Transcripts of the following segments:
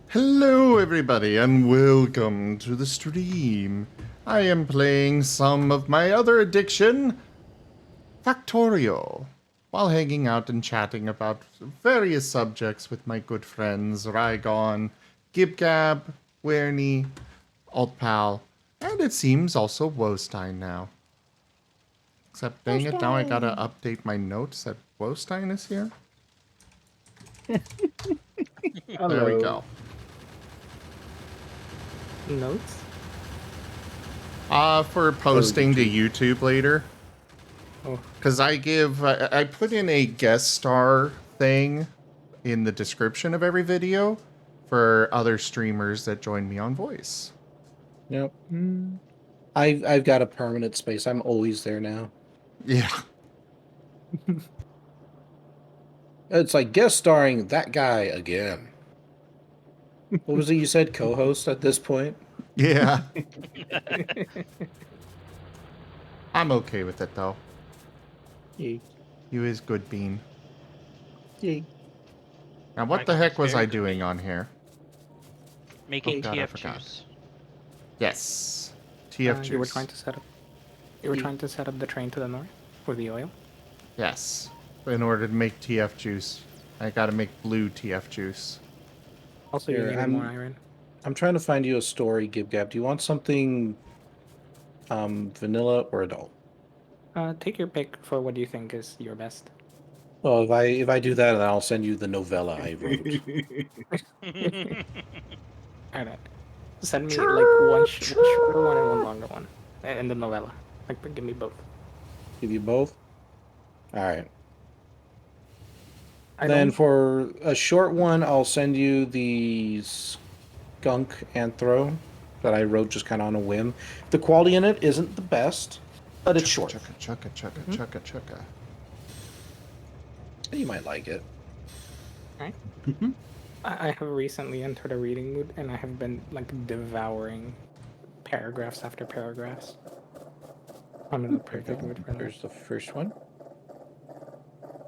Hello, everybody, and welcome to the stream. I am playing some of my other addiction, Factorio, while hanging out and chatting about various subjects with my good friends Rygon, Gibgab, Werny, Altpal, and it seems also Wostein now. Except, dang it, now I gotta update my notes that Wostein is here. There we go. Notes? For posting to YouTube later. Oh, Because I put in a guest star thing in the description of every video for other streamers that join me on voice. Yep. I've got a permanent space. I'm always there now. Yeah. It's like guest starring that guy again. What was it you said? Co-host at this point? Yeah. I'm okay with it though. Yay. You is good bean. Yay. Now what the heck was I doing on here? Making God, I TF forgot. juice. Yes. TF juice. You were trying to set up. You were trying to set up the train to the north for the oil. Yes. In order to make TF juice, I gotta make blue TF juice. Also, Here, you need more iron. I'm trying to find you a story, Gibgab. Do you want something vanilla or adult? Take your pick for what you think is your best. Well, if I do that, then I'll send you the novella I wrote. Alright. Send me like one shorter one and one longer one. And the novella. Like, give me both. Give you both? Alright. I Then don't- for a short one, I'll send you the skunk anthro that I wrote just kind of on a whim. The quality in it isn't the best, but it's short. Chugga, chugga, chugga. You might like it. Alright. I have recently entered a reading mood and I have been like devouring paragraphs after paragraphs. I'm in the perfect mood for that. Here's the first one.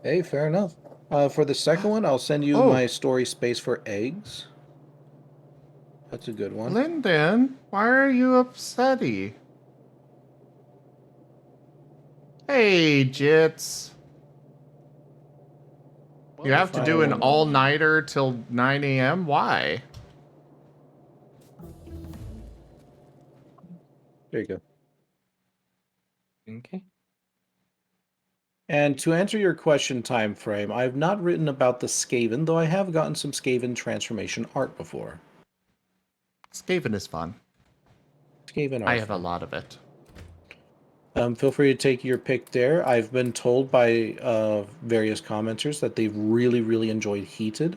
Hey, fair enough. For the second one, I'll send you my story Space for Eggs. That's a good one. Lyndon, why are you upsetty? Hey, Jits. You have to do an all-nighter till 9 a.m.? Why? There you go. Okay. And to answer your question time frame, I've not written about the Skaven, though I have gotten some Skaven transformation art before. Skaven is fun. Skaven art. I have a lot of it. Feel free to take your pick there. I've been told by various commenters that they've really, really enjoyed Heated.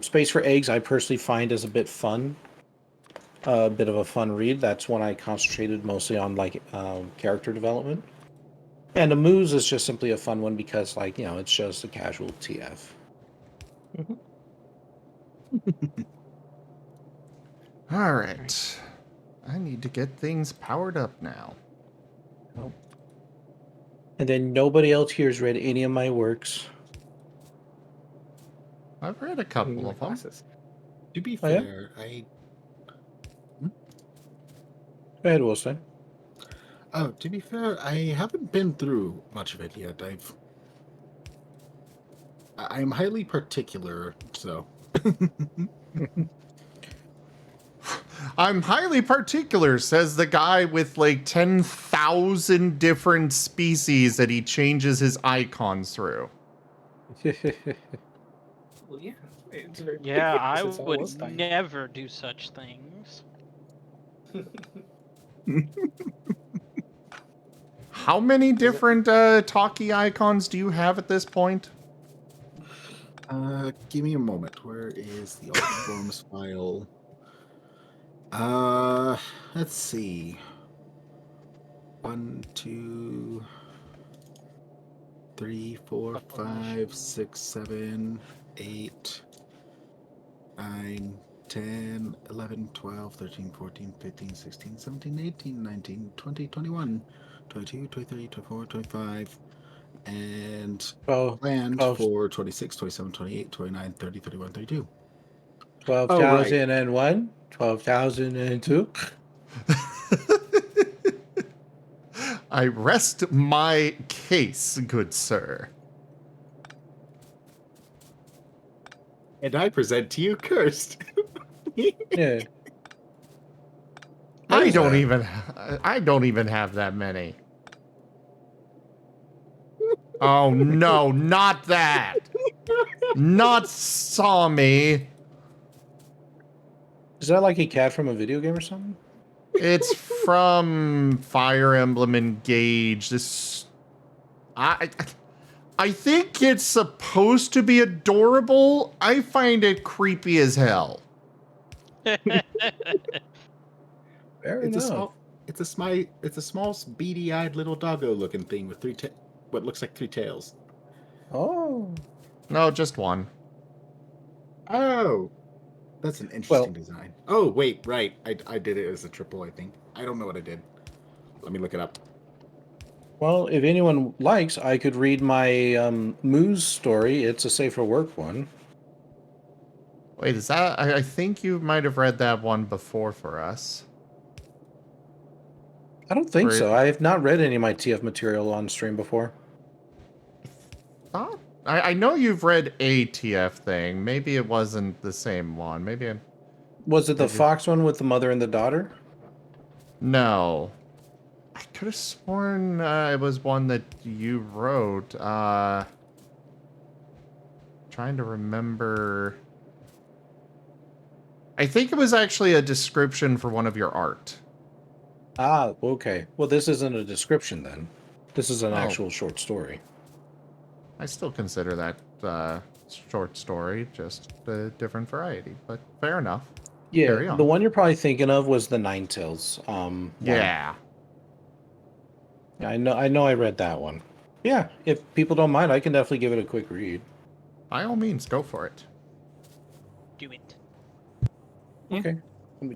Space for Eggs, I personally find is a bit fun. A bit of a fun read. That's when I concentrated mostly on like character development. And a Moose is just simply a fun one because, like, you know, it's just a casual TF. All right. I need to get things powered up now. And then nobody else here has read any of my works. I've read a couple of them. Classes. To be Oh, yeah? fair, Go ahead, Wolstein. to be fair, I haven't been through much of it yet. I'm highly particular, so. I'm highly particular, says the guy with like 10,000 different species that he changes his icons through. Well, yeah. It's very Yeah, I it's all would Wolstein. never do such things. How many different talkie icons do you have at this point? Give me a moment. Where is the alt forms file? Let's see. 1, 2, 3, 4, 5, 6, 7, 8, 9, 10, 11, 12, 13, 14, 15, 16, 17, 18, 19, 20, 21, 22, 23, 24, 25, And 12, planned 12, for 26, 27, 28, 29, 30, 31, 32. 12,001, 12,002. I rest my case, good sir. And I present to you Cursed. Yeah. What I is don't that? even I don't even have that many. Oh no, not that. Not Sami. Is that like a cat from a video game or something? It's from Fire Emblem Engage. This I think it's supposed to be adorable. I find it creepy as hell. Fair It's a enough. small, it's a small, beady-eyed little doggo-looking thing with what looks like 3 tails. Oh. No, just one. Oh, that's an interesting design. Oh, wait, right. I did it as a triple, I think. I don't know what I did. Let me look it up. Well, if anyone likes, I could read my Moose story. It's a safer work one. Wait, is that? I think you might have read that one before for us. I don't think Or so. I have not read any of my TF material on stream before. I know you've read a TF thing. Maybe it wasn't the same one. Was it the Fox one with the mother and the daughter? No. I could have sworn it was one that you wrote. Trying to remember. I think it was actually a description for one of your art. Ah, okay. Well, this isn't a description then. This is an Oh. actual short story. I still consider that short story, just a different variety, but fair enough. Carry Yeah, on. the one you're probably thinking of was the Ninetales. One. Yeah. Yeah, I know. I read that one. Yeah, if people don't mind, I can definitely give it a quick read. By all means, go for it. Do it. Okay. Let me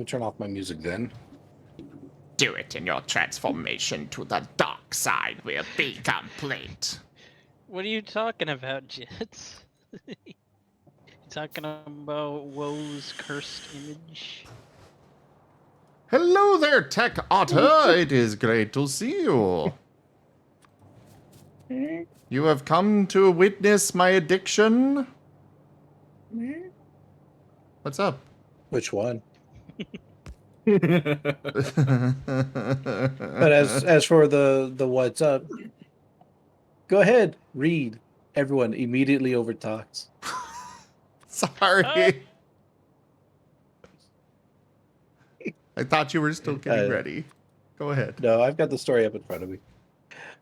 turn off my music then. Do it, and your transformation to the dark side will be complete. What are you talking about, Jets? You talking about Woe's cursed image? Hello there, Tech Otter. It is great to see you. You have come to witness my addiction? What's up? Which one? But But as for the what's up, go ahead, read. Everyone immediately overtalks. sorry. I thought you were still getting ready. Go ahead. No, I've got the story up in front of me.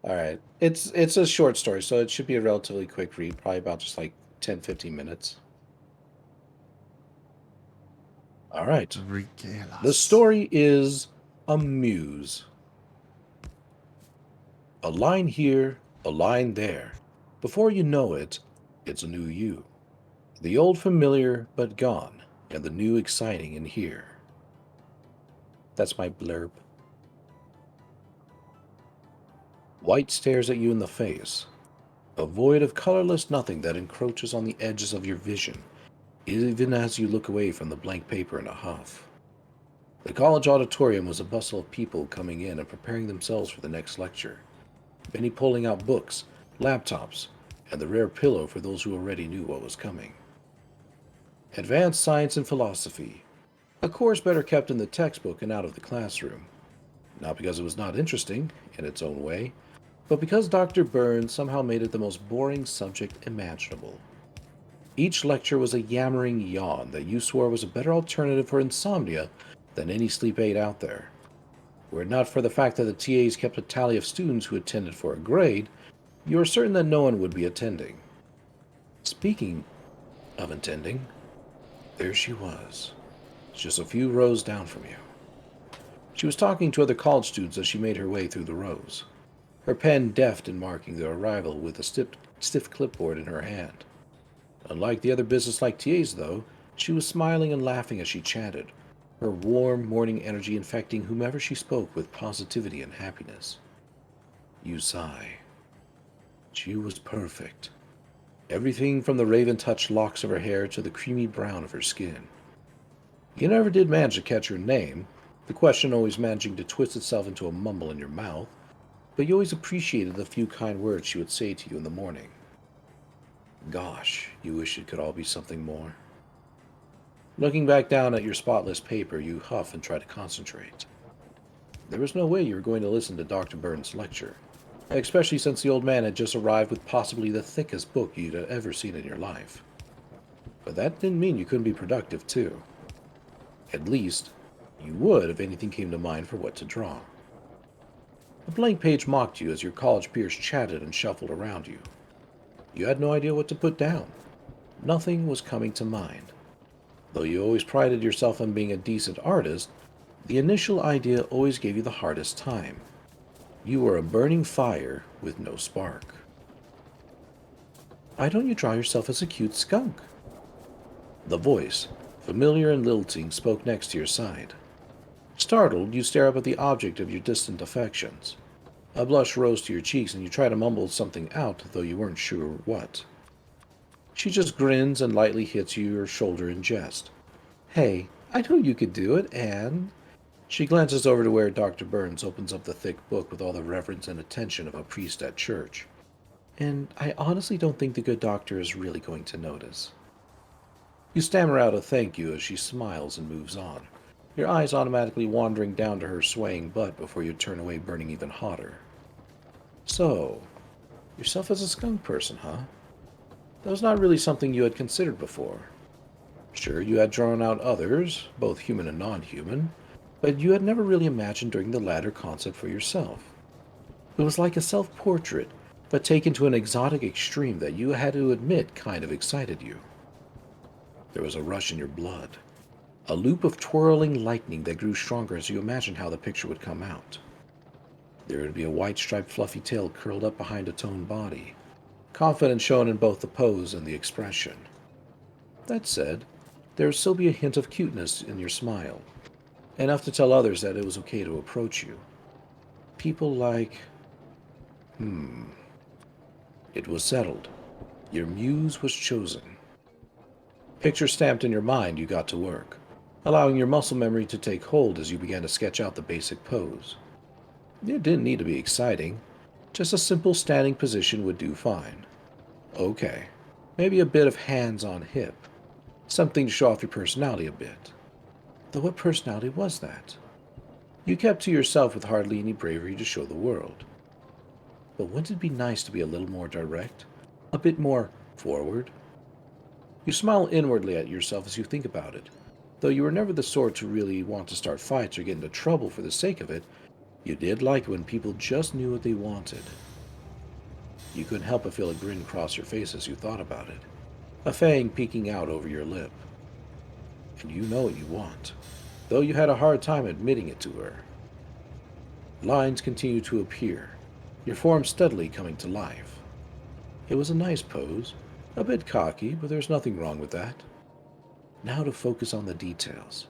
All right. It's a short story, so it should be a relatively quick read, probably about just like 10, 15 minutes. All right. Regale us. The story is a muse. A line here, a line there. Before you know it, it's a new you. The old familiar but gone, and the new exciting in here. That's my blurb. White stares at you in the face. A void of colorless nothing that encroaches on the edges of your vision, even as you look away from the blank paper in a huff. The college auditorium was a bustle of people coming in and preparing themselves for the next lecture. Many pulling out books, laptops, and the rare pillow for those who already knew what was coming. Advanced Science and Philosophy, a course better kept in the textbook and out of the classroom. Not because it was not interesting, in its own way, but because Dr. Burns somehow made it the most boring subject imaginable. Each lecture was a yammering yawn that you swore was a better alternative for insomnia than any sleep aid out there. Were it not for the fact that the TAs kept a tally of students who attended for a grade, you are certain that no one would be attending. Speaking of attending, there she was, just a few rows down from you. She was talking to other college students as she made her way through the rows, her pen deft in marking their arrival with a stiff clipboard in her hand. Unlike the other businesslike TAs, though, she was smiling and laughing as she chatted, her warm morning energy infecting whomever she spoke with positivity and happiness. You sigh. She was perfect. Everything from the raven-touched locks of her hair to the creamy brown of her skin. You never did manage to catch her name, the question always managing to twist itself into a mumble in your mouth, but you always appreciated the few kind words she would say to you in the morning. Gosh, you wish it could all be something more. Looking back down at your spotless paper, you huff and try to concentrate. There was no way you were going to listen to Dr. Burns' lecture, especially since the old man had just arrived with possibly the thickest book you'd ever seen in your life. But that didn't mean you couldn't be productive, too. At least, you would if anything came to mind for what to draw. A blank page mocked you as your college peers chatted and shuffled around you. You had no idea what to put down. Nothing was coming to mind. Though you always prided yourself on being a decent artist, the initial idea always gave you the hardest time. You were a burning fire with no spark. Why don't you draw yourself as a cute skunk? The voice, familiar and lilting, spoke next to your side. Startled, you stare up at the object of your distant affections. A blush rose to your cheeks and you try to mumble something out, though you weren't sure what. She just grins and lightly hits your shoulder in jest. Hey, I know you could do it, and... She glances over to where Dr. Burns opens up the thick book with all the reverence and attention of a priest at church. And I honestly don't think the good doctor is really going to notice. You stammer out a thank you as she smiles and moves on, your eyes automatically wandering down to her swaying butt before you turn away burning even hotter. So, yourself as a skunk person, huh? That was not really something you had considered before. Sure, you had drawn out others, both human and non-human, but you had never really imagined doing the latter concept for yourself. It was like a self-portrait, but taken to an exotic extreme that you had to admit kind of excited you. There was a rush in your blood, a loop of twirling lightning that grew stronger as you imagined how the picture would come out. There would be a white-striped fluffy tail curled up behind a toned body, confidence shown in both the pose and the expression. That said, there would still be a hint of cuteness in your smile, enough to tell others that it was okay to approach you. People like... It was settled. Your muse was chosen. Picture stamped in your mind, you got to work, allowing your muscle memory to take hold as you began to sketch out the basic pose. It didn't need to be exciting. Just a simple standing position would do fine. Okay, maybe a bit of hands on hip. Something to show off your personality a bit. Though what personality was that? You kept to yourself with hardly any bravery to show the world. But wouldn't it be nice to be a little more direct? A bit more forward? You smile inwardly at yourself as you think about it. Though you were never the sort to really want to start fights or get into trouble for the sake of it, you did like when people just knew what they wanted. You couldn't help but feel a grin cross your face as you thought about it, a fang peeking out over your lip. And you know what you want, though you had a hard time admitting it to her. Lines continued to appear, your form steadily coming to life. It was a nice pose, a bit cocky, but there's nothing wrong with that. Now to focus on the details.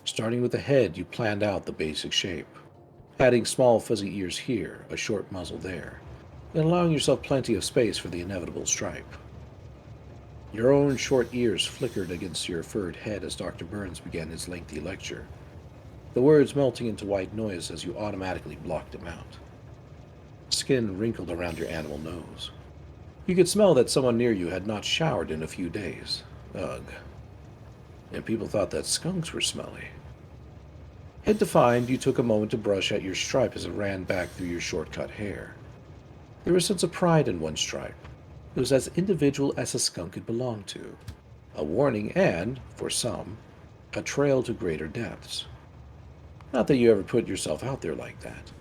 Starting with the head, you planned out the basic shape, adding small fuzzy ears here, a short muzzle there, and allowing yourself plenty of space for the inevitable stripe. Your own short ears flickered against your furred head as Dr. Burns began his lengthy lecture, the words melting into white noise as you automatically blocked him out. Skin wrinkled around your animal nose. You could smell that someone near you had not showered in a few days. Ugh. And people thought that skunks were smelly. Head defined, you took a moment to brush at your stripe as it ran back through your short-cut hair. There was a sense of pride in one stripe. It was as individual as a skunk could belong to. A warning and, for some, a trail to greater depths. Not that you ever put yourself out there like that.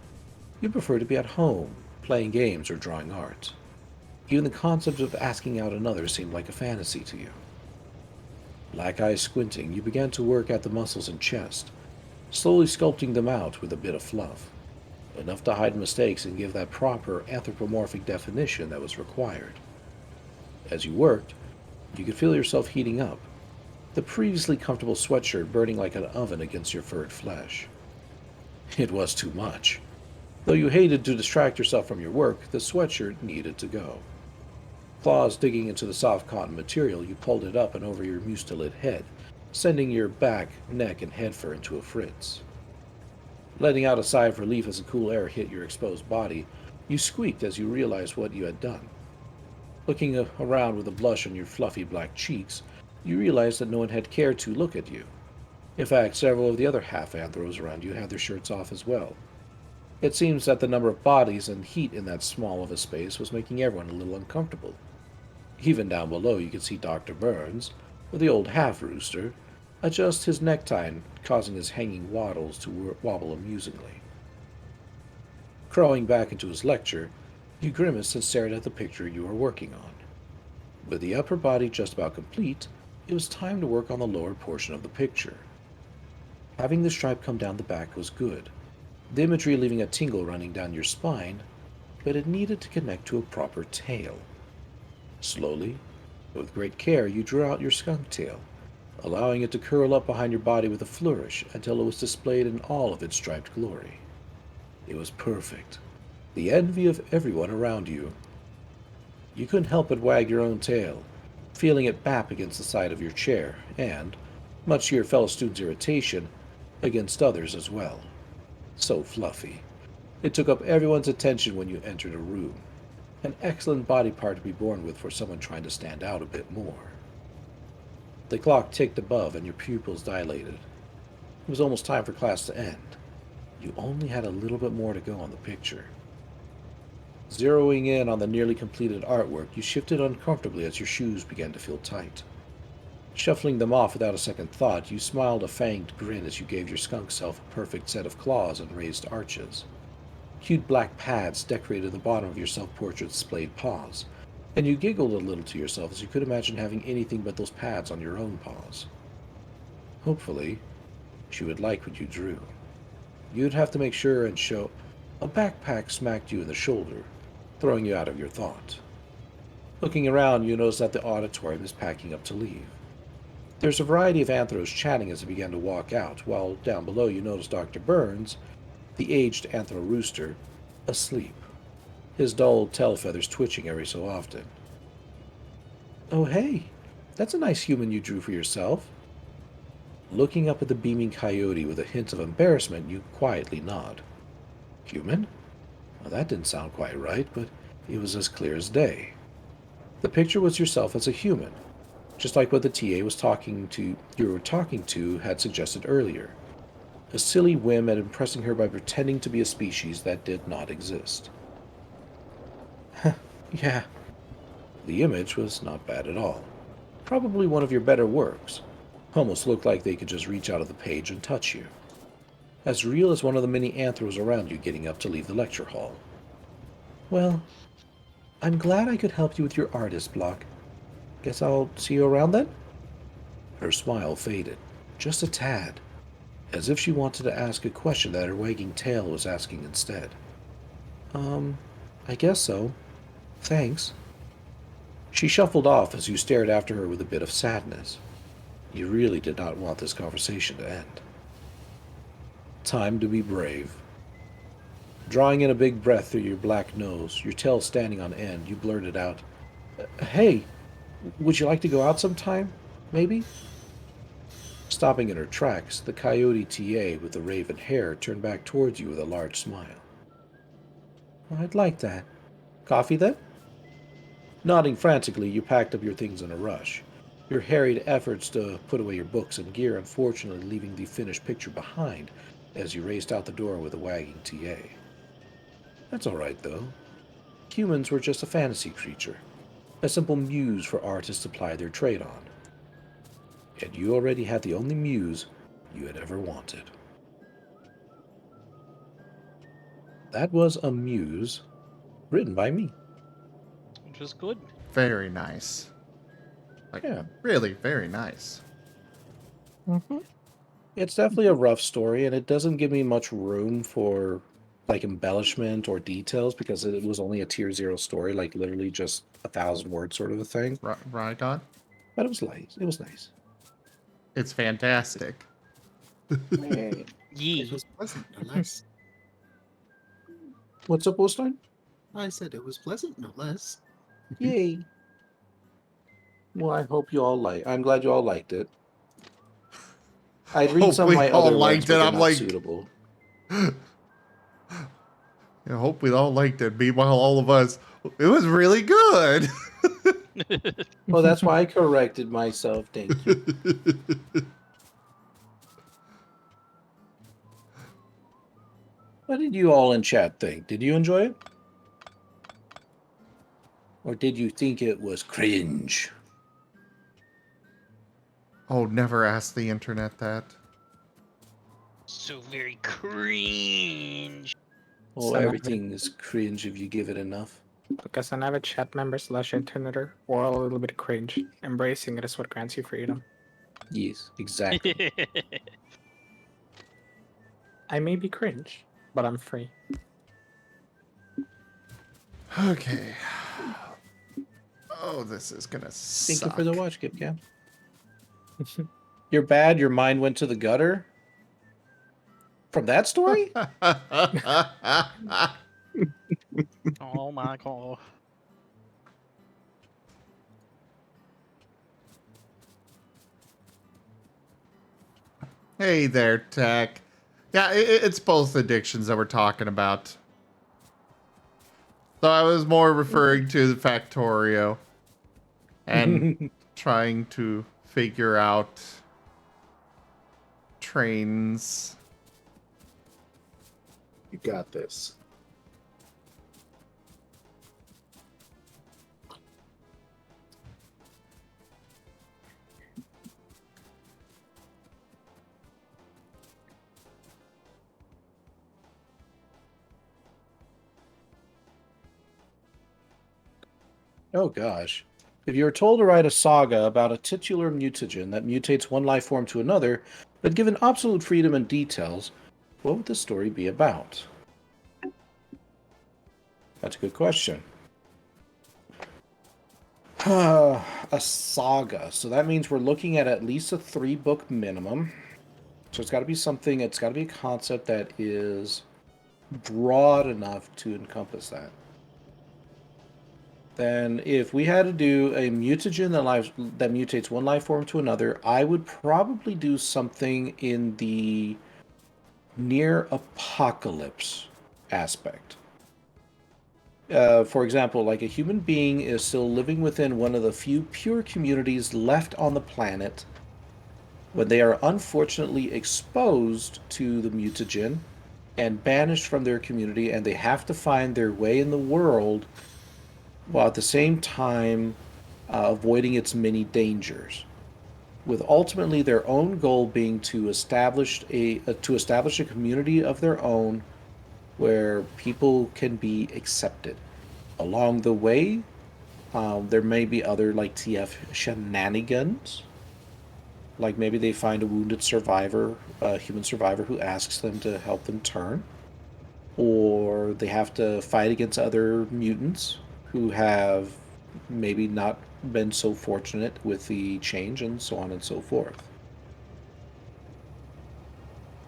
You prefer to be at home, playing games or drawing art. Even the concept of asking out another seemed like a fantasy to you. Black eyes squinting, you began to work at the muscles and chest, slowly sculpting them out with a bit of fluff, enough to hide mistakes and give that proper anthropomorphic definition that was required. As you worked, you could feel yourself heating up, the previously comfortable sweatshirt burning like an oven against your furred flesh. It was too much. Though you hated to distract yourself from your work, the sweatshirt needed to go. Claws digging into the soft cotton material, you pulled it up and over your mustelid head, sending your back, neck, and head fur into a fritz. Letting out a sigh of relief as the cool air hit your exposed body, you squeaked as you realized what you had done. Looking around with a blush on your fluffy black cheeks, you realized that no one had cared to look at you. In fact, several of the other half-anthros around you had their shirts off as well. It seems that the number of bodies and heat in that small of a space was making everyone a little uncomfortable. Even down below, you could see Dr. Burns, or the old half-rooster, adjust his necktie, causing his hanging wattles to wobble amusingly. Crawling back into his lecture, you grimaced and stared at the picture you were working on. With the upper body just about complete, it was time to work on the lower portion of the picture. Having the stripe come down the back was good, the imagery leaving a tingle running down your spine, but it needed to connect to a proper tail. Slowly, with great care, you drew out your skunk tail, allowing it to curl up behind your body with a flourish until it was displayed in all of its striped glory. It was perfect, the envy of everyone around you. You couldn't help but wag your own tail, feeling it bap against the side of your chair, and, much to your fellow students' irritation, against others as well. So fluffy. It took up everyone's attention when you entered a room. An excellent body part to be born with for someone trying to stand out a bit more. The clock ticked above and your pupils dilated. It was almost time for class to end. You only had a little bit more to go on the picture. Zeroing in on the nearly completed artwork, you shifted uncomfortably as your shoes began to feel tight. Shuffling them off without a second thought, you smiled a fanged grin as you gave your skunk self a perfect set of claws and raised arches. Hued black pads decorated the bottom of your self-portrait's splayed paws, and you giggled a little to yourself as you could imagine having anything but those pads on your own paws. Hopefully, she would like what you drew. You'd have to make sure and show. A backpack smacked you in the shoulder, throwing you out of your thought. Looking around, you noticed that the auditorium is packing up to leave. There's a variety of anthros chatting as they began to walk out, while down below you noticed Dr. Burns, the aged anthro rooster, asleep, his dull tail feathers twitching every so often. Oh hey, that's a nice human you drew for yourself. Looking up at the beaming coyote with a hint of embarrassment, you quietly nod. Human? Well, that didn't sound quite right, but it was as clear as day. The picture was yourself as a human, just like what the TA you were talking to had suggested earlier. A silly whim at impressing her by pretending to be a species that did not exist. Yeah. The image was not bad at all. Probably one of your better works. Almost looked like they could just reach out of the page and touch you. As real as one of the many anthros around you getting up to leave the lecture hall. Well, I'm glad I could help you with your artist block. Guess I'll see you around then? Her smile faded, just a tad, as if she wanted to ask a question that her wagging tail was asking instead. I guess so. Thanks. She shuffled off as you stared after her with a bit of sadness. You really did not want this conversation to end. Time to be brave. Drawing in a big breath through your black nose, your tail standing on end, you blurted out, Hey, would you like to go out sometime? Maybe? Stopping in her tracks, the coyote TA with the raven hair turned back towards you with a large smile. I'd like that. Coffee then? Nodding frantically, you packed up your things in a rush. Your harried efforts to put away your books and gear unfortunately leaving the finished picture behind as you raced out the door with a wagging TA. That's all right, though. Humans were just a fantasy creature, a simple muse for artists to ply their trade on. And you already had the only muse you had ever wanted. That was a muse written by me. Which was good. Very nice. Like, Yeah. really very nice. Mm-hmm. It's definitely a rough story, and it doesn't give me much room for like embellishment or details because it was only a tier 0 story, like literally just 1,000 words sort of a thing. Rygon? But it was nice. It was nice. It's fantastic. It Yee. was pleasant and nice. What's up, Wolstein? I said it was pleasant, no less. Yay. Well, I hope you all I'm glad you all liked it. I'd read Hope some of we my all other ones, liked but it. they're I'm not like, suitable. I hope we all liked it. Meanwhile, all of us, it was really good. Well, that's why I corrected myself. Thank you. What did you all in chat think? Did you enjoy it? Or did you think it was cringe? Oh, never ask the internet that. So very cringe. Oh, So now everything is cringe if you give it enough. because I have a chat member / interneter, or a little bit cringe. Embracing it is what grants you freedom. Yes, exactly. I may be cringe, but I'm free. Okay. Oh, this is gonna Thank suck. you for the watch, Kipcam. You're bad, your mind went to the gutter? From that story? Oh my god. Hey there, Tech. Yeah, it's both addictions that we're talking about. So I was more referring to the Factorio and trying to figure out trains. You got this. Oh gosh. If you were told to write a saga about a titular mutagen that mutates one life form to another, but given absolute freedom and details, what would the story be about? That's a good question. A saga. So that means we're looking at least a 3-book minimum. So it's got to be something, it's got to be a concept that is broad enough to encompass that. Then if we had to do a mutagen that mutates one life form to another, I would probably do something in the near apocalypse aspect. For example, like a human being is still living within one of the few pure communities left on the planet when they are unfortunately exposed to the mutagen and banished from their community, and they have to find their way in the world while at the same time avoiding its many dangers, with ultimately their own goal being to establish a community of their own where people can be accepted. Along the way, there may be other like TF shenanigans, like maybe they find a wounded survivor, a human survivor who asks them to help them turn, or they have to fight against other mutants who have maybe not been so fortunate with the change, and so on and so forth.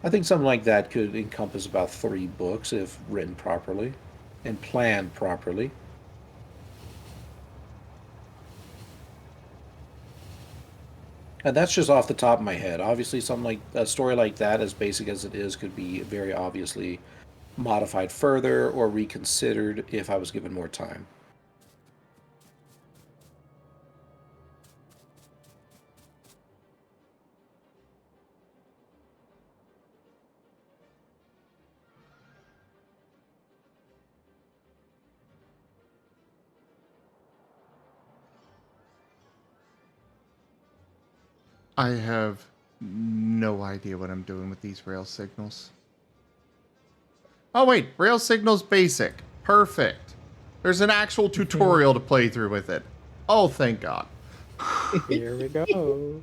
I think something like that could encompass about 3 books if written properly and planned properly. And that's just off the top of my head. Obviously, something like a story like that, as basic as it is, could be very obviously modified further or reconsidered if I was given more time. I have no idea what I'm doing with these rail signals. Oh wait, rail signals basic. Perfect. There's an actual tutorial to play through with it. Oh, thank God. Here we go.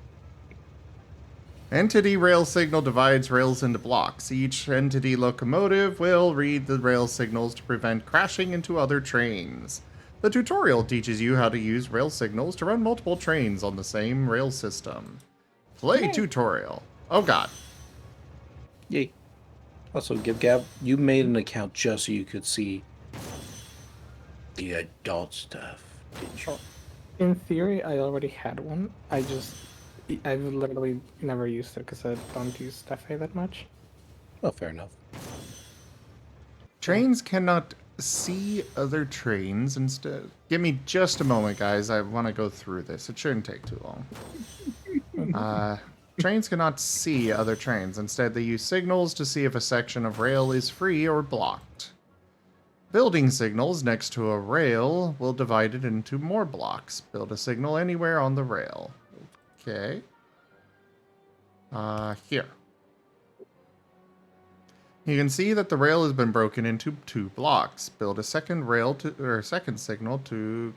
Entity rail signal divides rails into blocks. Each entity locomotive will read the rail signals to prevent crashing into other trains. The tutorial teaches you how to use rail signals to run multiple trains on the same rail system. Play tutorial. Oh God. Yay. Also, GibGab, you made an account just so you could see the adult stuff, didn't you? Oh, in theory, I already had one. I've literally never used it because I don't use FA that much. Oh, fair enough. Trains cannot see other trains instead. Give me just a moment, guys. I want to go through this. It shouldn't take too long. Trains cannot see other trains. Instead, they use signals to see if a section of rail is free or blocked. Building signals next to a rail will divide it into more blocks. Build a signal anywhere on the rail. Okay. Here. You can see that the rail has been broken into 2 blocks. Build a second second signal to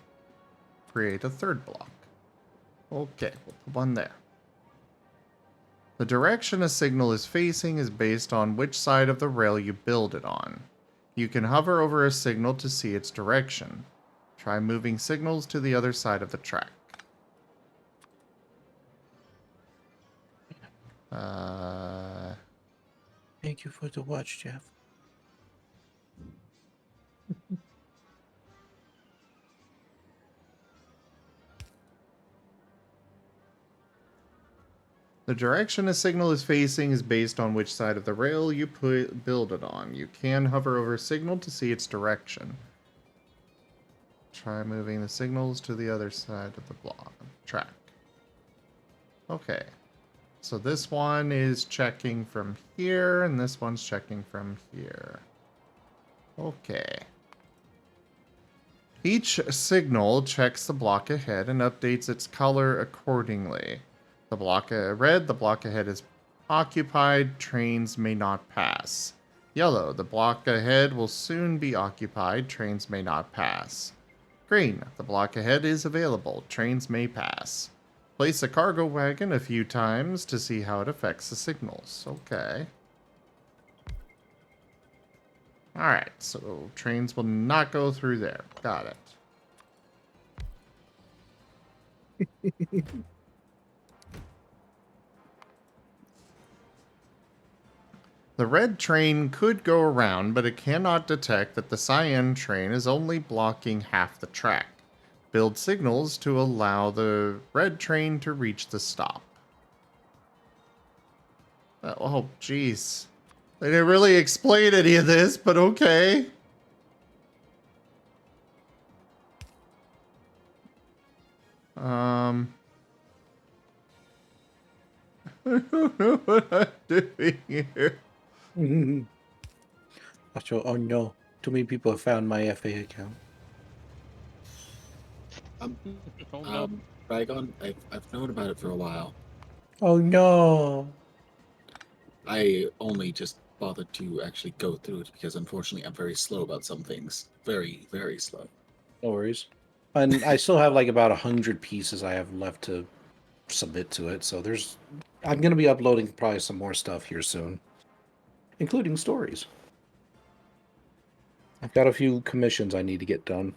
create a third block. Okay, we'll put one there. The direction a signal is facing is based on which side of the rail you build it on. You can hover over a signal to see its direction. Try moving signals to the other side of the track. Thank you for the watch, Jeff. The direction a signal is facing is based on which side of the rail you build it on. You can hover over a signal to see its direction. Try moving the signals to the other side of the track. Okay. So this one is checking from here, and this one's checking from here. Okay. Each signal checks the block ahead and updates its color accordingly. The block red, the block ahead is occupied, trains may not pass. Yellow, the block ahead will soon be occupied, trains may not pass. Green, the block ahead is available, trains may pass. Place a cargo wagon a few times to see how it affects the signals. Okay. Alright, so trains will not go through there. Got it. The red train could go around, but it cannot detect that the cyan train is only blocking half the track. Build signals to allow the red train to reach the stop. Oh, jeez. They didn't really explain any of this, but okay. I don't know what I'm doing here. Oh no, too many people have found my FA account. Oh no. Rygon, I've known about it for a while. Oh no. I only just bothered to actually go through it because unfortunately I'm very slow about some things. Very, very slow. No worries. And I still have like about 100 pieces I have left to submit to it, so I'm going to be uploading probably some more stuff here soon, including stories. I've got a few commissions I need to get done.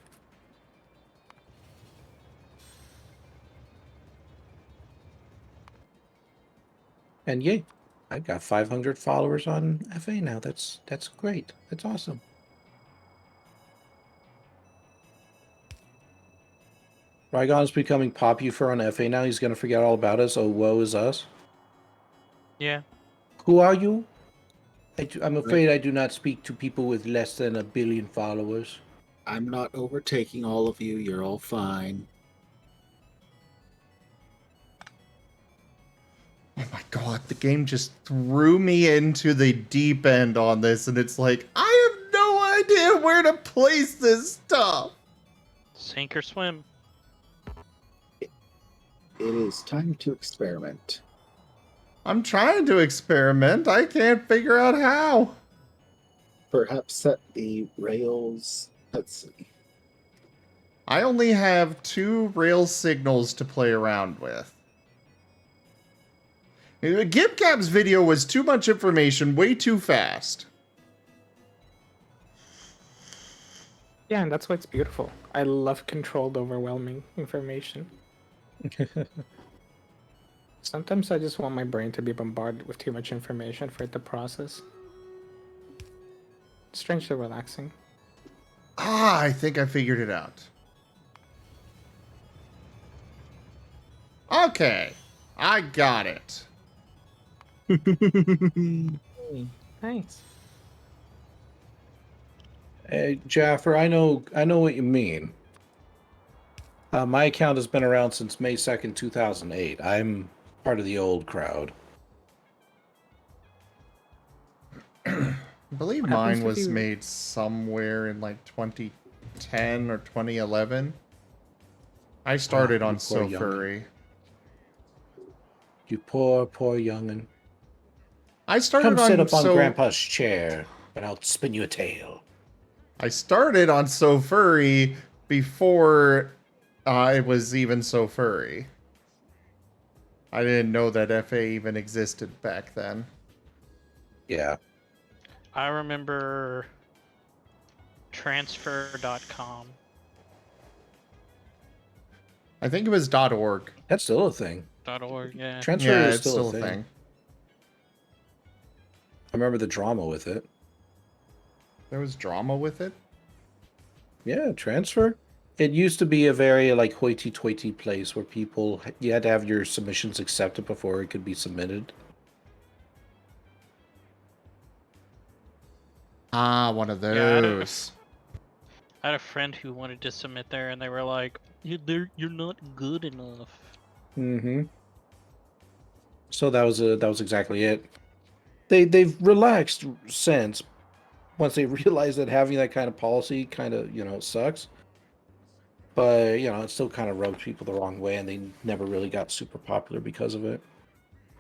And yay, I've got 500 followers on FA now. That's great. That's awesome. Rygon's becoming popular on FA now. He's going to forget all about us. Oh, woe is us. Yeah. Who are you? I'm afraid I do not speak to people with less than 1 billion followers. I'm not overtaking all of you. You're all fine. Oh my god, the game just threw me into the deep end on this, and it's like, I have no idea where to place this stuff. Sink or swim. It is time to experiment. I'm trying to experiment. I can't figure out how. Perhaps set the rails. Let's see. I only have 2 rail signals to play around with. GibCap's video was too much information, way too fast. Yeah, and that's why it's beautiful. I love controlled, overwhelming information. Sometimes I just want my brain to be bombarded with too much information for it to process. strangely relaxing. Ah, I think I figured it out. Okay, I got it. Nice. Hey, Jaffer, I know what you mean. My account has been around since May 2nd, 2008. I'm part of the old crowd. I believe What happens mine if was you- made somewhere in like 2010 or 2011. I started you on poor So youngin'. Furry. You poor youngin'. I started Come sit on up on So Grandpa's chair, and I'll spin you a tale. I started on So Furry before it was even So Furry. I didn't know that FA even existed back then. Yeah. I remember transfer.com. I think it was .org. That's still a thing. .org, yeah. Transfer Yeah, is it's still, still a thing. I remember the drama with it. There was drama with it. Yeah, transfer. It used to be a very like hoity-toity place where you had to have your submissions accepted before it could be submitted. Ah, one of Yeah, those. I had a friend who wanted to submit there, and they were like, You're not good enough." Mm-hmm. So that was exactly it. They've relaxed since once they realized that having that kind of policy kind of sucks. But it still kind of rubs people the wrong way, and they never really got super popular because of it.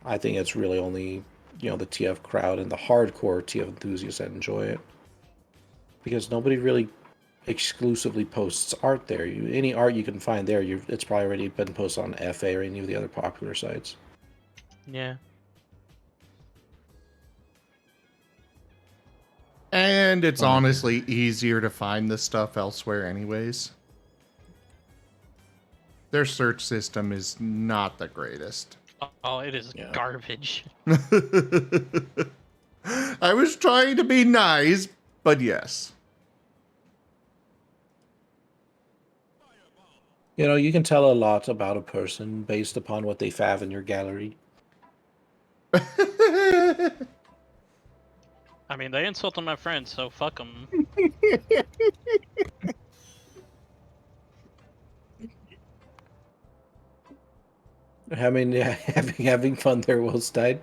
I think it's really only the TF crowd and the hardcore TF enthusiasts that enjoy it, because nobody really exclusively posts art there. Any art you can find there, it's probably already been posted on FA or any of the other popular sites. Yeah. And it's Oh, yeah. honestly easier to find this stuff elsewhere anyways. Their search system is not the greatest. Oh, it is Yeah. garbage. I was trying to be nice, but yes. You can tell a lot about a person based upon what they have in your gallery. I mean, they insulted my friend, so fuck them. I mean, yeah, having fun there, Will's died.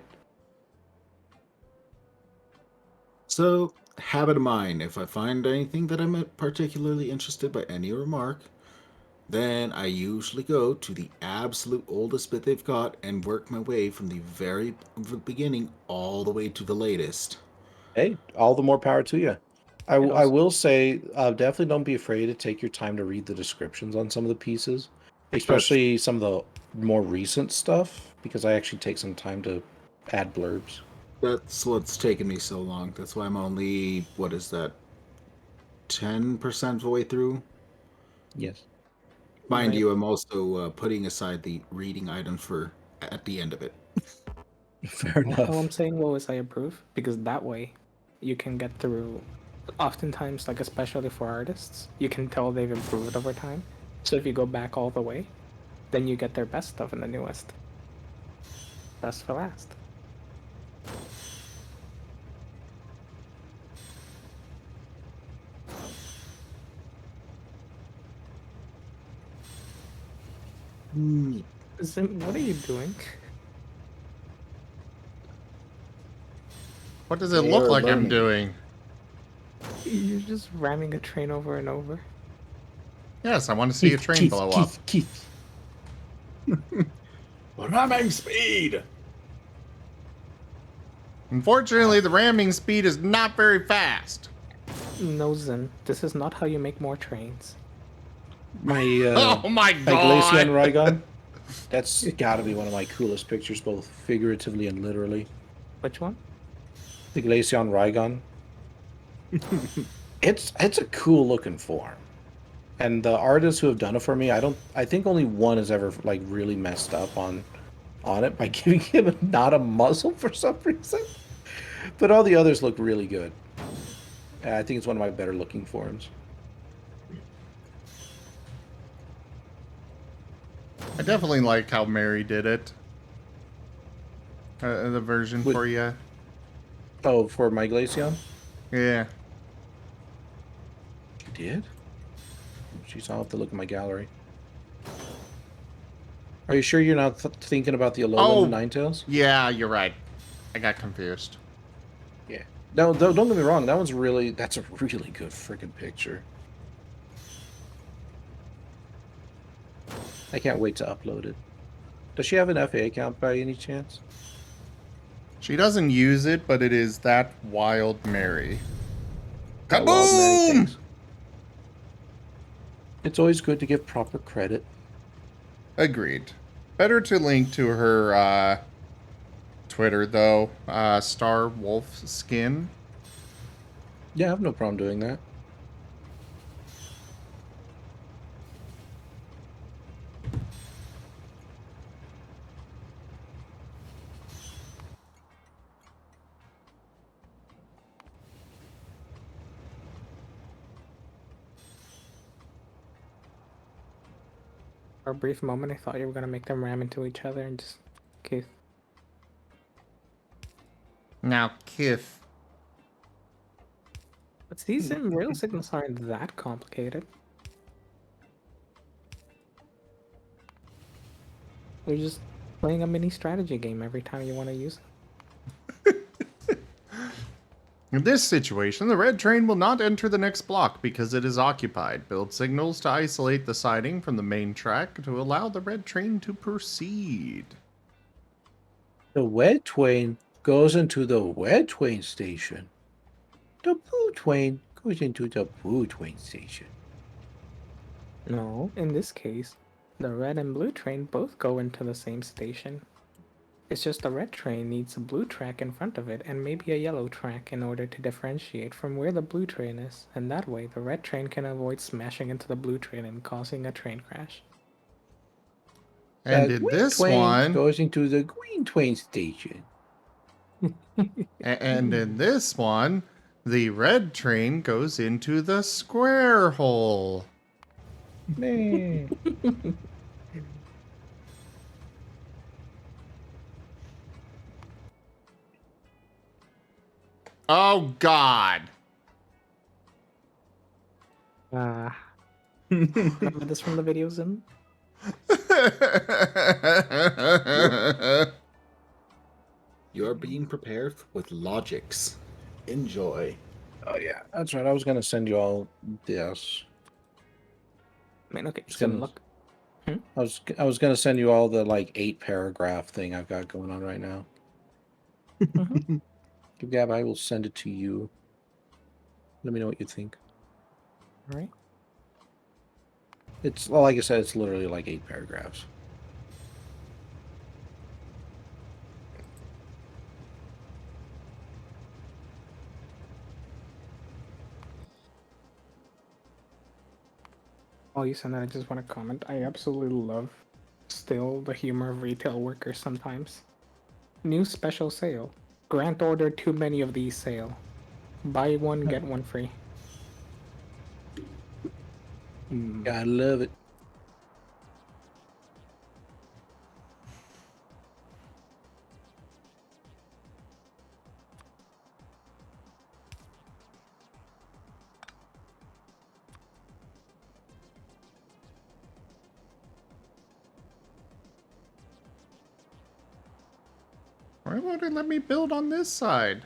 So, habit of mine, if I find anything that I'm particularly interested by any remark, then I usually go to the absolute oldest bit they've got and work my way from the very beginning all the way to the latest. Hey, all the more power to you. I also- will say, definitely don't be afraid to take your time to read the descriptions on some of the pieces, especially some of the more recent stuff, because I actually take some time to add blurbs. That's what's taken me so long. That's why I'm only, 10% of the way through? Yes. Mind Right. you, I'm also putting aside the reading item for at the end of it. Fair enough. All I'm saying, well, is I approve, because that way you can get through. Oftentimes, like especially for artists, you can tell they've improved over time. So if you go back all the way, then you get their best stuff in the newest. Best for last. Zim, what are you doing? What does it They look are like I'm learning. doing? You're just ramming a train over and over. Yes, I want to see a train blow up. Keith. Ramming speed! Unfortunately, the ramming speed is not very fast. No, Zim, this is not how you make more trains. My Oh my Glacian god! Rygon. That's got to be one of my coolest pictures, both figuratively and literally. Which one? The Glacian Rygon. It's a cool looking form, and the artists who have done it for me, I think only one has ever like really messed up on it by giving him not a muzzle for some reason, but all the others look really good. I think it's one of my better looking forms. I definitely like how Mary did it. The version With- for you. Oh, for my Glaceon? Yeah. You did? Jeez, I'll have to look at my gallery. Are you sure you're not thinking about the Alolan Oh! Ninetales? Yeah, you're right. I got confused. Yeah. No, don't get me wrong. That's a really good freaking picture. I can't wait to upload it. Does she have an FA account by any chance? She doesn't use it, but it is that wild Mary. That Wild Mary Kaboom! thinks. It's always good to give proper credit. Agreed. Better to link to her Twitter though. Star Wolf Skin. Yeah, I have no problem doing that. For a brief moment, I thought you were gonna make them ram into each other and just kiss. Now Kith. But these real signals aren't that complicated. They're just playing a mini strategy game every time you want to use it. In this situation, the red train will not enter the next block because it is occupied. Build signals to isolate the siding from the main track to allow the red train to proceed. The wet train goes into the wet train station. The blue train goes into the blue train station. No, in this case, the red and blue train both go into the same station. It's just the red train needs a blue track in front of it and maybe a yellow track in order to differentiate from where the blue train is, and that way the red train can avoid smashing into the blue train and causing a train crash. And The in green this train one, goes into the green train station. and in this one, the red train goes into the square hole. Man. Oh God. Remember this from the videos in? You're being prepared with logics. Enjoy. Oh yeah, that's right. I was gonna send you all this. I mean, okay, Just so gonna- look. I was gonna send you all the like 8 paragraph thing I've got going on right now. Gab, I will send it to you. Let me know what you think. Alright. It's, well, like I said, it's literally like 8 paragraphs. While you send that, I just want to comment. I absolutely love still the humor of retail workers sometimes. New special sale. Grant order too many of these sale. Buy one, get one free. I love it. Why won't it let me build on this side?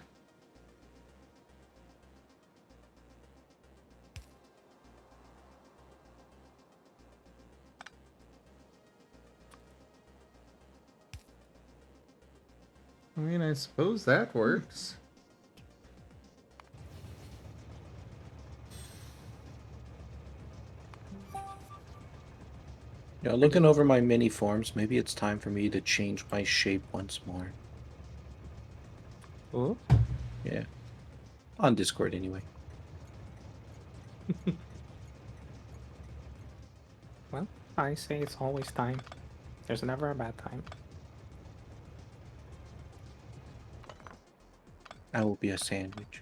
I mean, I suppose that works. Yeah, looking over my mini forms, maybe it's time for me to change my shape once more. Oh? Yeah. On Discord, anyway. Well, I say it's always time. There's never a bad time. I will be a sandwich.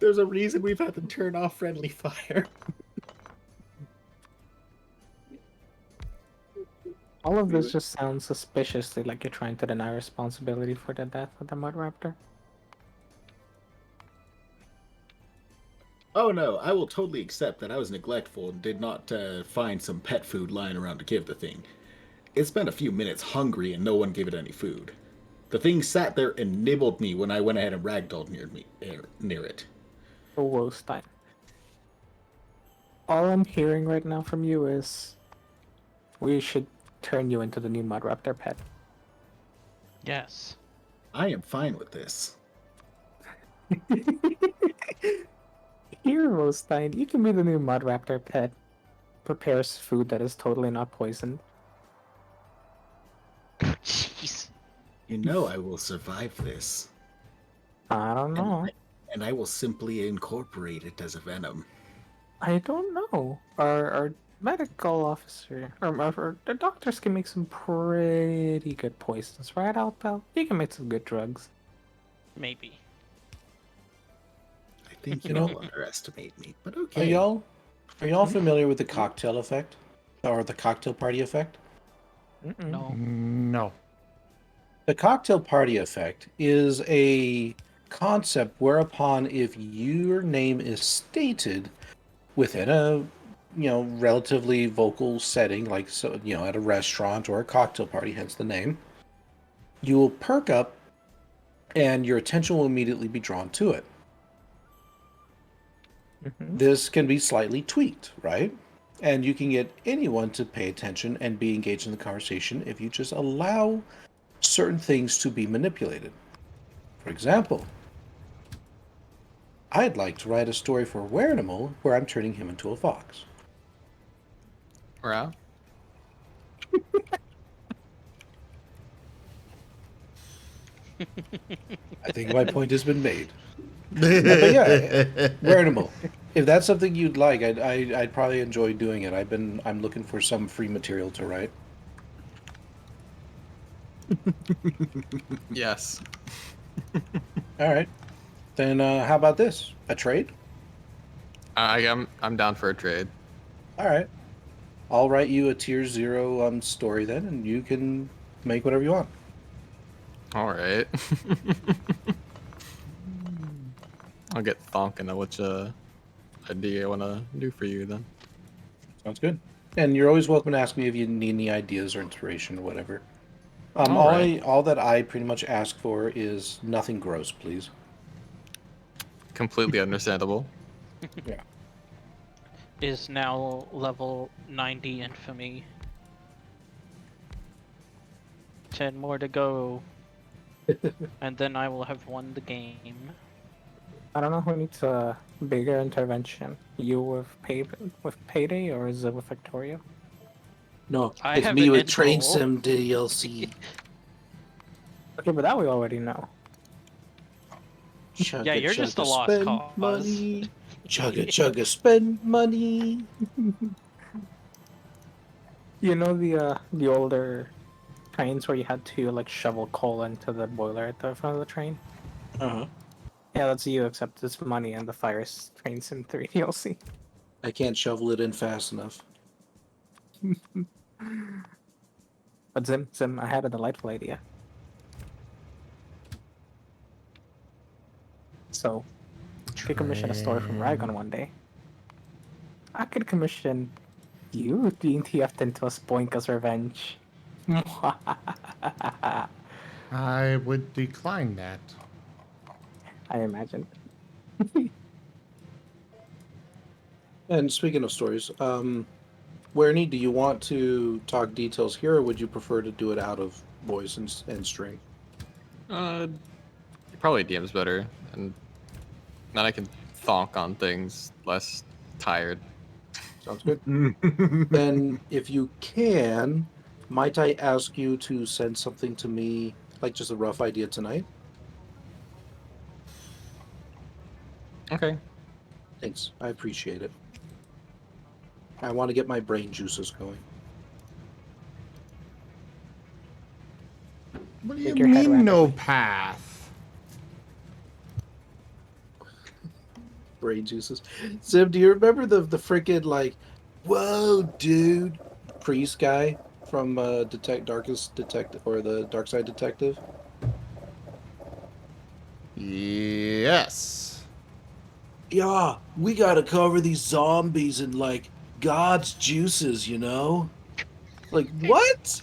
There's a reason we've had to turn off friendly fire. All of this just sounds suspiciously like you're trying to deny responsibility for the death of the mud raptor. Oh no, I will totally accept that I was neglectful and did not find some pet food lying around to give the thing. It spent a few minutes hungry and no one gave it any food. The thing sat there and nibbled me when I went ahead and ragdolled near it. The worst time. All I'm hearing right now from you is we should turn you into the new mud raptor pet. Yes. I am fine with this. Here, Rostein, you can be the new mud raptor pet. Prepares food that is totally not poisoned. Jeez. You know I will survive this. I don't know. And I will simply incorporate it as a venom. I don't know. Our medical officer or the doctors can make some pretty good poisons, right, Alpel? You can make some good drugs. Maybe. I think you You know- all underestimate me, but Are okay. y'all familiar with the cocktail effect? Or the cocktail party effect? Mm-mm. No. No. The cocktail party effect is a concept whereupon if your name is stated within a relatively vocal setting, like at a restaurant or a cocktail party, hence the name, you will perk up and your attention will immediately be drawn to it. Mhm. This can be slightly tweaked, right? And you can get anyone to pay attention and be engaged in the conversation if you just allow certain things to be manipulated. For example, I'd like to write a story for Werenimal where I'm turning him into a fox. Right? I think my point has been made. But yeah, Werenimal. If that's something you'd like, I'd probably enjoy doing it. I'm looking for some free material to write. Yes. All right. Then how about this? A trade? I'm down for a trade. All right. I'll write you a tier 0 story then, and you can make whatever you want. All right. I'll get thonking at which idea I want to do for you then. Sounds good. And you're always welcome to ask me if you need any ideas or inspiration or whatever. All right. All that I pretty much ask for is nothing gross, please. Completely understandable. Yeah. Is now level 90 infamy. 10 more to go. And then I will have won the game. I don't know who needs a bigger intervention. You with Payday, or is it with Factorio? No, I it's have me an with end Train goal. Sim DLC. Okay, but that we already know. Chugga, Yeah, you're just a chugga, lost spend cause. money. Chugga chugga, spend money. You know the older trains where you had to like shovel coal into the boiler at the front of the train? Uh-huh. Yeah, that's you, except it's money and the Fire Train Sim 3 DLC. I can't shovel it in fast enough. But Zim, I had a delightful idea. So, you could commission a story from Ragon one day. I could commission you being TF'd into a Spoinka's revenge. I would decline that. I imagine. And speaking of stories, Wernie, do you want to talk details here, or would you prefer to do it out of voice and string? Probably DM's better, and then I can thonk on things less tired. Sounds good. Then, if you can, might I ask you to send something to me, like just a rough idea tonight? Okay. Thanks. I appreciate it. I want to get my brain juices going. What do Shake you your head mean, no rapidly. path? Brain juices. Zim, do you remember the freaking like, whoa, dude, priest guy from Darkest Detective or the Dark Side Detective? Yes. Yeah, we gotta cover these zombies in like God's juices, you know? Like what?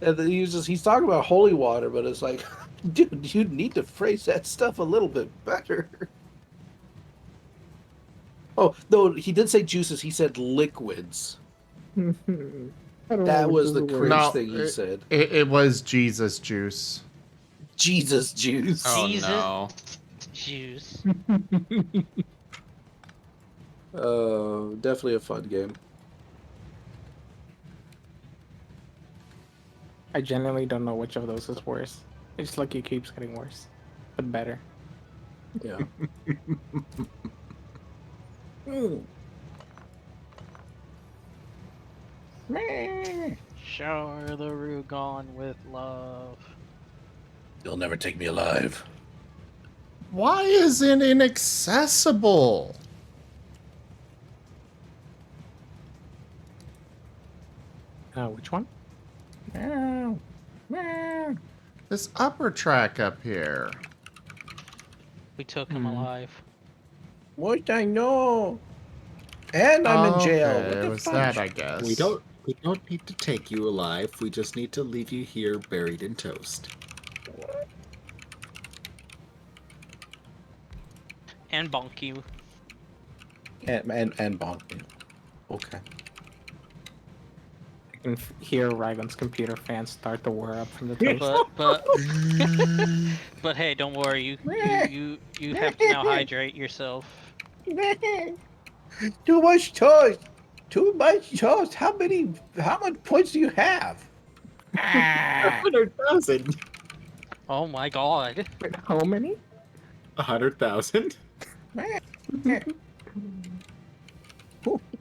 And then he's talking about holy water, but it's like, dude, you need to phrase that stuff a little bit better. Oh no, he did say juices. He said liquids. I don't know That what was the this word cringe is. No, thing he said. it was Jesus juice. Jesus juice. Oh Jesus no. juice. Definitely a fun game. I genuinely don't know which of those is worse. It's like it keeps getting worse, but better. Yeah. Shower the Rugon with love. You'll never take me alive. Why is it inaccessible? Which one? This upper track up here. We took him alive. What I know? And I'm in jail. Okay, What it the was fuck? that, I guess. We don't need to take you alive. We just need to leave you here buried in toast. And bonk you. And bonk me. Okay. I can hear Rygon's computer fans start to whir up from the toast. But hey, don't worry. You have to now hydrate yourself. Too much toast. Too much toast. How much points do you have? 100,000. Oh my god. Wait, how many? 100,000.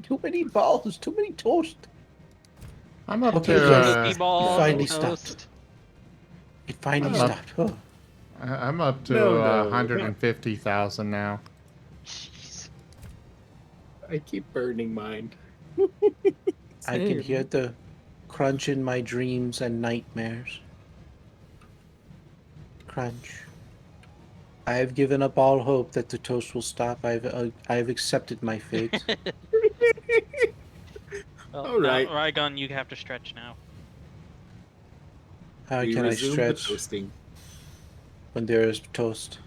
Too many balls. Too many toast. I'm up Okay, to. yes. Ball finally toast. stopped. It finally Oh. stopped. Oh. I'm up to No. 150,000 now. Jeez. I keep burning mine. I can hear the crunch in my dreams and nightmares. Crunch. I have given up all hope that the toast will stop. I've accepted my fate. Well, All right. now, Rygon, you have to stretch now. How We can I resume stretch the toasting. when there is toast?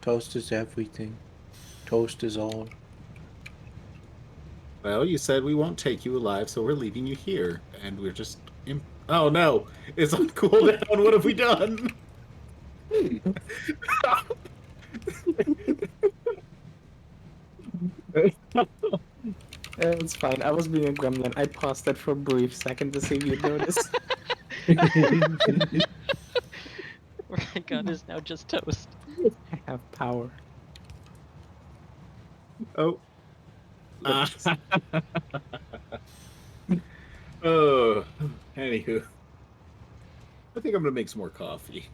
Toast is everything. Toast is all. Well, you said we won't take you alive, so we're leaving you here, and we're just. Oh no! It's on cooldown. What have we done? It's fine. I was being a gremlin. I paused it for a brief second to see if you'd notice. Rygon is now just toast. I have power. Oh. Oh. Anywho, I think I'm gonna make some more coffee.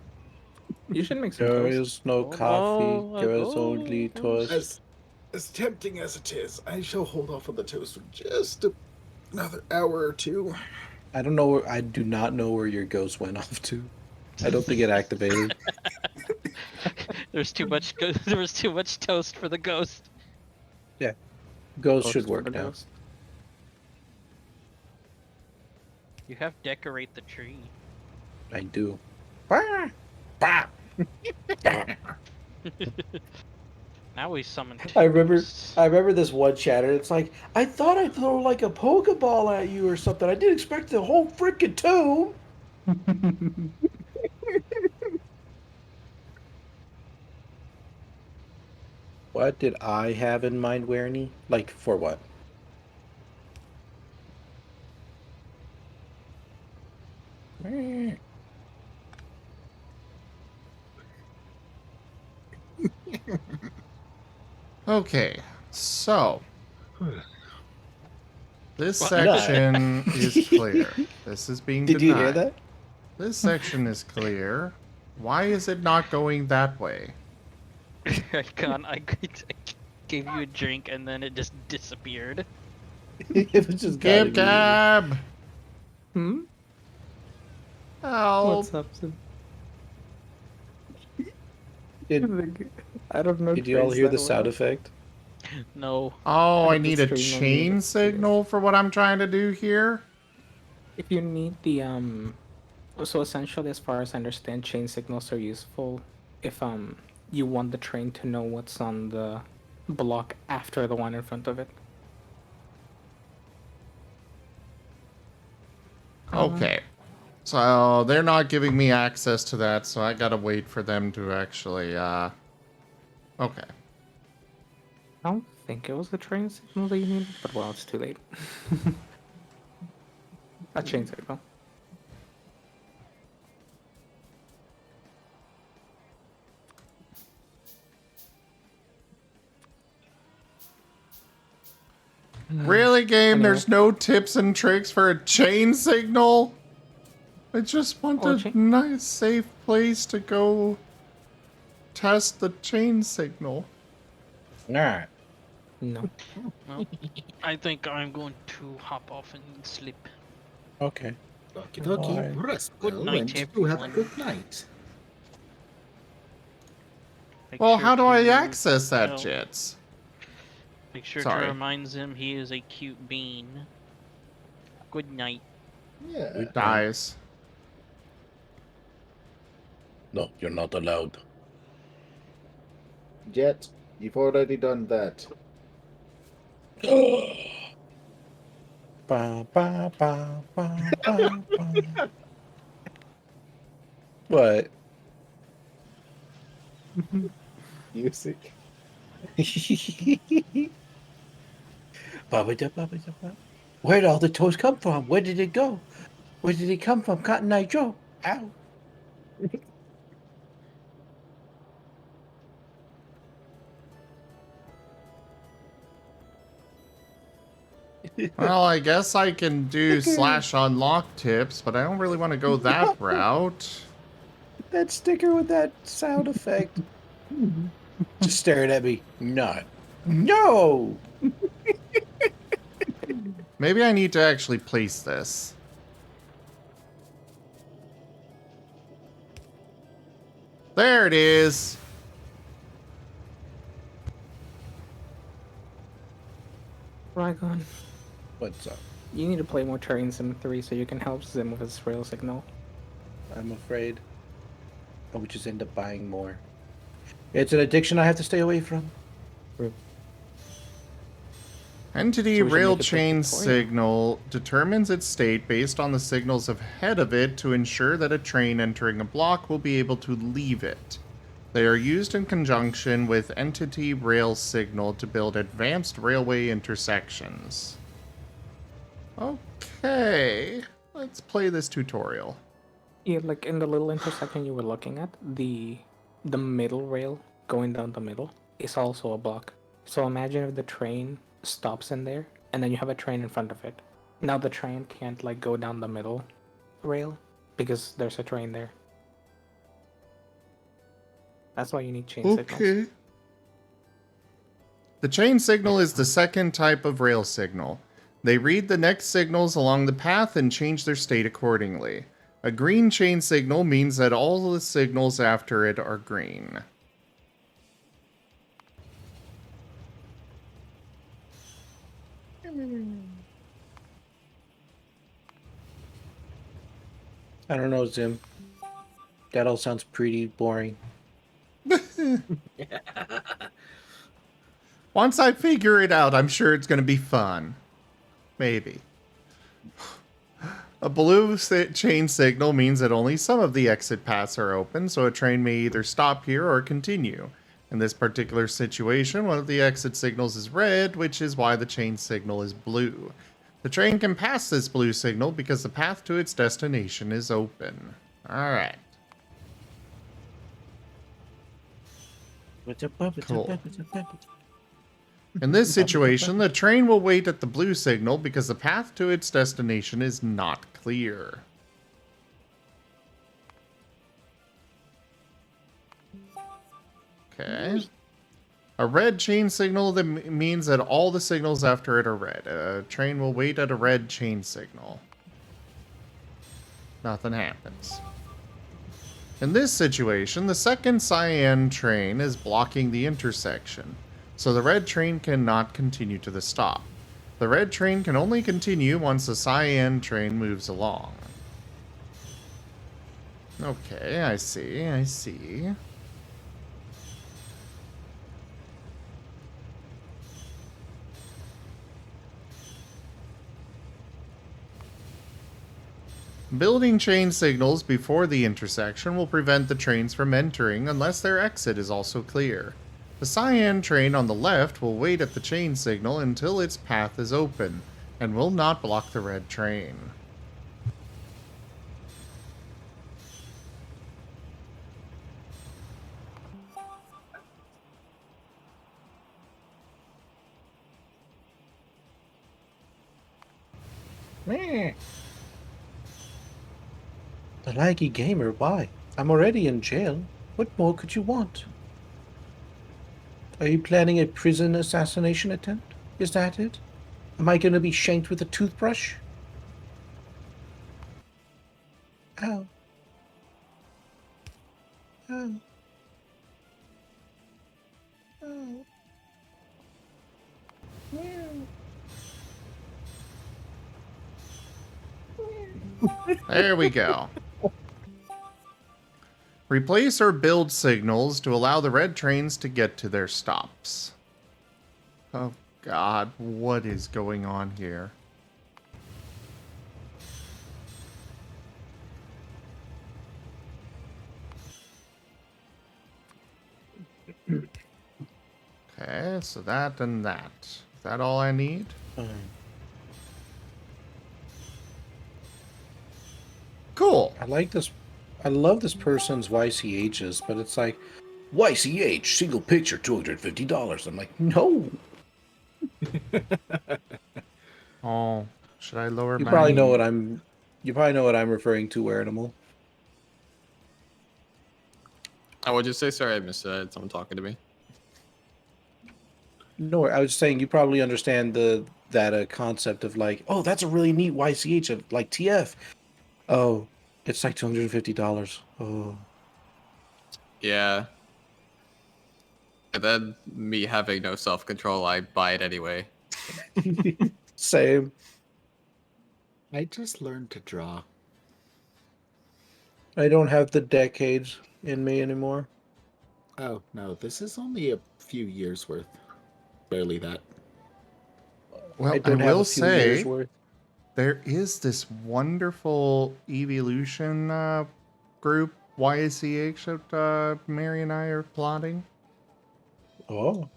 You should make some There toast. is no Oh, coffee. no, There is oh, only toast. toast. As tempting as it is, I shall hold off on the toast for just another hour or two. I don't know. I do not know where your ghost went off to. I don't think it activated. There's too much. There was too much toast for the ghost. Ghost Toast should for work the now. ghost. You have decorate the tree. I do. Now we summon. I remember toasts. this one chatter. It's like, I thought I'd throw like a Pokeball at you or something. I didn't expect the whole freaking tomb. What did I have in mind, Werny? Like, for what? Okay, so. This What? section is clear. This is being Did denied. you hear that? This section is clear. Why is it not going that way? I gave you a drink and then it just disappeared. It was just gone Gib immediately. Gab! Hmm? Help! What's up, Sim? Did, I don't know. did you all trains hear that the sound well. effect? No. Oh, I have the need a stream on chain mute. signal for what I'm trying to do here? If you need the so essentially, as far as I understand, chain signals are useful if you want the train to know what's on the block after the one in front of it. Okay. So they're not giving me access to that, so I gotta wait for them to actually, okay. I don't think it was the train signal that you needed, but well, it's too late. A chain signal. Really, game? Anyway. There's no tips and tricks for a chain signal? I just want Well, a nice, safe place to go test the chain signal. Alright. No. Well, I think I'm going to hop off and sleep. Okay. Okie dokie. Bye. Rest Good well, night, and you have a everyone. good night. Make Well, sure how do I to access that, tell- Jits? Make sure Sorry. to remind him he is a cute bean. Good night. Yeah. Good night. Dies. No, you're not allowed. Jet, you've already done that. Ba, ba, ba, ba, ba, ba. What? Music. Ba-ba-da-ba-ba-da-ba. Where'd all the toes come from? Where did it go? Where did it come from? Cotton Eye Joe. Ow. Well, I guess I can do slash unlock tips, but I don't really want to go that route. That sticker with that sound effect. Just staring at me. Not. No. Maybe I need to actually place this. There it is. Rygon, What's up? you need to play more Train Sim 3 so you can help Zim with his rail signal. I'm afraid I would just end up buying more. It's an addiction I have to stay away from. Entity So we should rail make it chain Factorio. signal determines its state based on the signals ahead of it to ensure that a train entering a block will be able to leave it. They are used in conjunction with entity rail signal to build advanced railway intersections. Okay, let's play this tutorial. Yeah, like in the little intersection you were looking at, the middle rail going down the middle is also a block. So imagine if the train stops in there, and then you have a train in front of it. Now the train can't like go down the middle rail because there's a train there. That's why you need chain signals. Okay. The chain signal is the second type of rail signal. They read the next signals along the path and change their state accordingly. A green chain signal means that all the signals after it are green. I don't know, Zim. That all sounds pretty boring. Once I figure it out, I'm sure it's going to be fun. Maybe. A blue chain signal means that only some of the exit paths are open, so a train may either stop here or continue. In this particular situation, one of the exit signals is red, which is why the chain signal is blue. The train can pass this blue signal because the path to its destination is open. Alright. Cool. In this situation, the train will wait at the blue signal because the path to its destination is not clear. Okay. A red chain signal that means that all the signals after it are red. A train will wait at a red chain signal. Nothing happens. In this situation, the second cyan train is blocking the intersection, so the red train cannot continue to the stop. The red train can only continue once the cyan train moves along. Okay, I see. Building chain signals before the intersection will prevent the trains from entering unless their exit is also clear. The cyan train on the left will wait at the chain signal until its path is open, and will not block the red train. Meh. The laggy gamer, why? I'm already in jail. What more could you want? Are you planning a prison assassination attempt? Is that it? Am I going to be shanked with a toothbrush? Ow. Ow. Ow. There we go. Replace or build signals to allow the red trains to get to their stops. Oh God, what is going on here? Okay, so that and that. Is that all I need? Cool. I like this. I love this person's YCHs, but it's like, YCH, single picture, $250. I'm like, no. Oh, should I lower You my... probably know what I'm. You probably know what I'm referring to, Animal. Oh, what'd you say? Sorry, I missed that. Someone talking to me. No, I was saying you probably understand that concept of like, oh, that's a really neat YCH of like TF. Oh, it's like $250. Oh, Yeah. And then me having no self-control, I buy it anyway. same. I just learned to draw. I don't have the decades in me anymore. Oh, no, this is only a few years worth. Barely that. Well, I don't have will a few years say, worth. there is this wonderful evolution group, YCH, that Mary and I are plotting. Oh,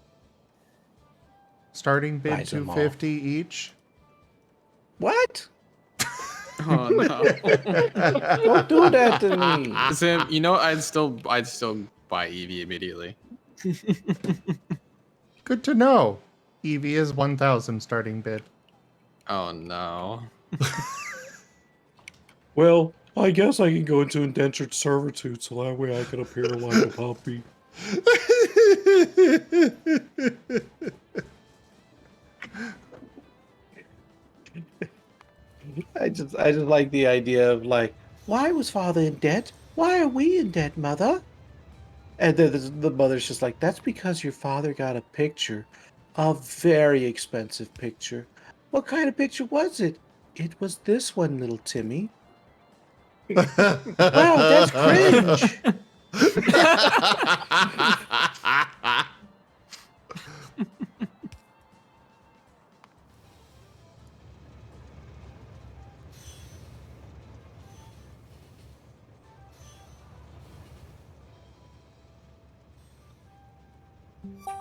Starting bid Buys them all. $250 each. what? Oh no. Don't do that to me. Sam, you know I'd still buy Eevee immediately. Good to know. Eevee is 1,000 starting bid. Oh no. Well, I guess I can go into indentured servitude so that way I can appear like a puppy. I just like the idea of like, why was father in debt? Why are we in debt, mother? And then the mother's just like, that's because your father got a picture, a very expensive picture. What kind of picture was it? It was this one, little Timmy. Wow, that's cringe.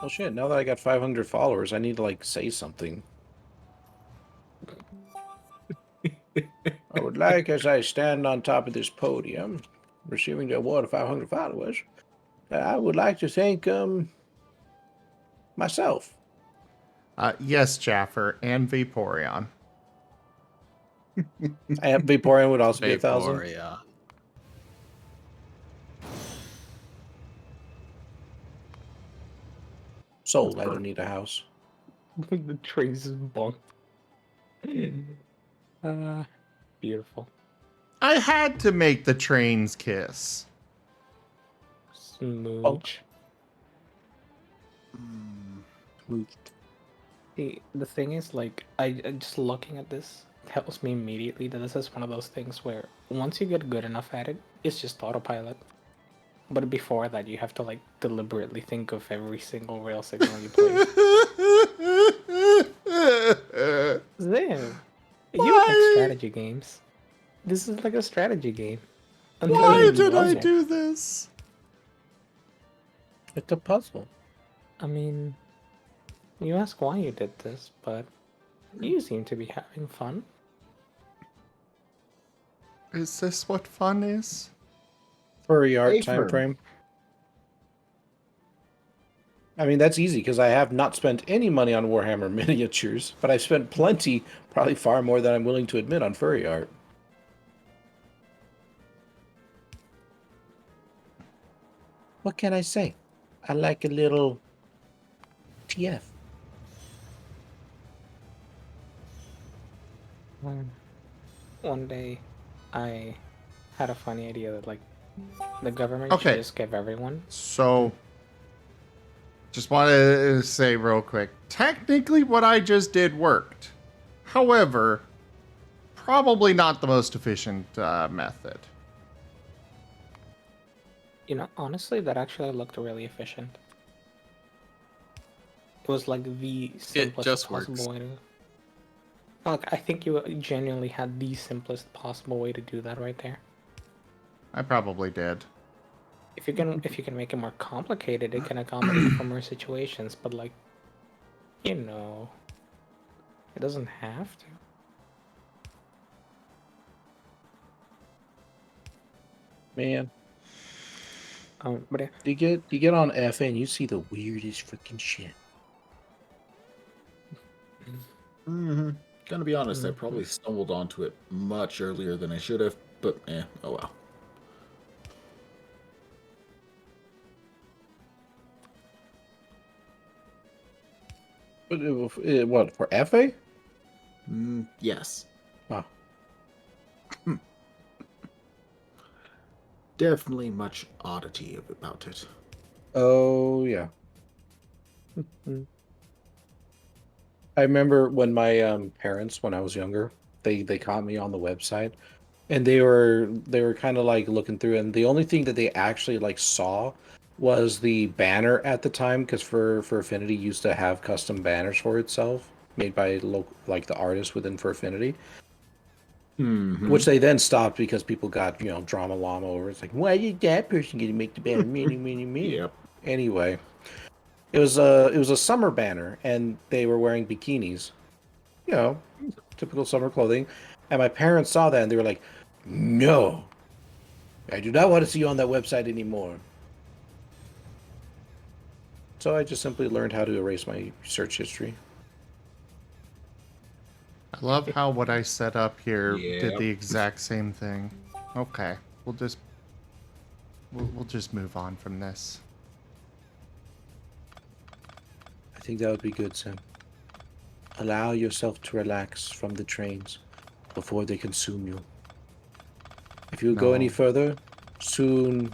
Oh shit, now that I got 500 followers, I need to like say something. I would like, as I stand on top of this podium, receiving the award of 500 followers, I would like to thank myself. Yes, Jaffer, and Vaporeon. Vaporeon would also be 1,000. Vaporeon. Sold. I don't need a house. The trains is bonked. Beautiful. I had to make the trains kiss. Smooch. The thing is, like, I just looking at this tells me immediately that this is one of those things where once you get good enough at it, it's just autopilot. But before that, you have to like deliberately think of every single rail signal you place. Ziv, you like Why? strategy games. This is like a strategy game. Until Why you did I love it. do this? It's a puzzle. I mean, you ask why you did this, but you seem to be having fun. Is this what fun is? Furry art Hey, time Furry. frame. I mean, that's easy because I have not spent any money on Warhammer miniatures, but I've spent plenty, probably far more than I'm willing to admit, on furry art. What can I say? I like a little TF. One day, I had a funny idea that like the government Okay. should just give everyone. So, just want to say real quick. Technically, what I just did worked. However, probably not the most efficient method. You know, honestly, that actually looked really efficient. It was like the simplest just possible works. way to. Like, I think you genuinely had the simplest possible way to do that right there. I probably did. If you can make it more complicated, it can accommodate for more situations. But like, you know, it doesn't have to. Man, But yeah, you get on FA and you see the weirdest freaking shit. Mm-hmm. Gonna be honest, I probably stumbled onto it much earlier than I should have, but oh well. What, for FA? Yes. Wow. Definitely much oddity about it. Oh, yeah. I remember when my parents, when I was younger, they caught me on the website, and they were kind of like looking through, and the only thing that they actually like saw was the banner at the time, because for Affinity used to have custom banners for itself made by like the artist within for Affinity, which they then stopped because people got drama llama over. It's like, why did that person get to make the banner? Me. Yep. Anyway. It was a summer banner, and they were wearing bikinis, typical summer clothing. And my parents saw that, and they were like, "No, I do not want to see you on that website anymore." So I just simply learned how to erase my search history. I love how what I set up here did Yep. the exact same thing. Okay, we'll just move on from this. I think that would be good, Sam. Allow yourself to relax from the trains before they consume you. If you go any No. further, soon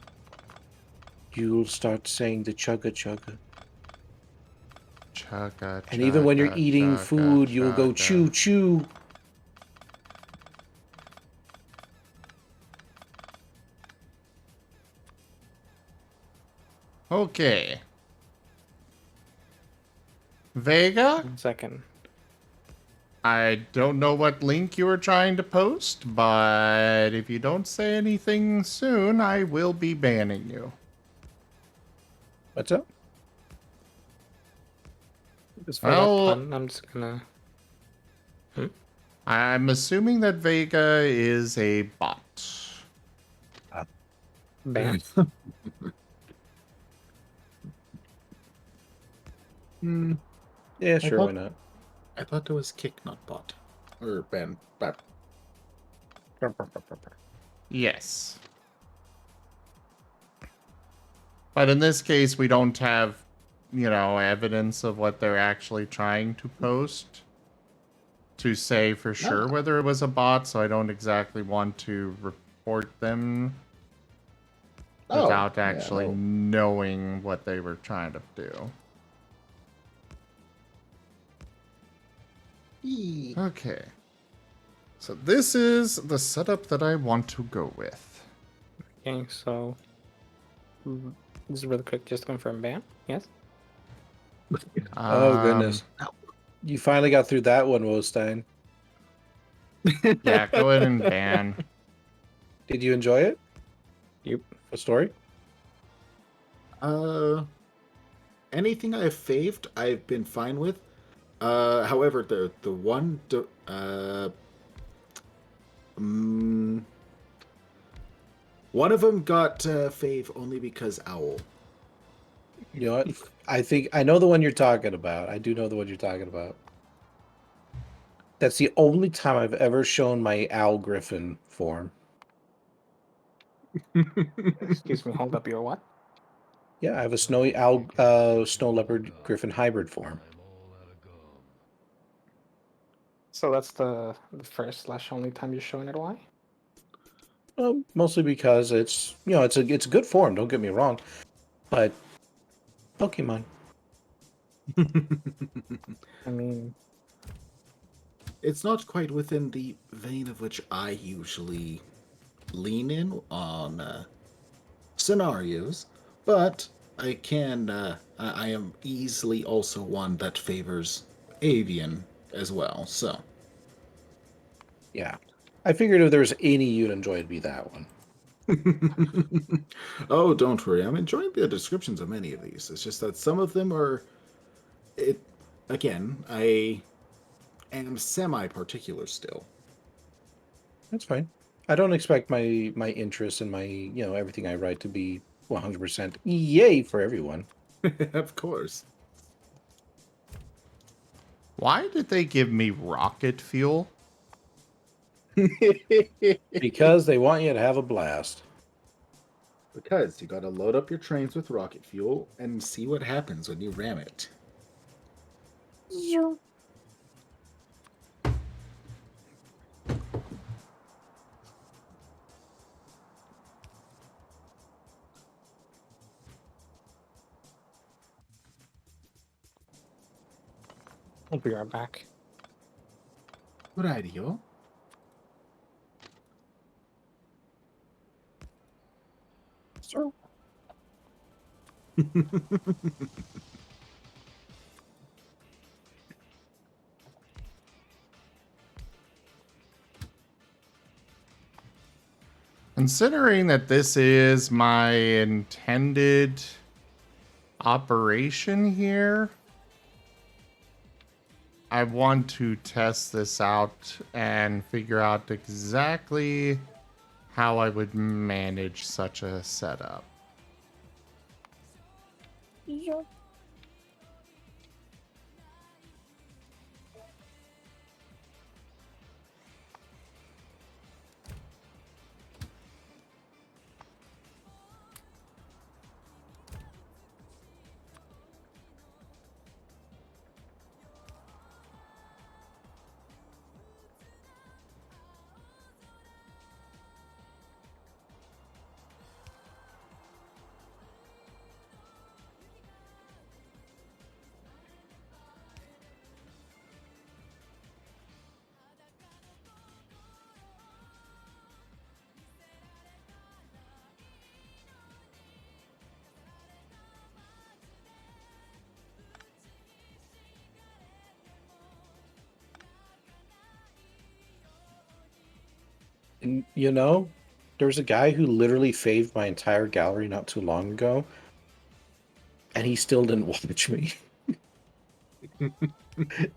you'll start saying the chugga chugga. Chugga, And even when you're chugga, eating chugga, food, you'll go chugga. chew chew. Okay. Vega? 1 second. I don't know what link you were trying to post, but if you don't say anything soon, I will be banning you. What's up? Just for Well- that pun, I'm just gonna. I'm assuming that Vega is a bot. Ban. Yeah, sure, why thought- not? I thought it was kick, not bot. Or ban. But Yes. But in this case, we don't have evidence of what they're actually trying to post to say for sure whether it was a bot, so I don't exactly want to report them without actually knowing what they were trying to do. Okay. So this is the setup that I want to go with. Okay, so this is really quick, just to confirm. Bam. Yes. Oh goodness. You finally got through that one, Wostein. Yeah, go ahead and ban. Did you enjoy it? Yep. The story? Anything I've faved, I've been fine with. However, the one one of them got fave only because owl. You know what? I think I know the one you're talking about. I do know the one you're talking about. That's the only time I've ever shown my owl griffin form. Excuse me. Hold up. Your what? Yeah, I have a snowy owl, snow leopard griffin hybrid form. So that's the first / only time you're showing it. Why? Mostly because it's it's a good form. Don't get me wrong, but Pokemon. I mean, It's not quite within the vein of which I usually lean in on scenarios, but I can. I am easily also one that favors avian as well. So Yeah, I figured if there was any you'd enjoy, it'd be that one. oh, don't worry. I'm enjoying the descriptions of many of these. It's just that some of them are. It again. I am semi-particular still. That's fine. I don't expect my interest and my everything I write to be 100% yay for everyone. Of course. Why did they give me rocket fuel? Because they want you to have a blast. Because you gotta load up your trains with rocket fuel and see what happens when you ram it. I'll be right back. Radio. Sir. Considering that this is my intended operation here, I want to test this out and figure out exactly how I would manage such a setup. And there's a guy who literally faved my entire gallery not too long ago, and he still didn't watch me.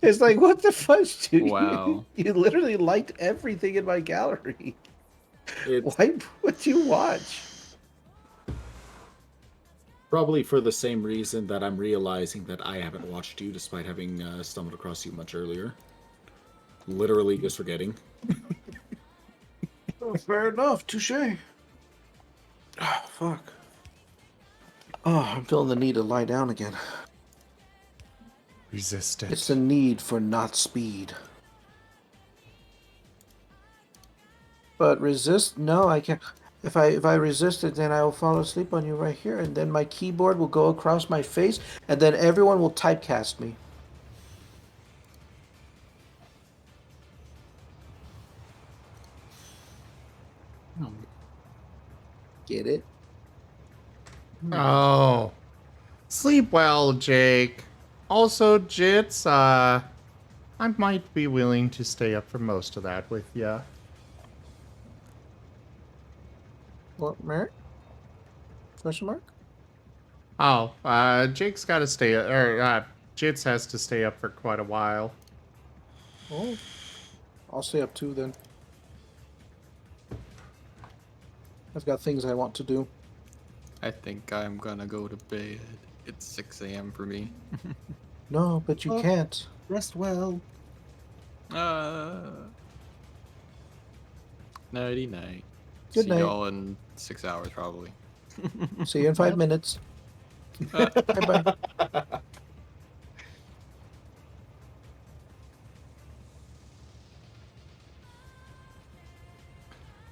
It's like, what the fudge, dude? Wow. You literally liked everything in my gallery. It's Why would you watch? probably for the same reason that I'm realizing that I haven't watched you despite having stumbled across you much earlier. Literally just forgetting. Oh, fair enough. Touche. Oh, fuck. Oh, I'm feeling the need to lie down again. Resist it. It's the need for not speed. But resist? No, I can't. If I resist it, then I will fall asleep on you right here, and then my keyboard will go across my face, and then everyone will typecast me. Get it? Oh. Sleep well, Jake. Also, Jits, I might be willing to stay up for most of that with ya. What, Merrick? Question mark? Oh, Jake's gotta stay, Jits has to stay up for quite a while. Oh, I'll stay up too then. I've got things I want to do. I think I'm gonna go to bed. It's 6 a.m. for me. No, but you Oh. can't. Rest well. Nighty night. Good See night. y'all in 6 hours probably. See you in 5 minutes. Bye-bye.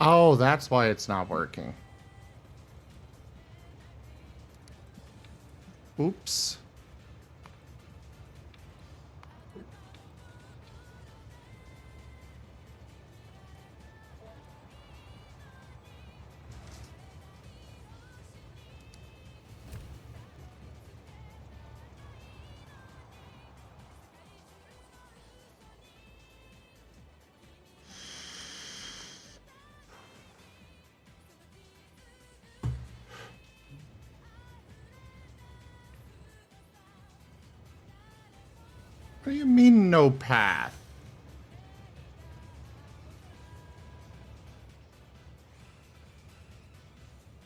Oh, that's why it's not working. Oops. What do you mean, no path?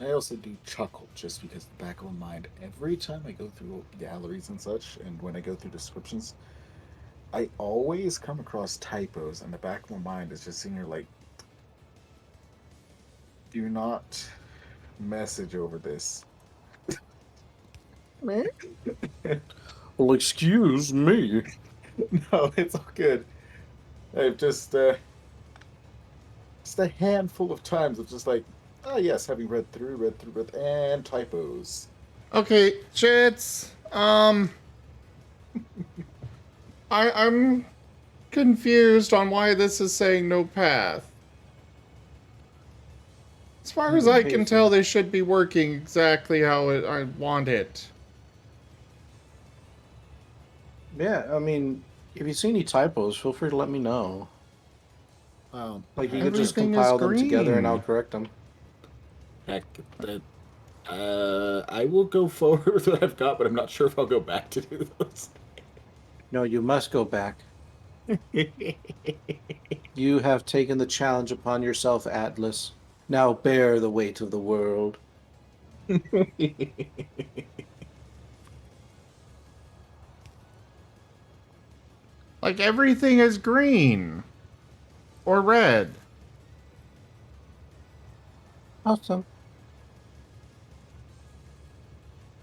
I also do chuckle just because the back of my mind, every time I go through galleries and such, and when I go through descriptions, I always come across typos, and the back of my mind is just sitting here like, do not message over this. Well, excuse me. No, it's all good. I've just a handful of times of just like, oh yes, having read through, and typos. Okay, Jits, I'm confused on why this is saying no path. As far as I can tell, they should be working exactly how I want it. Yeah, I mean, if you see any typos, feel free to let me know. Like, you could just Everything is compile them together and green. I'll correct them. Heck, that. I will go forward with what I've got, but I'm not sure if I'll go back to do those. No, you must go back. You have taken the challenge upon yourself, Atlas. Now bear the weight of the world. Like, everything is green. Or red. Awesome.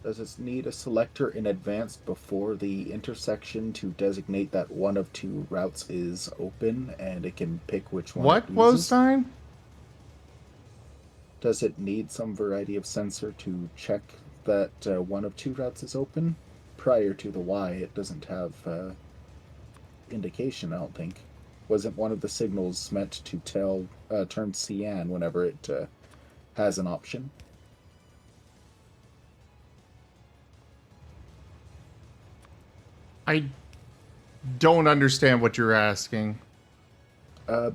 Does it need a selector in advance before the intersection to designate that one of two routes is open and it can pick which one What, it uses? Wostein? Does it need some variety of sensor to check that one of two routes is open? Prior to the Y, it doesn't have indication, I don't think. Wasn't one of the signals meant to tell turn cyan whenever it has an option? I don't understand what you're asking.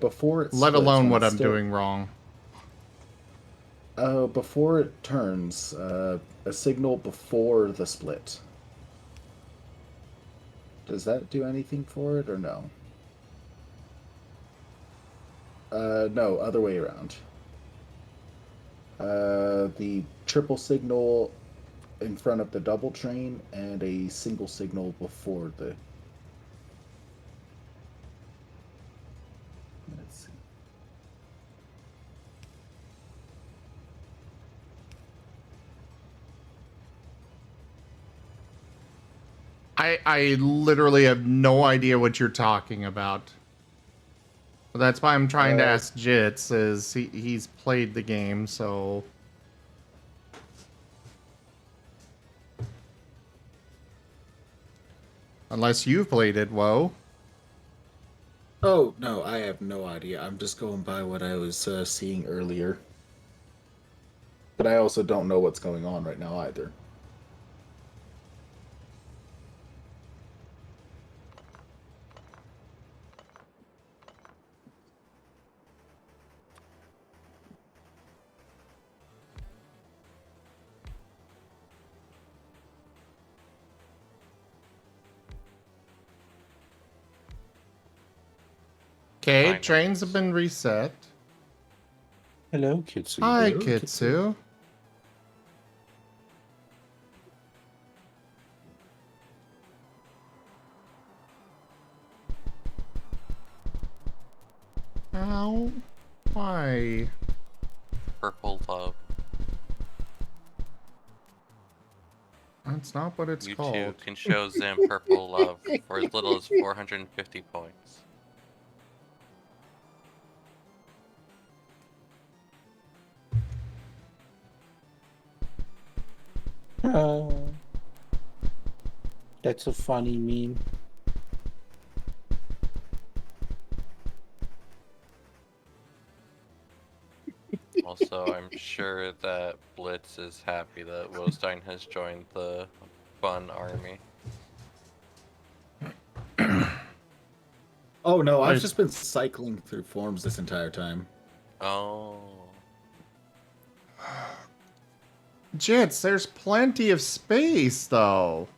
Before it Let splits, alone when what it's I'm still- doing wrong. Before it turns, a signal before the split. Does that do anything for it or no? No, other way around. The triple signal in front of the double train and a single signal before the. Let's see. I literally have no idea what you're talking about. But that's why I'm trying to ask Jits, is he's played the game, so... Unless you've played it, whoa. Oh, no, I have no idea. I'm just going by what I was seeing earlier. But I also don't know what's going on right now either. Okay, Fine, trains have been reset. Hello, Kitsu. Hi, Hello, Kitsu. Ow. Why? Purple love. That's not what it's You called. too can show Zim purple love for as little as 450 points. Oh, that's a funny meme. Also, I'm sure that Blitz is happy that Wostein has joined the fun army. Oh, no, I've Wait. just been cycling through forms this entire time. Oh. Jits, there's plenty of space, though.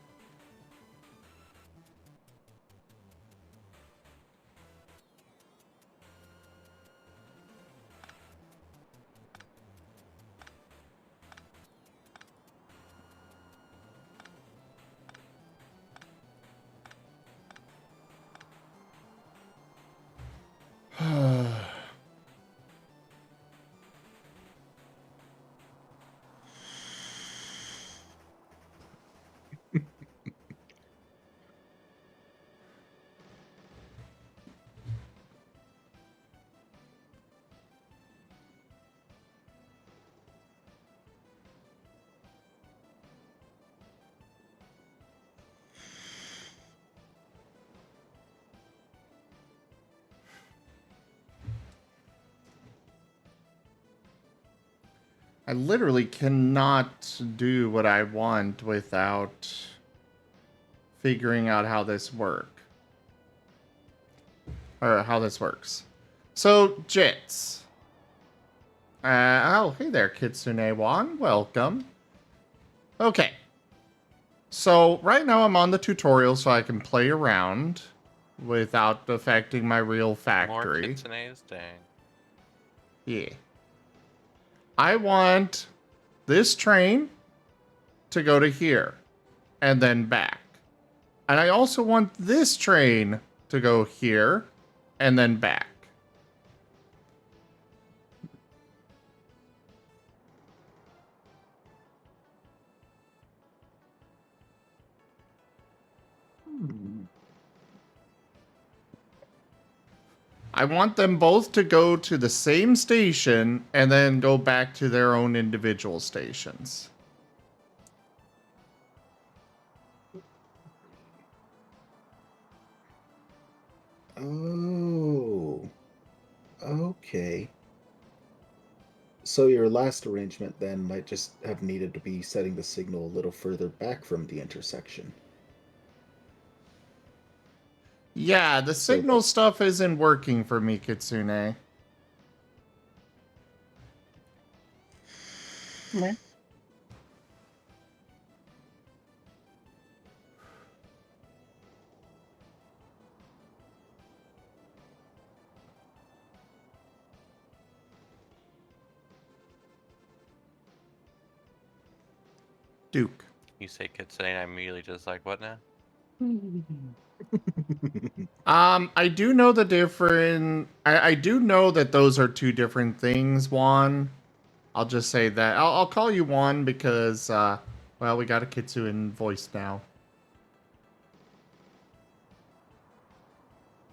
I literally cannot do what I want without figuring out how this works. Or how this works. So, Jits. Oh, hey there, Kitsune-wan. Welcome. Okay. So, right now I'm on the tutorial so I can play around without affecting my real More factory. Kitsune's, dang. Yeah. I want this train to go to here and then back. And I also want this train to go here and then back. I want them both to go to the same station and then go back to their own individual stations. Oh. Okay. So your last arrangement then might just have needed to be setting the signal a little further back from the intersection. Yeah, the So signal stuff isn't working for me, Kitsune. Duke. You say Kitsune, and I'm immediately just like, what now? I do know the different. I do know that those are two different things, Juan. I'll just say that. I'll call you Juan because, well, we got a Kitsune voice now.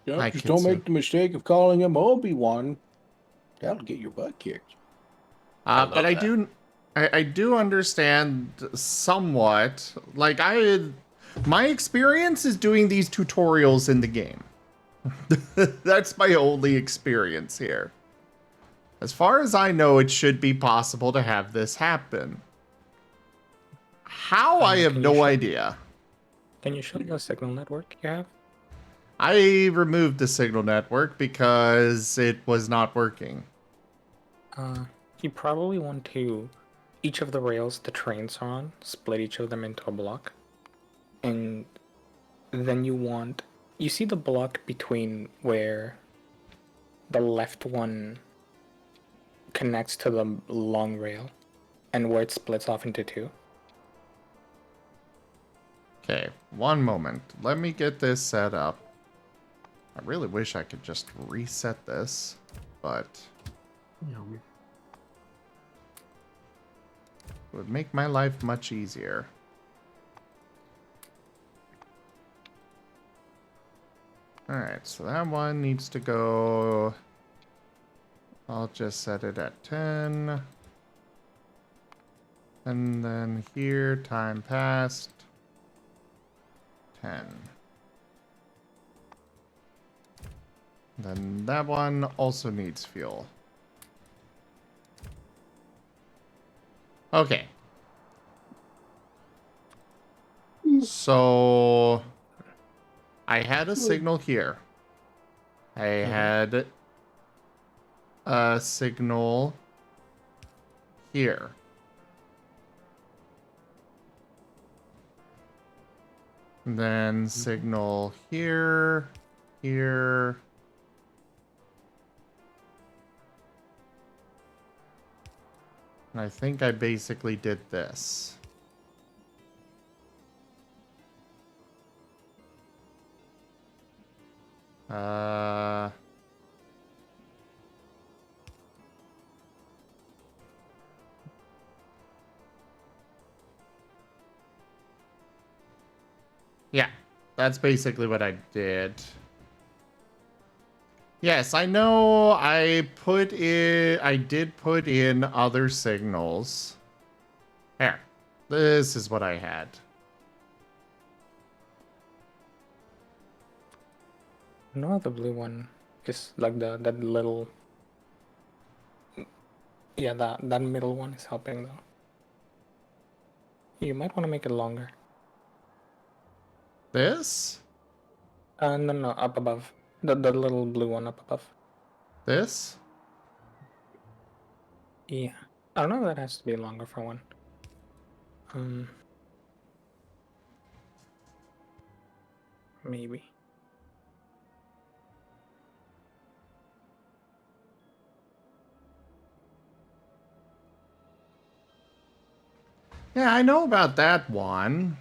Yep, Hi, just don't Kitsu. make the mistake of calling him Obi-Wan. That'll get your butt kicked. I But love I that. do, I do understand somewhat. Like my experience is doing these tutorials in the game. That's my only experience here. As far as I know, it should be possible to have this happen. How, I have Can you no show- idea. Can you show the signal network you have? I removed the signal network because it was not working. You probably want to each of the rails the trains are on, split each of them into a block, and then you see the block between where the left one connects to the long rail and where it splits off into two. Okay, one moment. Let me get this set up. I really wish I could just reset this, but it would make my life much easier. Alright, so that one needs to go... I'll just set it at 10. And then here, time passed. 10. Then that one also needs fuel. Okay. So I had a signal here. I had a signal here. Then signal here, here. And I think I basically did this. Yeah, that's basically what I did. Yes, I know I did put in other signals. Here, this is what I had. No, the blue one is like that little. Yeah, that middle one is helping though. You might want to make it longer. This? No, up above. The little blue one up above. This? Yeah. I don't know if that has to be longer for one. Maybe. Yeah, I know about that one.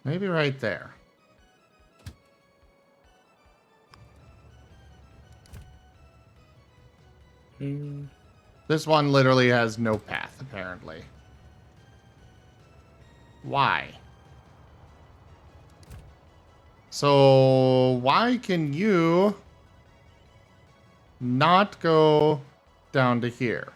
Maybe right there. This one literally has no path, apparently. Why? So, why can you not go down to here?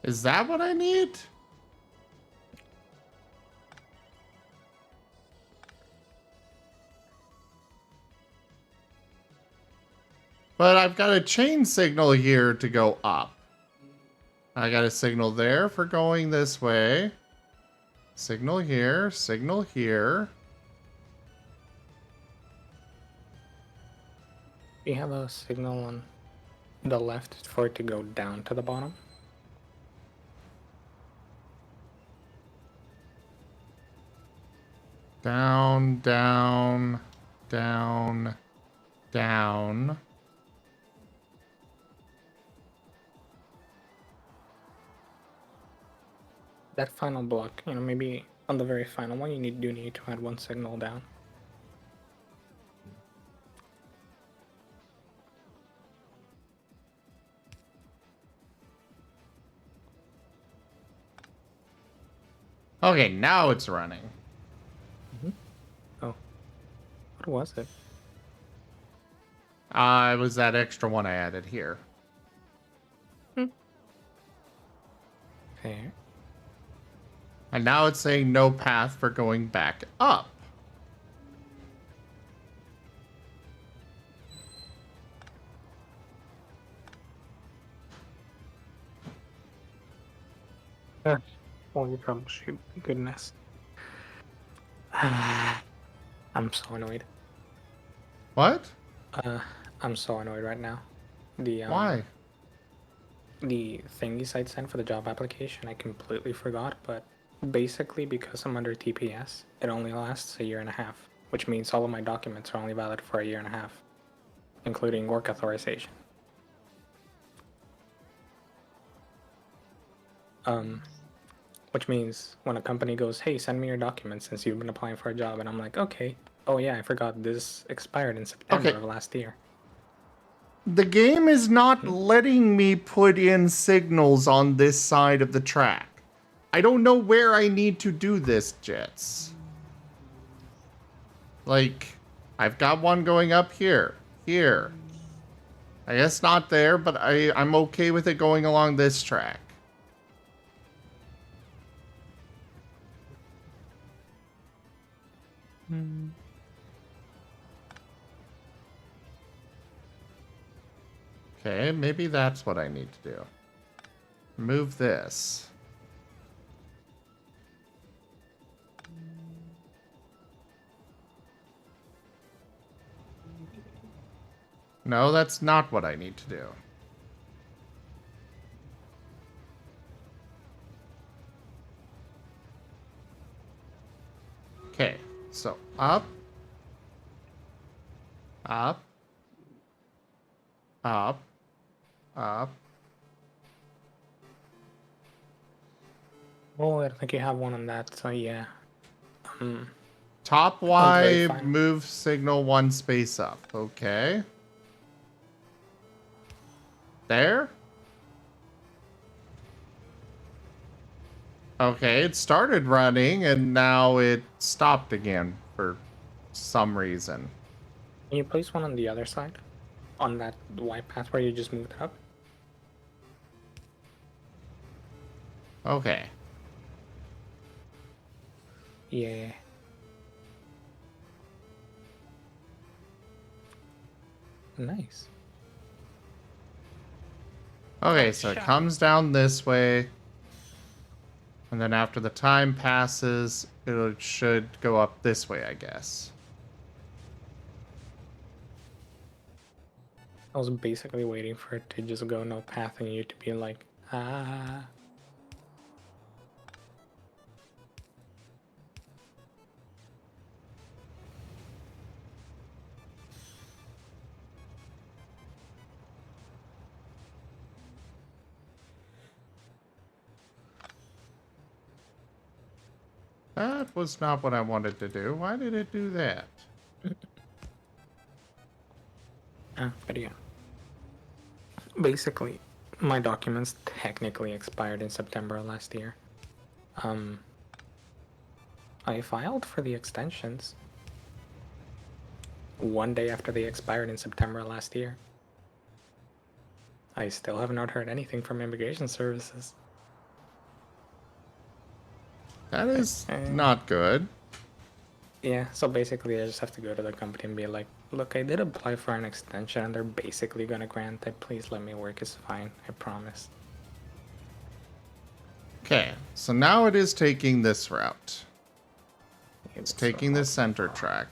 Is that what I need? But I've got a chain signal here to go up. I got a signal there for going this way. Signal here, signal here. You have a signal on the left for it to go down to the bottom. Down, down, down, down. That final block, maybe on the very final one, you do need to add one signal down. Okay, now it's running. Oh, what was it? It was that extra one I added here. Fair. And now it's saying no path for going back up. Only troubleshoot. Goodness. I'm so annoyed. What? I'm so annoyed right now. The Why? The thingy site sent for the job application, I completely forgot, but basically because I'm under TPS, it only lasts a year and a half, which means all of my documents are only valid for a year and a half, including work authorization. Which means when a company goes, hey, send me your documents since you've been applying for a job, and I'm like, okay, oh yeah, I forgot this expired in September of last year. The game is not letting me put in signals on this side of the track. I don't know where I need to do this, Jets. Like, I've got one going up here. Here. I guess not there, but I'm okay with it going along this track. Okay, maybe that's what I need to do. Move this. No, that's not what I need to do. Okay, so up, up, up, up. Oh, I don't think you have one on that, so yeah. Top very Y, fine. move signal one space up. Okay. There? Okay, it started running and now it stopped again for some reason. Can you place one on the other side? On that Y path where you just moved it up? Okay. Yeah. Nice. Okay, so it comes down this way. And then after the time passes, it should go up this way, I guess. I was basically waiting for it to just go no path and you to be like, ah. That was not what I wanted to do. Why did it do that? But yeah. Basically, my documents technically expired in September last year. I filed for the extensions one day after they expired in September last year. I still have not heard anything from immigration services. That is Okay. not good. Yeah, so basically I just have to go to the company and be like, look, I did apply for an extension and they're basically gonna grant it. Please let me work. It's fine. I promise. Okay, so now it is taking this route. Okay, It's that's so taking the hard. center track.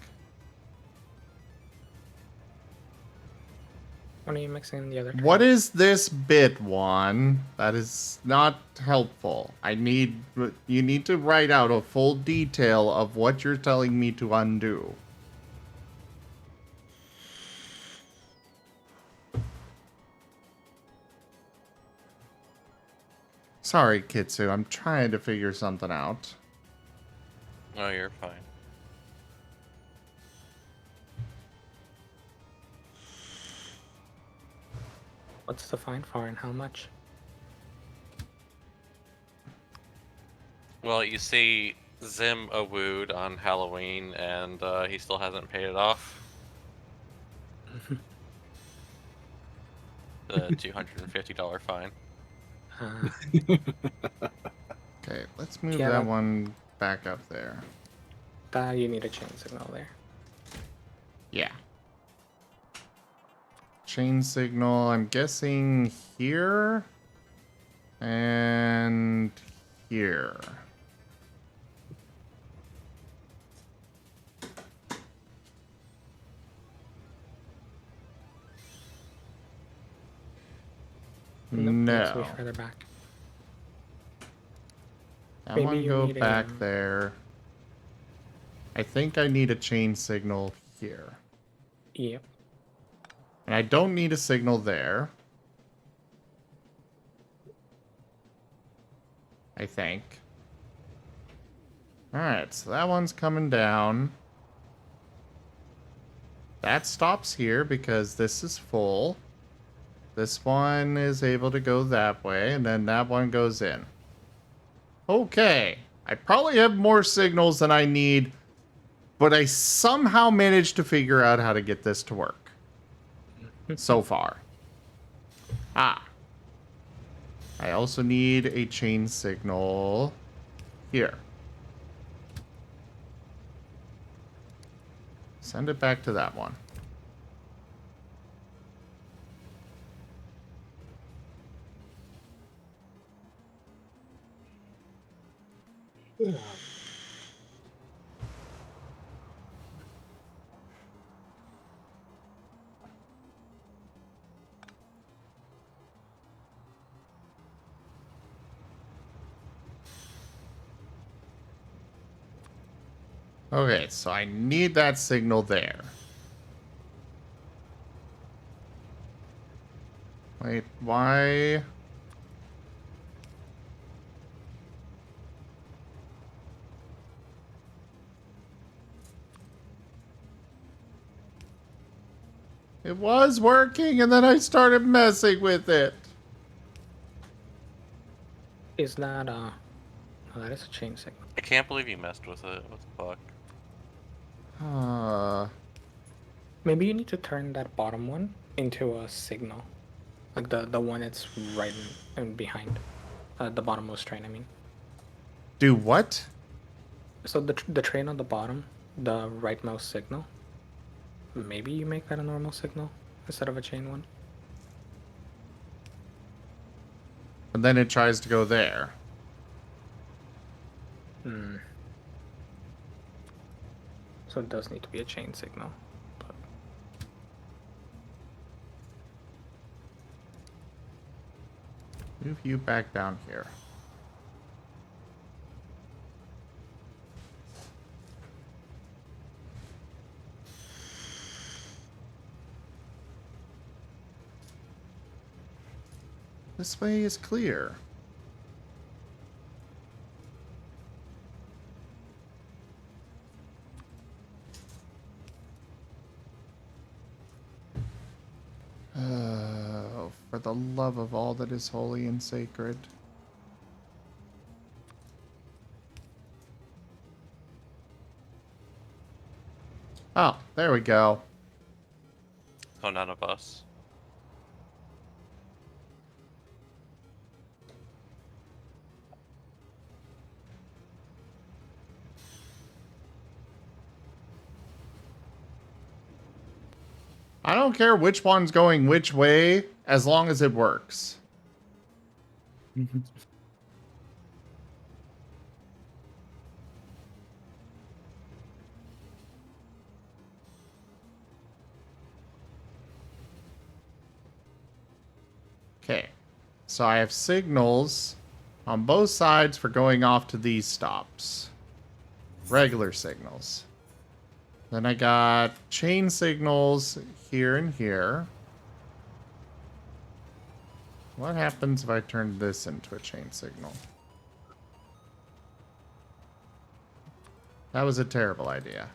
When are you mixing the other What train? is this bit, Juan? That is not helpful. You need to write out a full detail of what you're telling me to undo. Sorry, Kitsu, I'm trying to figure something out. Oh, you're fine. What's the fine for and how much? Well, you see, Zim awooed on Halloween, and he still hasn't paid it off. The $250 fine. Uh, Okay, let's move Yeah, that that- one back up there. you need a chain signal there. Yeah. Chain signal, I'm guessing here and here. Nope, it needs to be No. further back. That Maybe one you go need a, back there. I think I need a chain signal here. Yep. And I don't need a signal there. I think. Alright, so that one's coming down. That stops here because this is full. This one is able to go that way, and then that one goes in. Okay. I probably have more signals than I need, but I somehow managed to figure out how to get this to work. So far. Ah. I also need a chain signal here. Send it back to that one. Okay, so I need that signal there. Wait, why? It was working, and then I started messing with it. Is that oh, that is a chain signal. I can't believe you messed with it. What the fuck? Maybe you need to turn that bottom one into a signal. Like the one that's right in behind. The bottommost train, I mean. Do what? So the train on the bottom, the rightmost signal. Maybe you make that a normal signal instead of a chain one. And then it tries to go there. Hmm. So it does need to be a chain signal. But Move you back down here. This way is clear. Oh, for the love of all that is holy and sacred. Oh, there we go. Oh, none of us. I don't care which one's going which way, as long as it works. Okay. So I have signals on both sides for going off to these stops. Regular signals. Then I got chain signals here and here. What happens if I turn this into a chain signal? That was a terrible idea.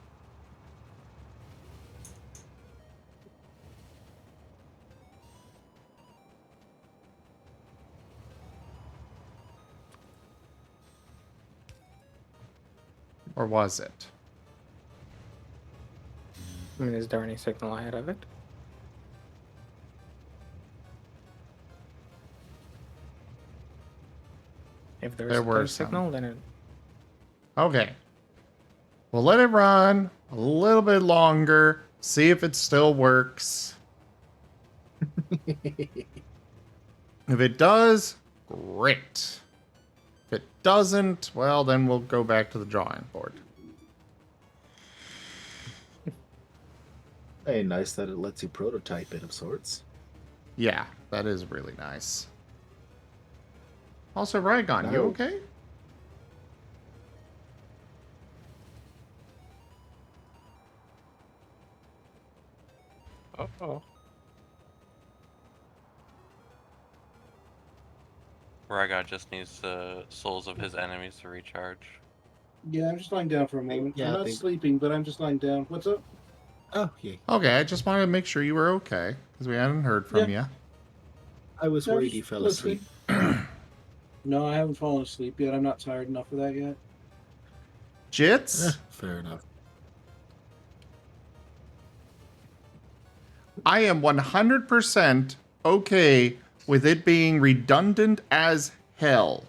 Or was it? I mean, is there any signal ahead of it? If there's There a were clear some. signal, then it... Okay. We'll let it run a little bit longer, see if it still works. If it does, great. If it doesn't, well, then we'll go back to the drawing board. Hey, nice that it lets you prototype it of sorts. Yeah, that is really nice. Also, Rygon, you No. okay? Uh-oh. Raga just needs the souls of his enemies to recharge. Yeah, I'm just lying down for a moment. Yeah, I'm not they- sleeping, but I'm just lying down. What's up? Oh, yeah. Okay, I just wanted to make sure you were okay, because we hadn't heard from you. I was No, worried just you fell listening. asleep. No, I haven't fallen asleep yet. I'm not tired enough for that yet. Jits, Fair enough. I am 100% okay with it being redundant as hell.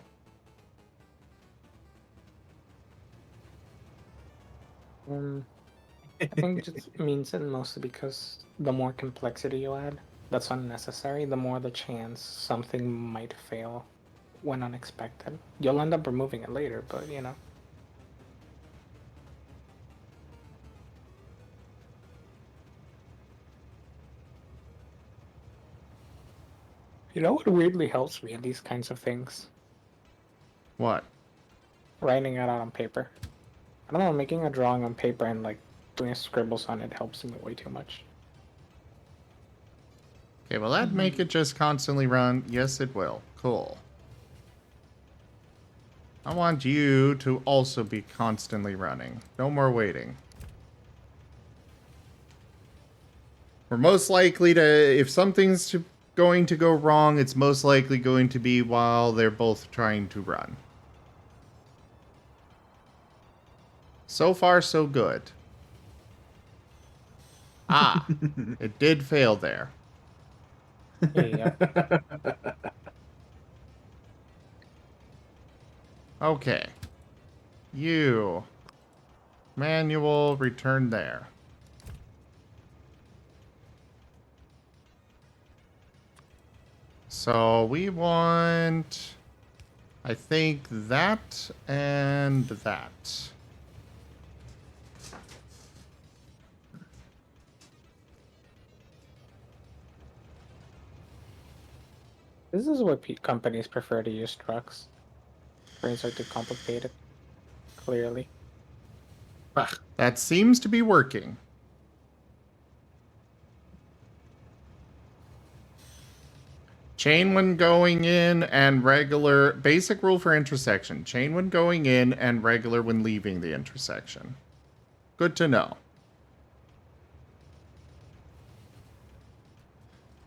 I think it just means it mostly because the more complexity you add, that's unnecessary, the more the chance something might fail when unexpected. You'll end up removing it later, but you know. You know what weirdly helps me in these kinds of things? What? Writing it out on paper. I don't know, making a drawing on paper and like doing scribbles on it helps me way too much. Okay, will that make it just constantly run? Yes, it will. Cool. I want you to also be constantly running. No more waiting. We're most likely to, if something's going to go wrong, it's most likely going to be while they're both trying to run. So far, so good. Ah, it did fail there. Yeah. Okay. You. Manual, return there. So we want, I think, that and that. This is what companies prefer to use trucks. Trains are too complicated. Clearly. That seems to be working. Chain when going in and regular. Basic rule for intersection. Chain when going in and regular when leaving the intersection. Good to know.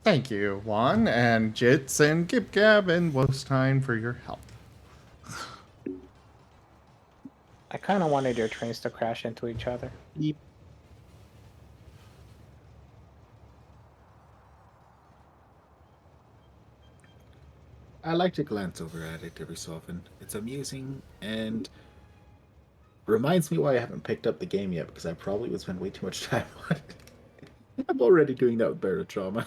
Thank you, Juan and Jits and Gibgab and Wostein for your help. I kind of wanted your trains to crash into each other. Yep. I like to glance over at it every so often. It's amusing and reminds me why I haven't picked up the game yet, because I probably would spend way too much time on it. I'm already doing that with Bear Trauma.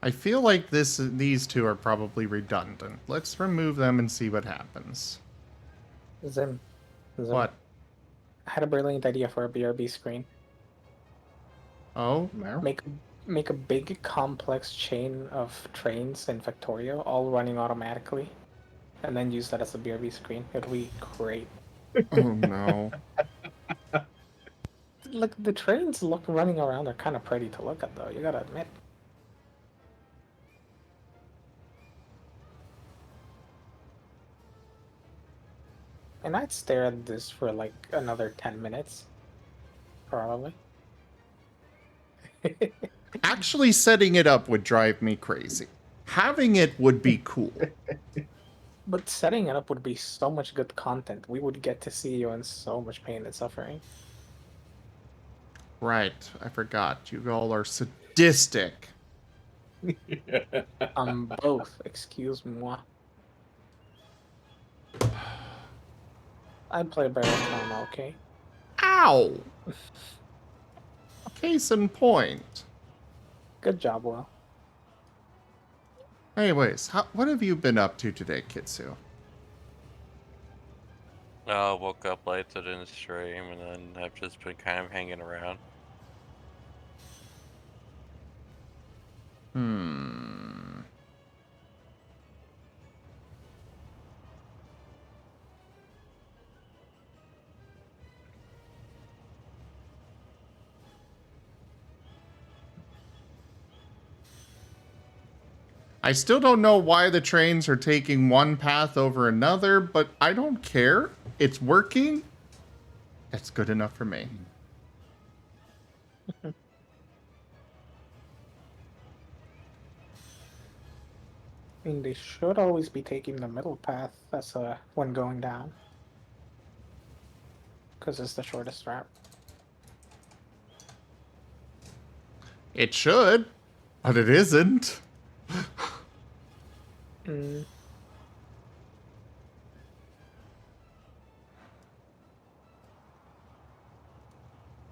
I feel like these two are probably redundant. Let's remove them and see what happens. Zim. What? I had a brilliant idea for a BRB screen. Oh? Make a big complex chain of trains in Factorio, all running automatically, and then use that as a BRB screen. It'll be great. Oh no. Like the trains running around are kind of pretty to look at, though. You gotta admit. And I'd stare at this for like another 10 minutes, probably. Actually, setting it up would drive me crazy. Having it would be cool. But setting it up would be so much good content. We would get to see you in so much pain and suffering. Right, I forgot. You all are sadistic. Both, excuse moi. I'd play Barrel Trauma, okay? Ow! Case in point. Good job, Will. Anyways, what have you been up to today, Kitsu? Woke up late, so didn't stream, and then I've just been kind of hanging around. I still don't know why the trains are taking one path over another, but I don't care. It's working. That's good enough for me. I mean, they should always be taking the middle path as when going down. Because it's the shortest route. It should, but it isn't.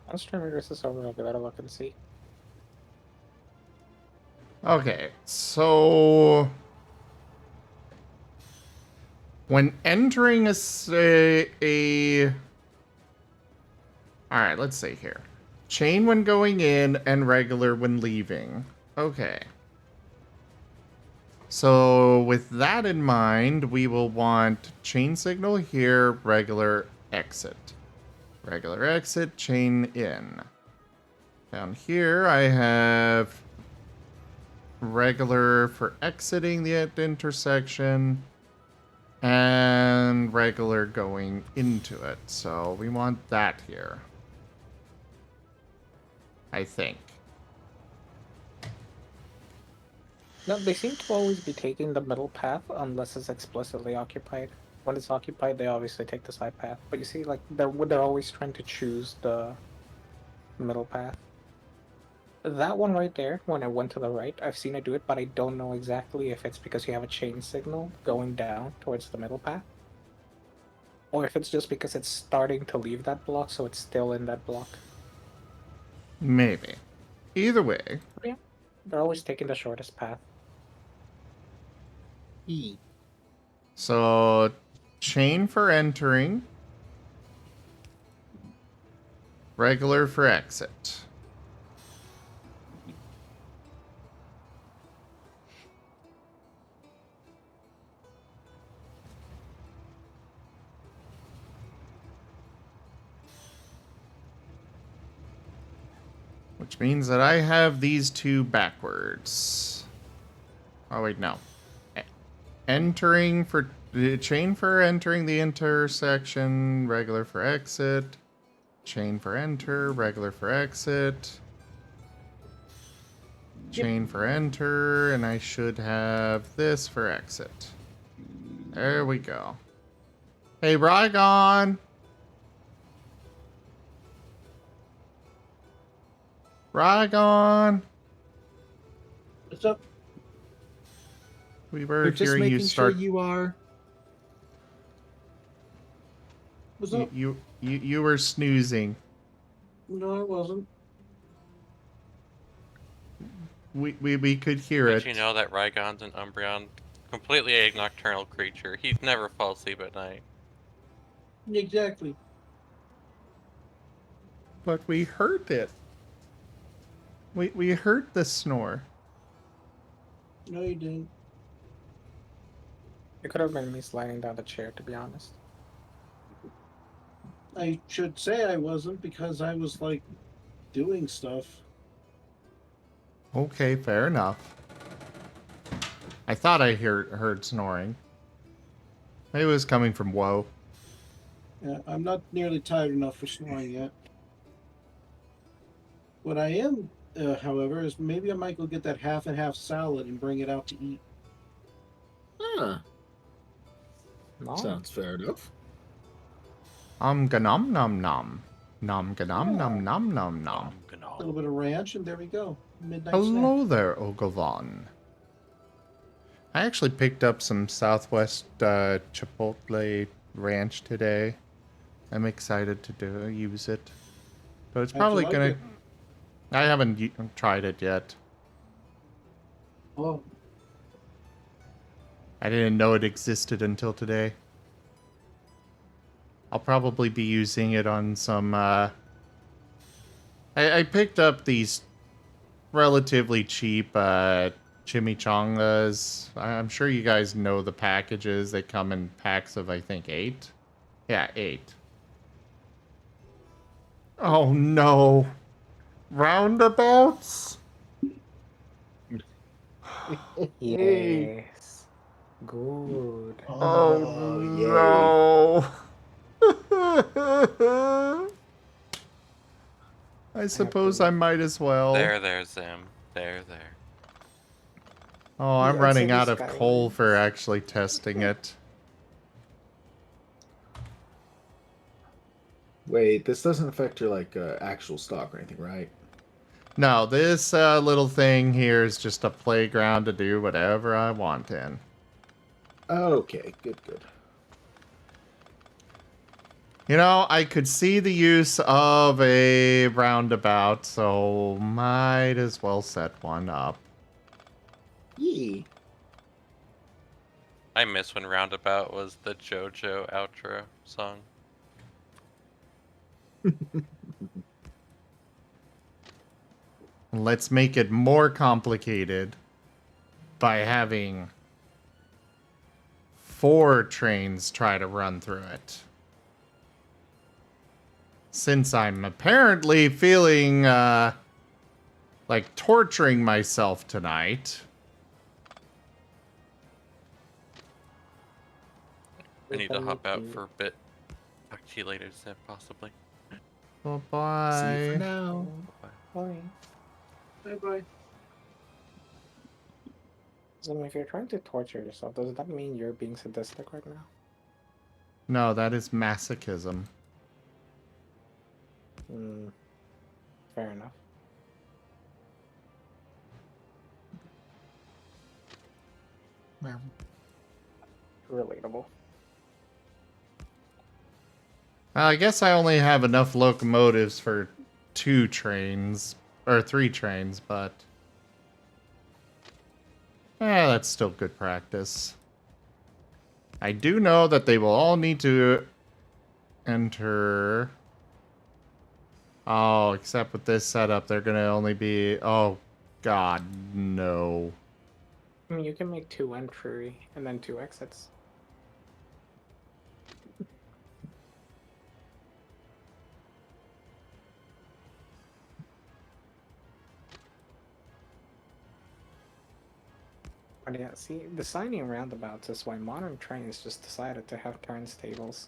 Once Terminus is over, I'll give that a look and see. Okay, so when entering all right, let's see here. Chain when going in and regular when leaving. Okay. So with that in mind, we will want chain signal here, regular exit. Regular exit, chain in. Down here, I have regular for exiting the intersection and regular going into it. So we want that here. I think. No, they seem to always be taking the middle path unless it's explicitly occupied. When it's occupied, they obviously take the side path. But you see, like they're always trying to choose the middle path. That one right there, when I went to the right, I've seen it do it, but I don't know exactly if it's because you have a chain signal going down towards the middle path, or if it's just because it's starting to leave that block, so it's still in that block. Maybe. Either way. Yeah, they're always taking the shortest path. So, chain for entering. Regular for exit. Which means that I have these two backwards. Oh, wait, no. Entering for... Chain for entering the intersection. Regular for exit. Chain for enter. Regular for exit. Chain for enter. And I should have this for exit. There we go. Hey, Rygon! Rygon! What's up? We were We're just hearing making you start. sure you are. What's up? You were snoozing. No, I wasn't. We could hear Did it. you know that Raigon's an Umbreon? Completely a nocturnal creature. He'd never fall asleep at night. Exactly. But we heard it. We heard the snore. No, you didn't. It could have been me sliding down the chair, to be honest. I should say I wasn't because I was like doing stuff. Okay, fair enough. I thought I heard snoring. Maybe it was coming from Woe. Yeah, I'm not nearly tired enough for snoring yet. What I am, however, is maybe I might go get that half and half salad and bring it out to eat. Huh. No. Sounds fair enough. Ganom nom nom. Nom ganom nom nom nom nom. A little bit of ranch, and there we go. Midnight Hello there, Ogovan. I actually picked up some Southwest Chipotle ranch today. I'm excited to use it. But it's How'd you probably like gonna... it? I haven't tried it yet. Oh, I didn't know it existed until today. I'll probably be using it on some, I picked up these relatively cheap, chimichangas. I'm sure you guys know the packages. They come in packs of, I think, 8? Yeah, 8. Oh, no. Roundabouts? Yes. Good. Oh, yay. no. I suppose I might as well. There, Zim. There. Oh, I'm Yeah, running City out of coal Skylines. for actually testing it. Wait, this doesn't affect your like actual stock or anything, right? No, this little thing here is just a playground to do whatever I want in. Okay, good. You know, I could see the use of a roundabout, so might as well set one up. Yee. I miss when Roundabout was the JoJo outro song. Let's make it more complicated by having 4 trains try to run through it. Since I'm apparently feeling like torturing myself tonight. I need to hop out for a bit. Talk to you later, Zim, possibly. Bye-bye. See you for now. Bye. bye-bye. So if you're trying to torture yourself, does that mean you're being sadistic right now? No, that is masochism. Fair enough. Relatable. I guess I only have enough locomotives for 2 trains, or 3 trains, but... that's still good practice. I do know that they will all need to enter... Oh, except with this setup, they're gonna only be... Oh, God, no. I mean, you can make 2 entry and then 2 exits. But yeah, see, designing roundabouts is why modern trains just decided to have turntables.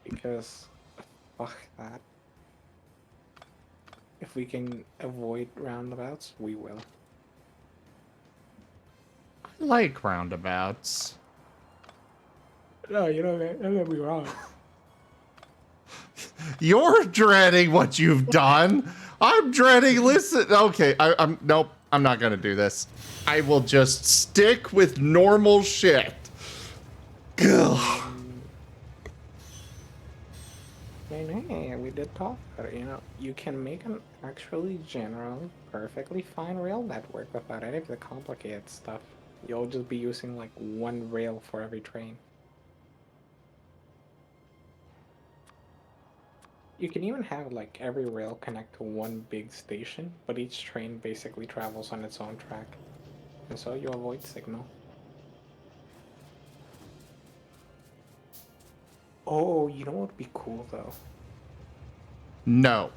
Because, fuck that. If we can avoid roundabouts, we will. I like roundabouts. No, you don't get me wrong. You're dreading what you've done. I'm dreading. Listen, okay. I'm nope. I'm not gonna do this. I will just stick with normal shit. Ugh. Hey, we did talk about it. You know, you can make an actually general, perfectly fine rail network without any of the complicated stuff. You'll just be using like one rail for every train. You can even have like every rail connect to one big station, but each train basically travels on its own track. And so you avoid signal. Oh, you know what would be cool though? No.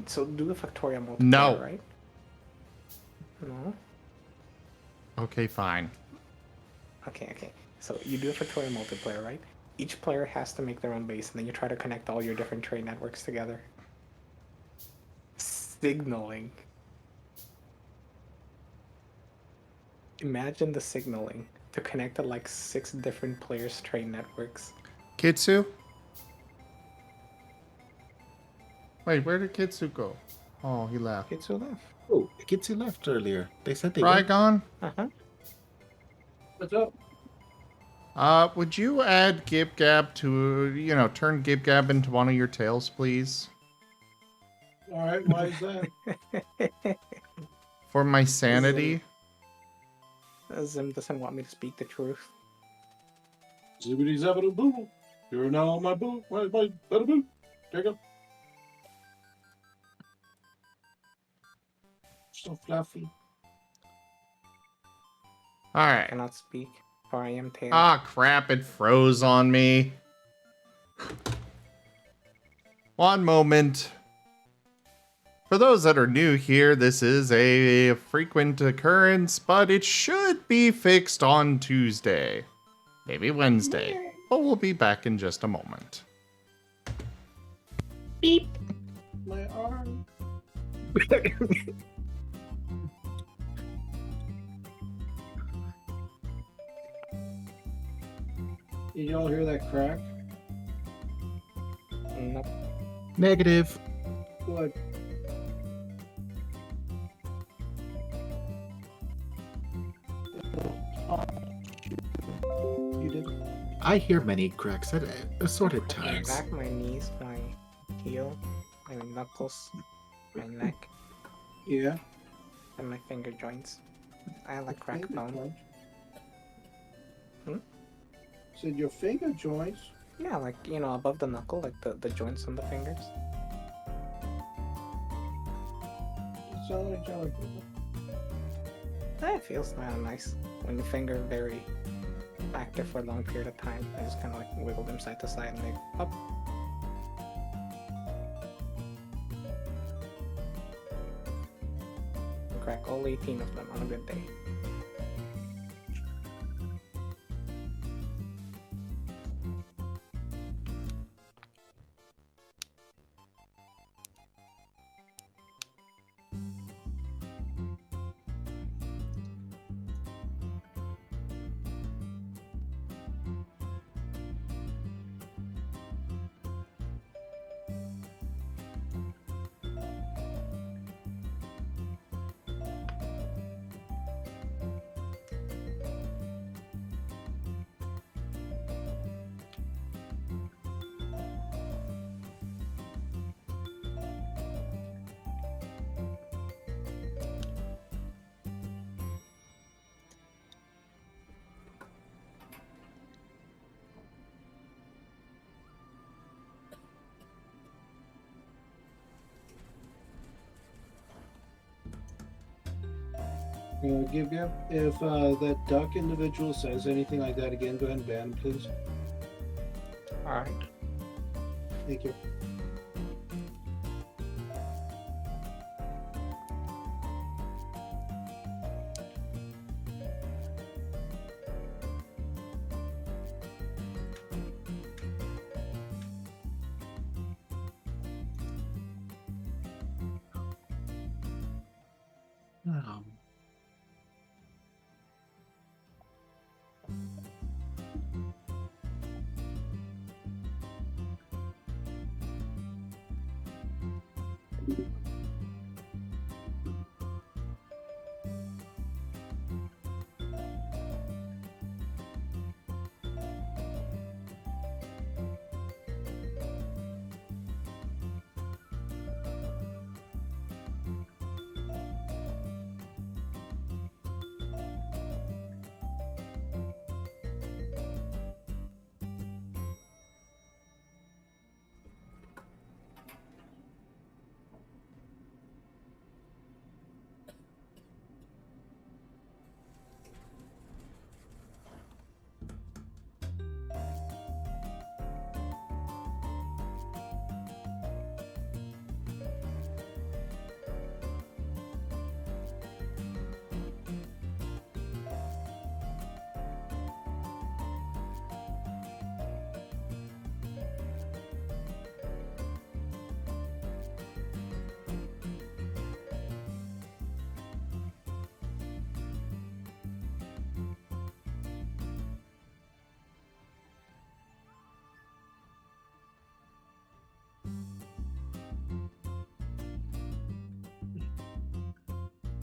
So do the Factorio multiplayer, No. right? No? Okay, fine. Okay. So you do a Factorio multiplayer, right? Each player has to make their own base, and then you try to connect all your different train networks together. Signaling. Imagine the signaling to connect to like 6 different players' train networks. Kitsu? Wait, where did Kitsu go? Oh, he left. Kitsu left. Oh, the kids who left earlier. They said they would. Rygon? Uh-huh. What's up? Would you add Gib Gab to, turn Gib Gab into one of your tails, please? All right, why is that? For my sanity? Zim doesn't want me to speak the truth. Zibbity zabbity boo. You're now on my boo. My bada boo. There you go. So fluffy. I Alright. cannot speak, for I am tail. Ah, crap, it froze on me. One moment. For those that are new here, this is a frequent occurrence, but it should be fixed on Tuesday. Maybe Wednesday. But we'll be back in just a moment. Beep. My arm. Did y'all hear that crack? Nope. Negative. What? You did? I hear many cracks at assorted times. Back, my knees, my heel, my knuckles, my neck, Yeah. and my finger joints. I have a crack Finger bone. joints. Hmm? Said your finger joints. Yeah, like, above the knuckle, like the joints on the fingers. It sounded like jelly. That feels nice when your finger very active for a long period of time. I just kind of like wiggle them side to side and they pop. Crack all 18 of them on a good day. Give you. If that duck individual says anything like that again, go ahead and ban him, please. Alright. Thank you.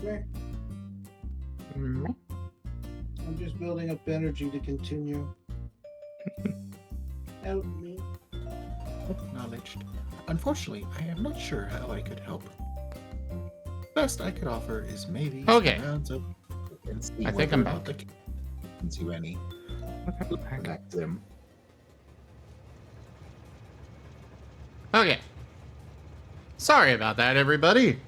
Meh. Mm. I'm just building up energy to continue. Help me. Acknowledged. Unfortunately, I am not sure how I could help. Best I could offer is maybe Okay. some rounds of and see I think whether I'm or not back. the gives you any. Okay. Connect them. Okay. Sorry about that, everybody.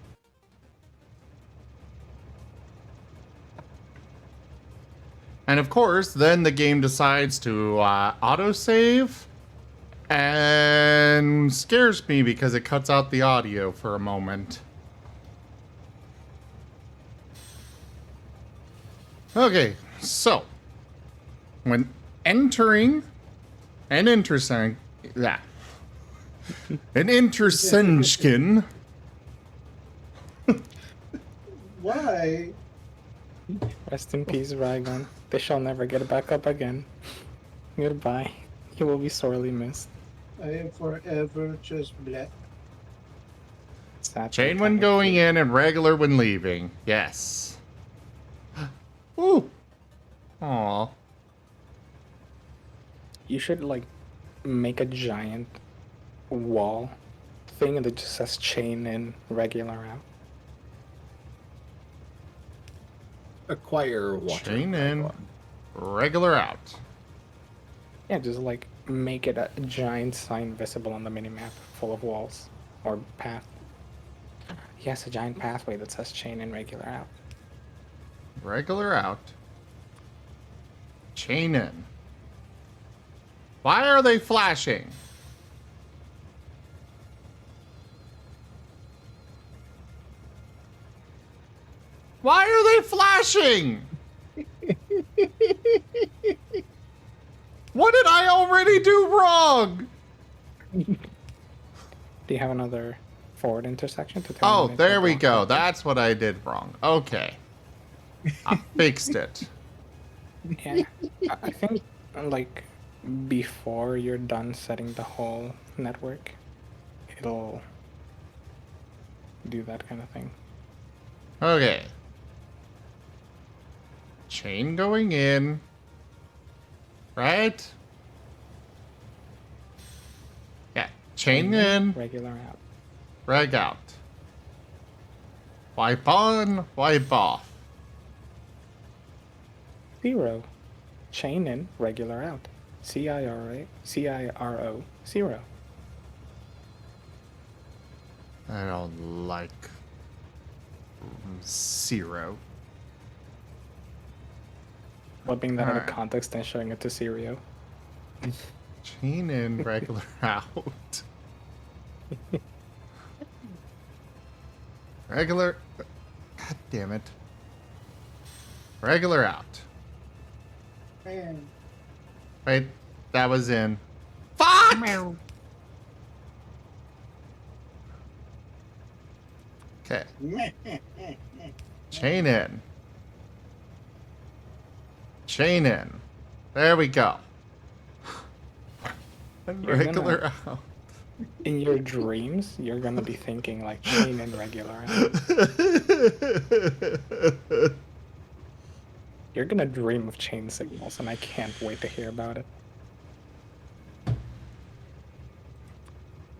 And of course, then the game decides to autosave and scares me because it cuts out the audio for a moment. Okay, so when entering an intersension. Why? Rest in peace, Rygon. They shall never get back up again. Goodbye. You will be sorely missed. I am forever just black. Sad Chain when going fatality. in and regular when leaving. Yes. Ooh. Aw. You should like make a giant wall thing that just says chain in, regular out. Acquire water. Chain in, icon. regular out. Yeah, just like make it a giant sign visible on the minimap full of walls or path. Yes, a giant pathway that says chain in, regular out. Regular out. Chain in. Why are they flashing? Why are they flashing? What did I already do wrong? Do you have another forward intersection to tell me Oh, when it's there we blocked go. up? That's what I did wrong. Okay. I fixed it. Yeah, I think like before you're done setting the whole network, it'll do that kind of thing. Okay. Chain going in. Right? Yeah. Chain in, regular out. reg out. Wipe on, wipe off. 0. Chain in, regular out. CIRO, 0. I don't like 0. Flipping that out of Alright. context and showing it to Sirio. Chain in, regular out. Regular. God damn it. Regular out. Man. Wait, that was in. Fuck! Okay. Chain in. Chain in. There we go. And You're regular gonna- out. In your dreams, you're gonna be thinking like chain in, regular out. You're gonna dream of chain signals, and I can't wait to hear about it.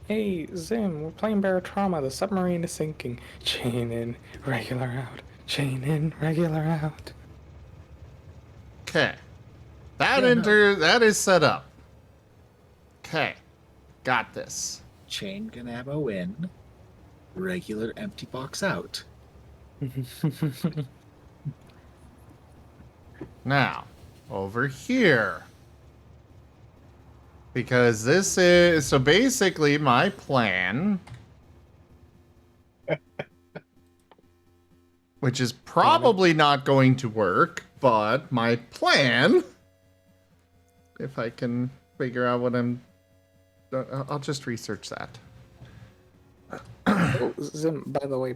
Hey, Zim, we're playing Barotrauma. The submarine is sinking. Chain in, regular out. Chain in, regular out. Okay. That Yeah, no. that is set up. Okay. Got this. Chain Ganamo in. Regular empty box out. Now, over here. Because this is so basically my plan, which is probably not going to work, but my plan, if I can figure out what I'll just research that. Oh, Zim, by the way,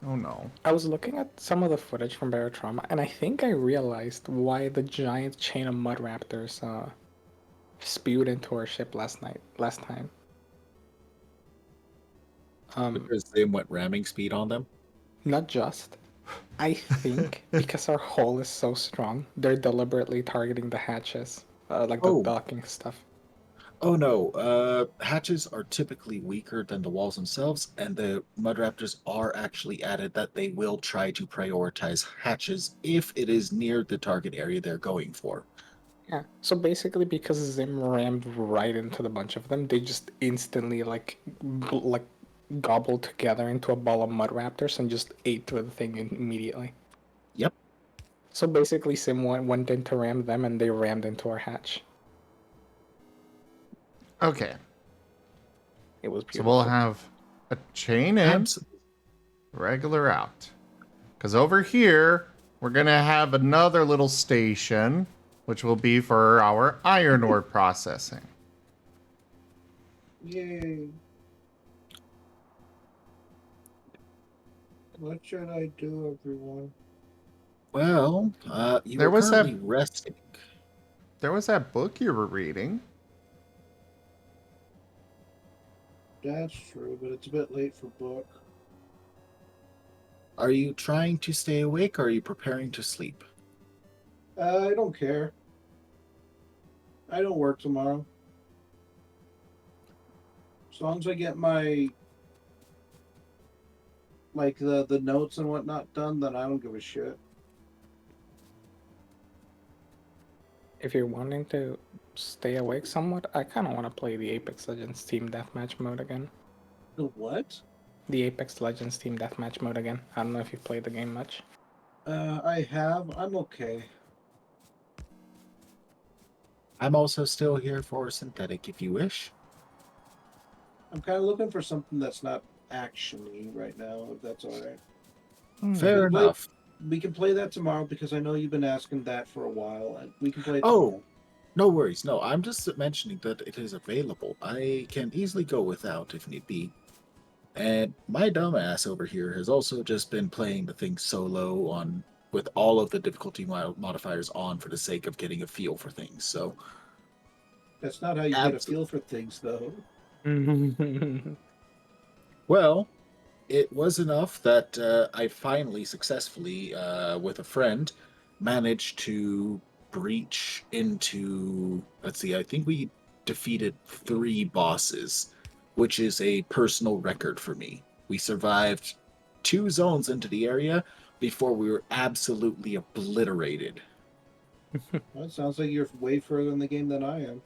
Oh no. I was looking at some of the footage from Barotrauma, and I think I realized why the giant chain of mud raptors spewed into our ship last time. Because they went ramming speed on them. Not just. I think because our hull is so strong, they're deliberately targeting the hatches, like the Oh, docking stuff. oh no. Hatches are typically weaker than the walls themselves, and the mud raptors are actually added that they will try to prioritize hatches if it is near the target area they're going for. Yeah. So basically, because Zim rammed right into the bunch of them, they just instantly like gobbled together into a ball of mud raptors and just ate through the thing immediately. Yep. So basically, Sim went in to ram them, and they rammed into our hatch. Okay, It was so beautiful. we'll have a chain in, Absolutely. regular out. Because over here, we're going to have another little station, which will be for our iron ore processing. Yay. What should I do, everyone? Well, you There were was that currently resting. there was that book you were reading. That's true, but it's a bit late for book. Are you trying to stay awake or are you preparing to sleep? I don't care. I don't work tomorrow. As long as I get my the notes and whatnot done, then I don't give a shit. If you're wanting to stay awake somewhat, I kind of want to play the Apex Legends Team Deathmatch mode again. The what? The Apex Legends Team Deathmatch mode again. I don't know if you've played the game much. I have. I'm okay. I'm also still here for synthetic if you wish. I'm kind of looking for something that's not action-y right now, if that's all right. Fair We play- enough. We can play that tomorrow because I know you've been asking that for a while, and we can play it Oh, tomorrow. no worries. No, I'm just mentioning that it is available. I can easily go without if need be. And my dumbass over here has also just been playing the thing solo on with all of the difficulty modifiers on for the sake of getting a feel for things. So, That's not how you get a feel for things, though. well, it was enough that I finally successfully, with a friend, managed to breach into. Let's see, I think we defeated 3 bosses, which is a personal record for me. We survived 2 zones into the area before we were absolutely obliterated. Well, it sounds like you're way further in the game than I am.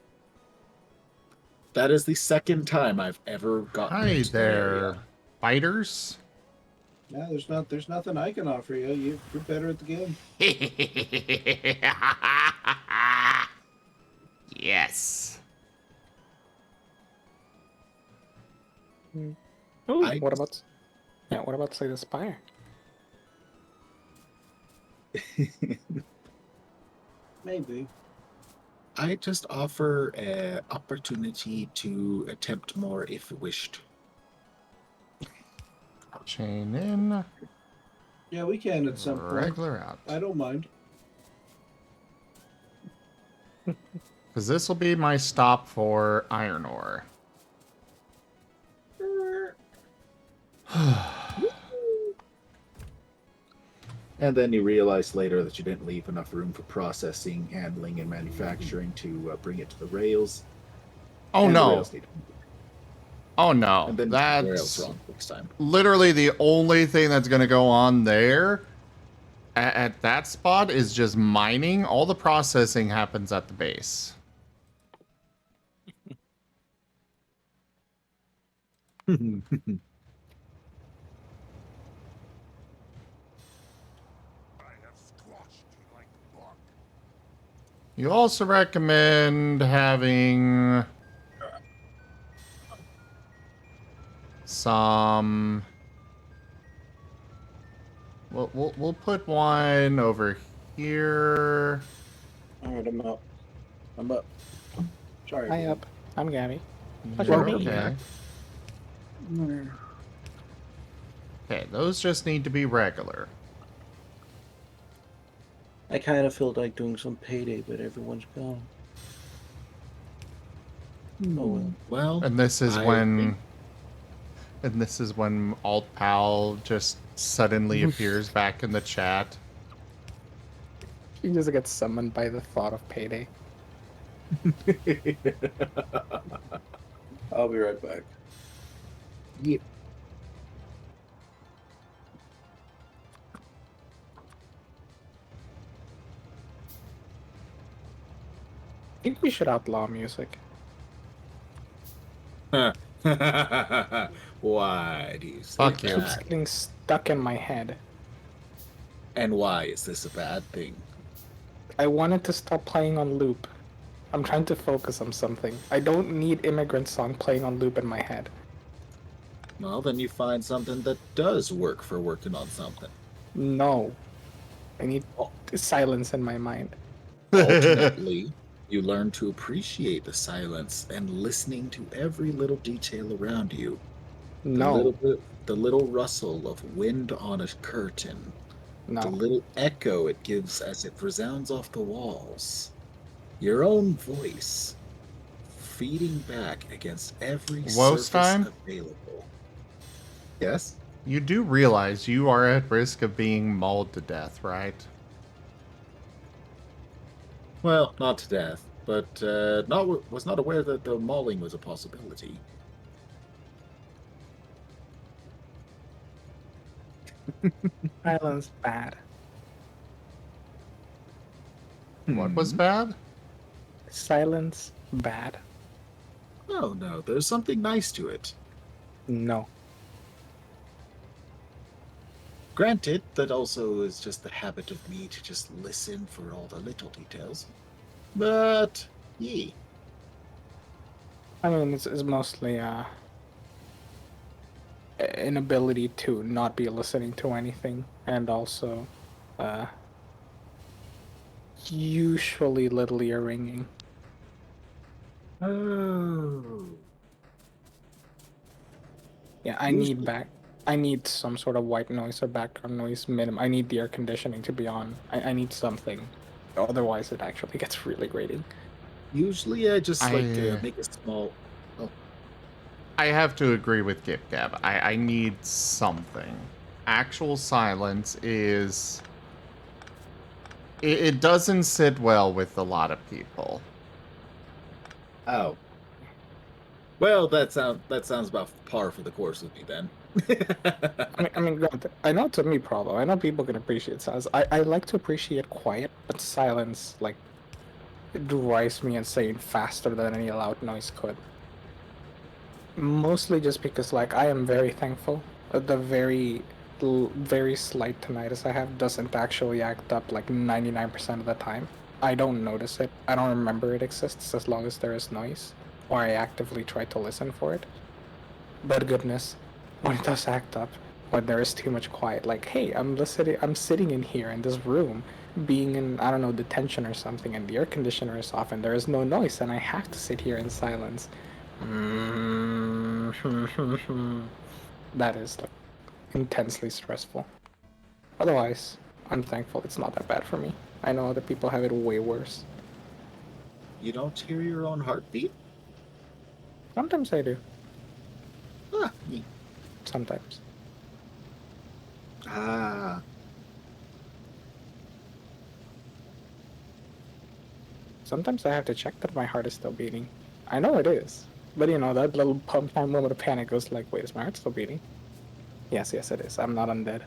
That is the second time I've ever gotten Hi into that there, area. fighters. Yeah, there's nothing I can offer you. You're better at the game. Yes. Ooh, I- what about Slay the Spire? Maybe. I just offer an opportunity to attempt more if wished. Chain in, Yeah, we can at some point. regular out. I don't mind. Because this will be my stop for iron ore. And then you realize later that you didn't leave enough room for processing, handling, and manufacturing to bring it to the rails. Oh And the no. rails need- Oh no. And then the rails That's wrong next time. literally the only thing that's going to go on there at that spot is just mining. All the processing happens at the base. You also recommend having some. We'll put one over here. All right, I'm up. I'm up. Sorry. Hi everyone. up. I'm Gabby. What's You're your Welcome name? okay. Okay, those just need to be regular. I kind of feel like doing some payday, but everyone's gone. Oh well. Well, And this is I when. think- And this is when Alt Pal just suddenly appears back in the chat. He just gets summoned by the thought of payday. I'll be right back. Yep. I think we should outlaw music. Why do you say Fuck It you. keeps that? getting stuck in my head. And why is this a bad thing? I wanted to stop playing on loop. I'm trying to focus on something. I don't need Immigrant Song playing on loop in my head. Well, then you find something that does work for working on something. No. I need silence in my mind. Alternately, you learn to appreciate the silence and listening to every little detail around you. No. The little rustle of wind on a curtain. The No. little echo it gives as it resounds off the walls. Your own voice feeding back against every surface Time? available. Yes? You do realize you are at risk of being mauled to death, right? Well, not to death, but was not aware that the mauling was a possibility. Silence bad. What was bad? Silence bad. No, there's something nice to it. No. Granted, that also is just the habit of me to just listen for all the little details. But, yeah. I mean, it's mostly an ability to not be listening to anything, and also usually little ear ringing. Oh. Yeah, I need some sort of white noise or background noise minimum. I need the air conditioning to be on. I need something. Otherwise, it actually gets really grating. Usually I just like I- make a small... Oh, I have to agree with Gip Gab. I need something. Actual silence is... It doesn't sit well with a lot of people. oh. Well, that sounds about par for the course with me then. I mean, granted, I know it's a me problem. I know people can appreciate silence. I like to appreciate quiet, but silence, like, it drives me insane faster than any loud noise could. Mostly just because, like, I am very thankful that the very slight tinnitus I have doesn't actually act up like 99% of the time. I don't notice it. I don't remember it exists as long as there is noise, or I actively try to listen for it. But goodness, when it does act up, when there is too much quiet, like, hey, I'm sitting in here in this room, being in, I don't know, detention or something, and the air conditioner is off and there is no noise, and I have to sit here in silence. That is like, intensely stressful. Otherwise, I'm thankful it's not that bad for me. I know other people have it way worse. You don't hear your own heartbeat? Sometimes I do. Ah, neat. Sometimes. Ah. Sometimes I have to check that my heart is still beating. I know it is. But you know, that little moment of panic goes like, wait, is my heart still beating? Yes, it is. I'm not undead.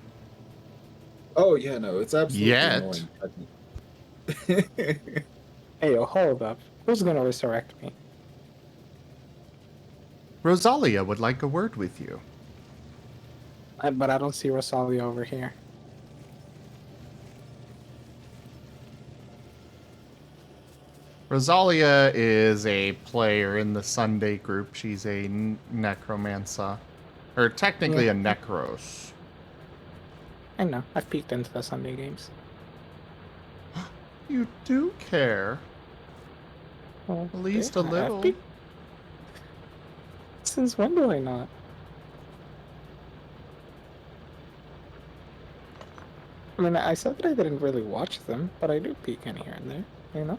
Oh yeah, no, it's absolutely Yet. annoying. Hey, yo, hold up. Who's gonna resurrect me? Rosalia would like a word with you. But I don't see Rosalia over here. Rosalia is a player in the Sunday group. She's a necromancer. Or technically Yeah. a necros. I know. I've peeked into the Sunday games. You do care. Well, At least yeah, a I've little. peeked. Since when do I not? I mean, I said that I didn't really watch them, but I do peek in here and there, you know?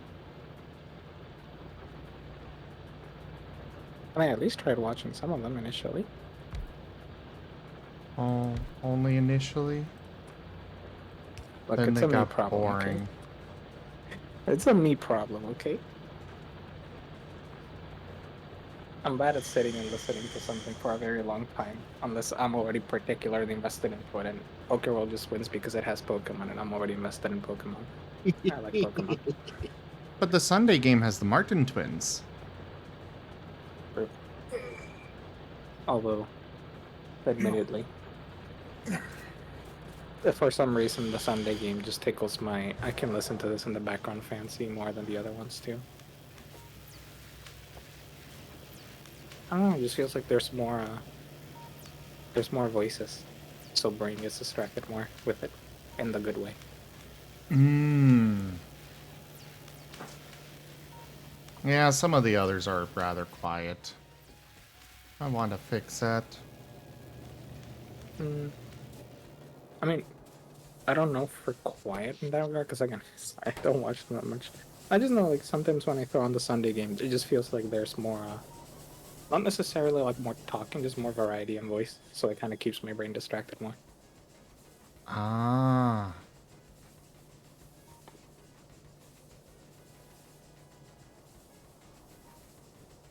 And I at least tried watching some of them initially. Oh, only initially? Look, Then it's they a me got problem, okay? boring. It's a me problem, okay? I'm bad at sitting and listening to something for a very long time, unless I'm already particularly invested into it, and Pokeworld just wins because it has Pokemon, and I'm already invested in Pokemon. I like Pokemon. But the Sunday game has the Marten twins. True. Although, admittedly, if for some reason the Sunday game just tickles my... I can listen to this in the background fancy more than the other ones too. I don't know, it just feels like there's more voices, so brain gets distracted more with it, in the good way. Yeah, some of the others are rather quiet. I want to fix that. I mean, I don't know for quiet in that regard, because again, I don't watch them that much. I just know, like, sometimes when I throw on the Sunday games, it just feels like there's more, not necessarily like more talking, just more variety in voice, so it kind of keeps my brain distracted more. Ah.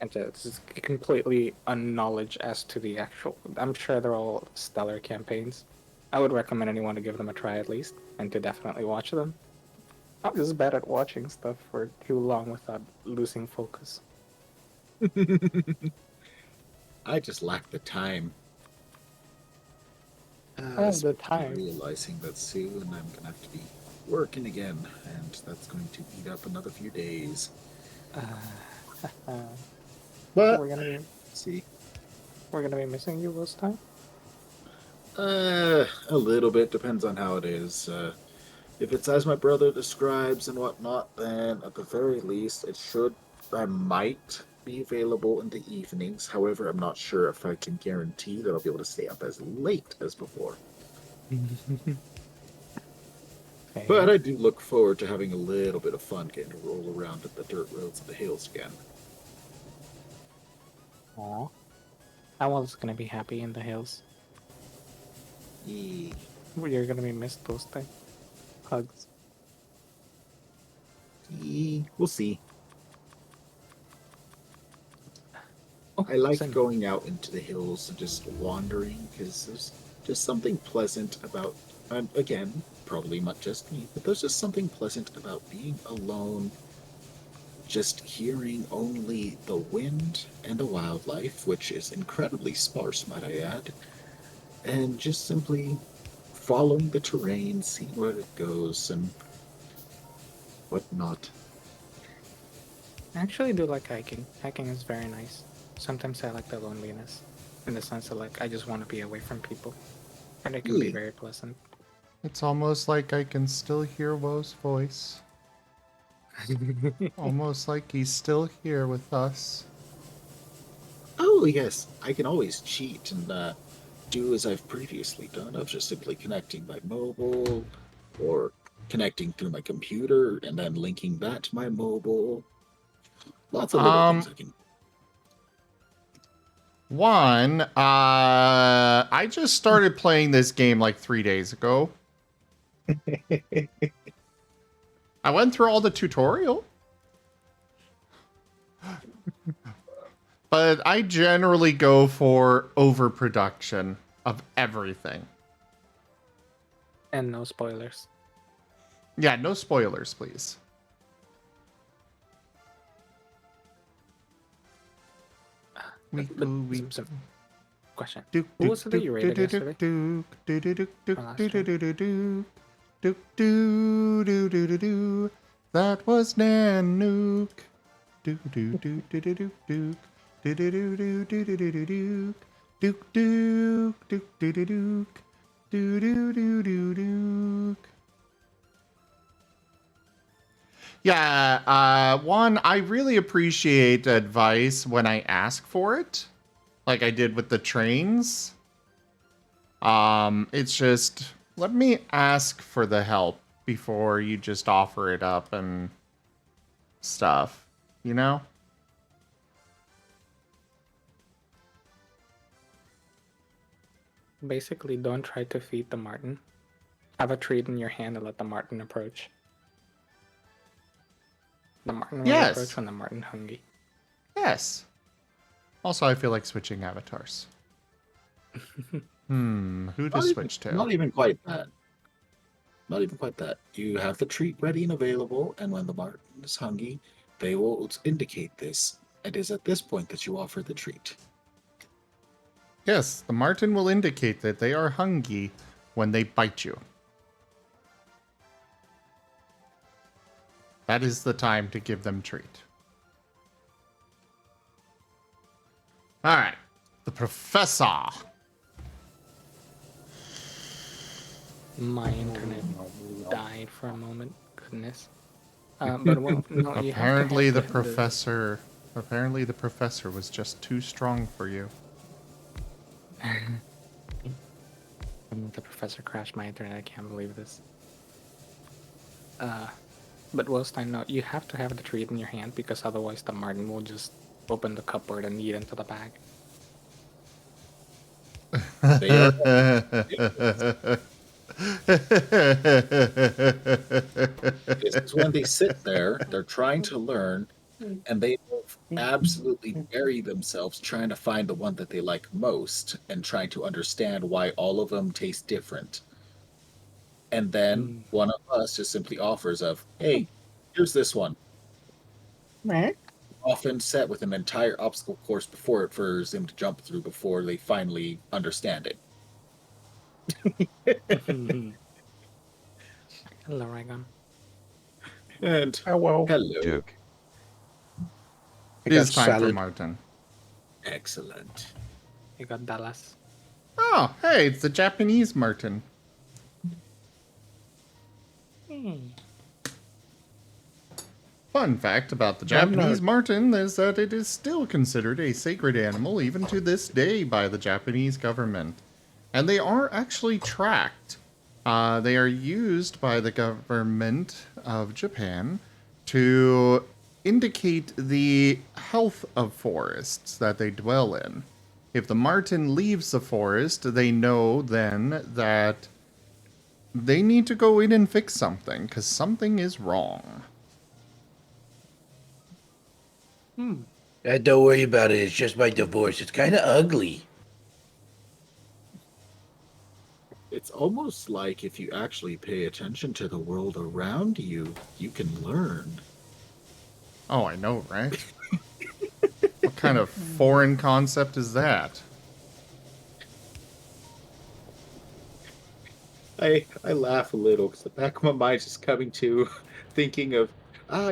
And it's just completely unknowledge as to the actual. I'm sure they're all stellar campaigns. I would recommend anyone to give them a try at least, and to definitely watch them. I'm just bad at watching stuff for too long without losing focus. I just lack the time. I have the time. Realizing that soon I'm gonna have to be working again, and that's going to eat up another few days. But We're gonna be see, missing you this time. a little bit depends on how it is. If it's as my brother describes and whatnot, then at the very least it should. I might be available in the evenings. However, I'm not sure if I can guarantee that I'll be able to stay up as late as before. But I do look forward to having a little bit of fun getting to roll around at the dirt roads of the hills again. Aw. I was gonna be happy in the hills. Yee. You're gonna be missed those things. Hugs. Yee. We'll see. Oh, I like Sim. going out into the hills and just wandering because there's just something pleasant about, and again, probably not just me, but there's just something pleasant about being alone, just hearing only the wind and the wildlife, which is incredibly sparse, might I add, and just simply following the terrain, seeing where it goes and whatnot. I actually do like hiking. Hiking is very nice. Sometimes I like the loneliness, in the sense that like I just want to be away from people, and it can be Yeah. very pleasant. It's almost like I can still hear Woe's voice. Almost like he's still here with us. Oh, yes, I can always cheat and do as I've previously done of just simply connecting my mobile or connecting through my computer and then linking that to my mobile. Lots of little things I can. One, I just started playing this game like 3 days ago. I went through all the tutorial. But I generally go for overproduction of everything. And no spoilers. Yeah, no spoilers, please. Some question. Who was it that you rated yesterday? That was Nanook. Yeah, one, I really appreciate advice when I ask for it, like I did with the trains. It's just, let me ask for the help before you just offer it up and stuff, you know? Basically, don't try to feed the Marten. Have a treat in your hand and let the Marten approach. The Marten will Yes. approach when the Marten hungry. Yes. Also, I feel like switching avatars. Who to switch to? Not even quite that. Not even quite that. You have the treat ready and available, and when the Marten is hungry, they will indicate this. It is at this point that you offer the treat. Yes, the Marten will indicate that they are hungry when they bite you. That is the time to give them treat. Alright. The professor. My internet died for a moment. Goodness. But well, no, you have to Apparently have the professor apparently the professor was just too strong for you. The professor crashed my internet. I can't believe this. But Wolstein, no, you have to have the treat in your hand because otherwise the Marten will just open the cupboard and eat into the bag. They are This is when they sit there, they're trying to learn, and they absolutely bury themselves trying to find the one that they like most and trying to understand why all of them taste different. And then one of us just simply offers of, hey, here's this one. Often set with an entire obstacle course before it for them to jump through before they finally understand it. Hello, Raygon. And Hello. hello. Joke. It is time for Marten. Excellent. You got Dallas. Oh, hey, it's the Japanese Marten. Fun fact about the Japanese marten is that it is still considered a sacred animal even to this day by the Japanese government. And they are actually tracked. They are used by the government of Japan to indicate the health of forests that they dwell in. If the marten leaves the forest, they know then that they need to go in and fix something, because something is wrong. Don't worry about it. It's just my divorce. It's kind of ugly. It's almost like if you actually pay attention to the world around you, you can learn. Oh, I know, right? What kind of foreign concept is that? I laugh a little because the back of my mind is coming to thinking of,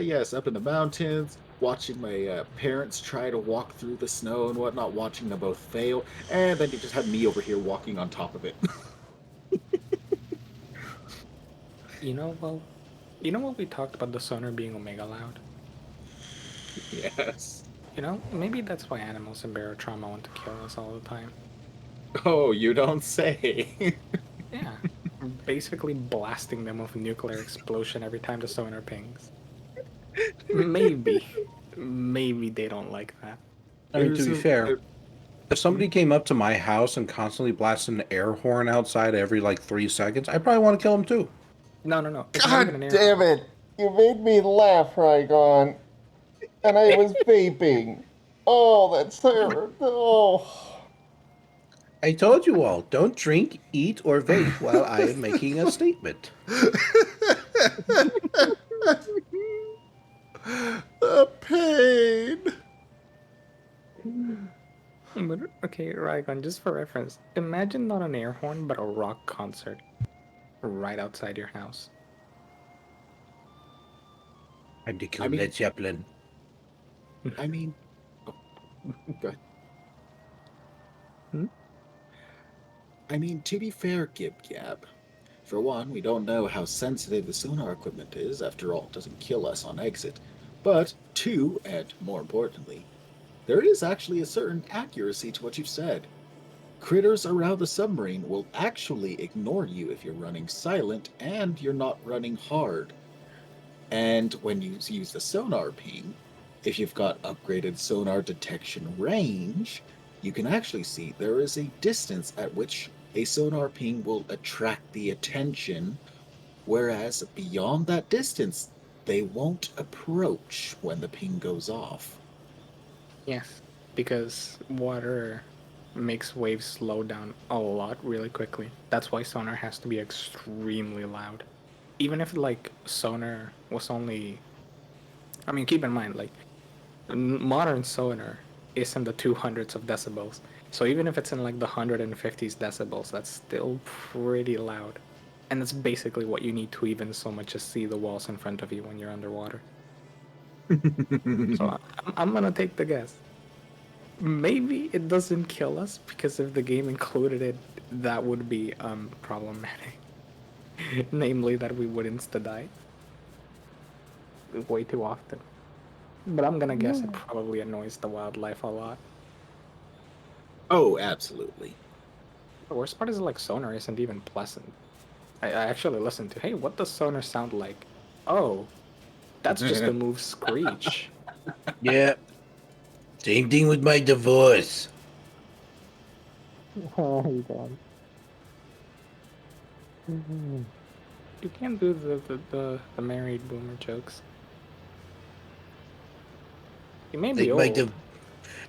yes, up in the mountains, watching my parents try to walk through the snow and whatnot, watching them both fail, and then you just have me over here walking on top of it. You know what we talked about the sonar being omega loud? Yes. You know, maybe that's why animals in barotrauma want to kill us all the time. Oh, you don't say. Yeah. Basically blasting them with a nuclear explosion every time the sonar pings. Maybe they don't like that. I mean, to be fair, if somebody came up to my house and constantly blasted an air horn outside every like 3 seconds, I probably want to kill him too. No. It's not even an God air damn horn. it! You made me laugh, Rygon. And I was vaping. Oh, that's terrible. Oh. I told you all, don't drink, eat, or vape while I am making a statement. The pain. But, okay, Raygon, just for reference, imagine not an air horn, but a rock concert right outside your house. I'm the cool I mean- Led Zeppelin. I mean, oh, go ahead. I mean, to be fair, Gib Gab, for one, we don't know how sensitive the sonar equipment is. After all, it doesn't kill us on exit. But two, and more importantly, there is actually a certain accuracy to what you've said. Critters around the submarine will actually ignore you if you're running silent and you're not running hard. And when you use the sonar ping, if you've got upgraded sonar detection range, you can actually see there is a distance at which a sonar ping will attract the attention, whereas beyond that distance, they won't approach when the ping goes off. Yes, because water makes waves slow down a lot really quickly. That's why sonar has to be extremely loud. Even if like sonar was only, I mean, keep in mind like modern sonar is in the 200s of decibels. So even if it's in like the 150s decibels, that's still pretty loud. And that's basically what you need to even so much as see the walls in front of you when you're underwater. So I'm gonna take the guess. Maybe it doesn't kill us because if the game included it, that would be problematic. Namely, that we would insta die way too often. But I'm gonna guess it probably annoys the wildlife a lot. Oh, absolutely. The worst part is like sonar isn't even pleasant. I actually listened to, hey, what does sonar sound like? Oh, that's just a move screech. Yeah. Same thing with my divorce. Oh my god. You can't do the married boomer jokes. You may be Like my old.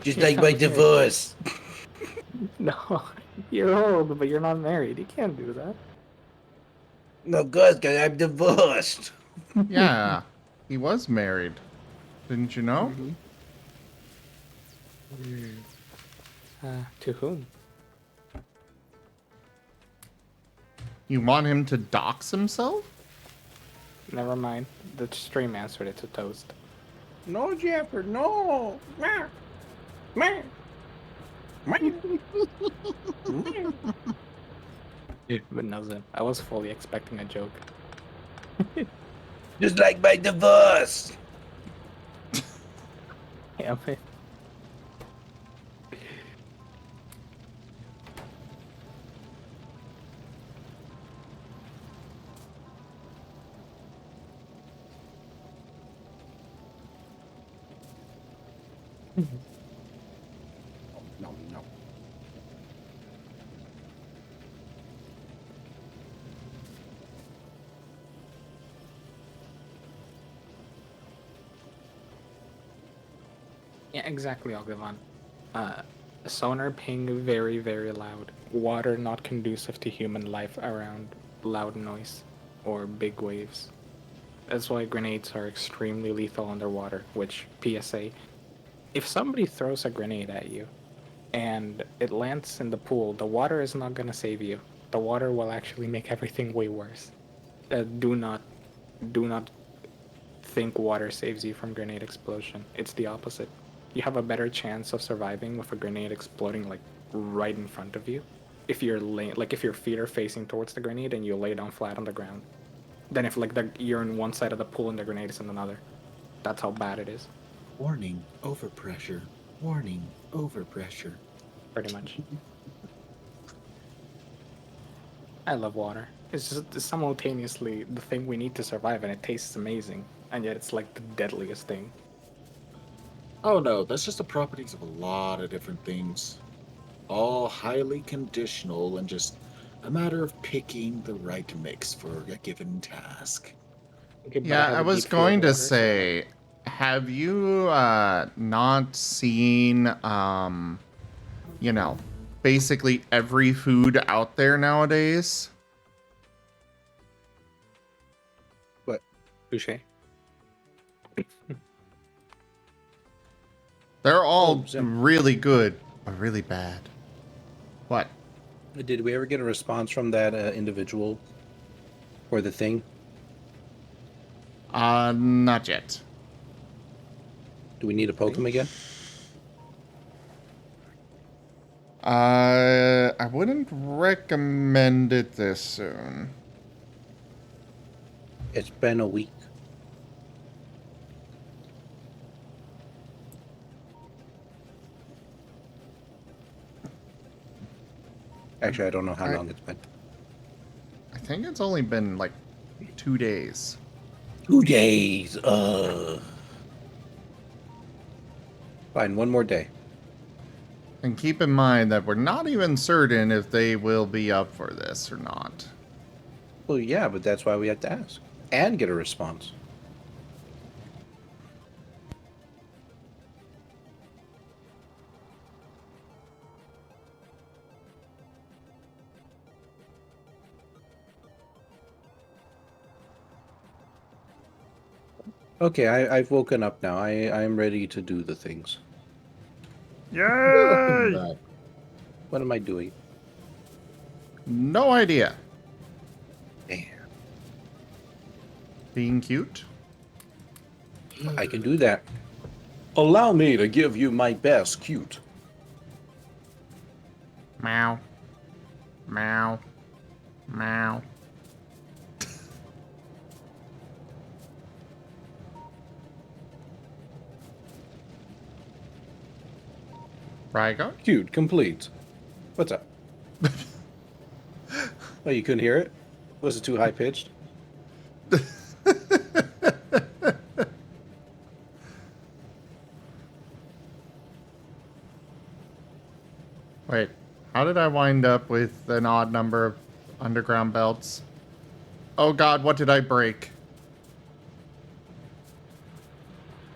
just You're like not my married. divorce. No, you're old, but you're not married. You can't do that. No, cause I'm divorced. Yeah, he was married. Didn't you know? To whom? You want him to dox himself? Never mind. The stream answered it to Toast. No, Jeffrey, no. But nothing. I was fully expecting a joke. Just like my divorce. Damn it. No, no. Yeah, exactly, Ogilvan. Sonar ping very, very loud. Water not conducive to human life around loud noise or big waves. That's why grenades are extremely lethal underwater, which, PSA, if somebody throws a grenade at you and it lands in the pool, the water is not gonna save you. The water will actually make everything way worse. Do not think water saves you from grenade explosion. It's the opposite. You have a better chance of surviving with a grenade exploding like right in front of you. If you're if your feet are facing towards the grenade and you lay down flat on the ground, than if like you're in one side of the pool and the grenade is in another. That's how bad it is, Warning, overpressure. Warning, overpressure. pretty much. I love water. It's just simultaneously the thing we need to survive, and it tastes amazing, and yet it's like the deadliest thing. Oh no, that's just the properties of a lot of different things. All highly conditional and just a matter of picking the right mix for a given task. Okay, but Yeah, have I a was deep field going to water, so, say, have you not seen, you know, basically every food out there nowadays? touche. They're all Zim. really good, but really bad. What? Did we ever get a response from that individual or the thing? Not yet. Do we need to poke him again? I wouldn't recommend it this soon. It's been a week. Actually, I don't know how long it's been. I think it's only been like 2 days. 2 days. Fine, one more day. And keep in mind that we're not even certain if they will be up for this or not. Well, yeah, but that's why we have to ask and get a response. Okay, I've woken up now. I'm ready to do the things. Yay! Back. What am I doing? No idea. Damn. Being cute? I can do that. Allow me to give you my best cute. Meow. Meow. Meow. Rygar? Cute, complete. What's up? Oh, you couldn't hear it? Was it too high pitched? Wait, how did I wind up with an odd number of underground belts? Oh god, what did I break?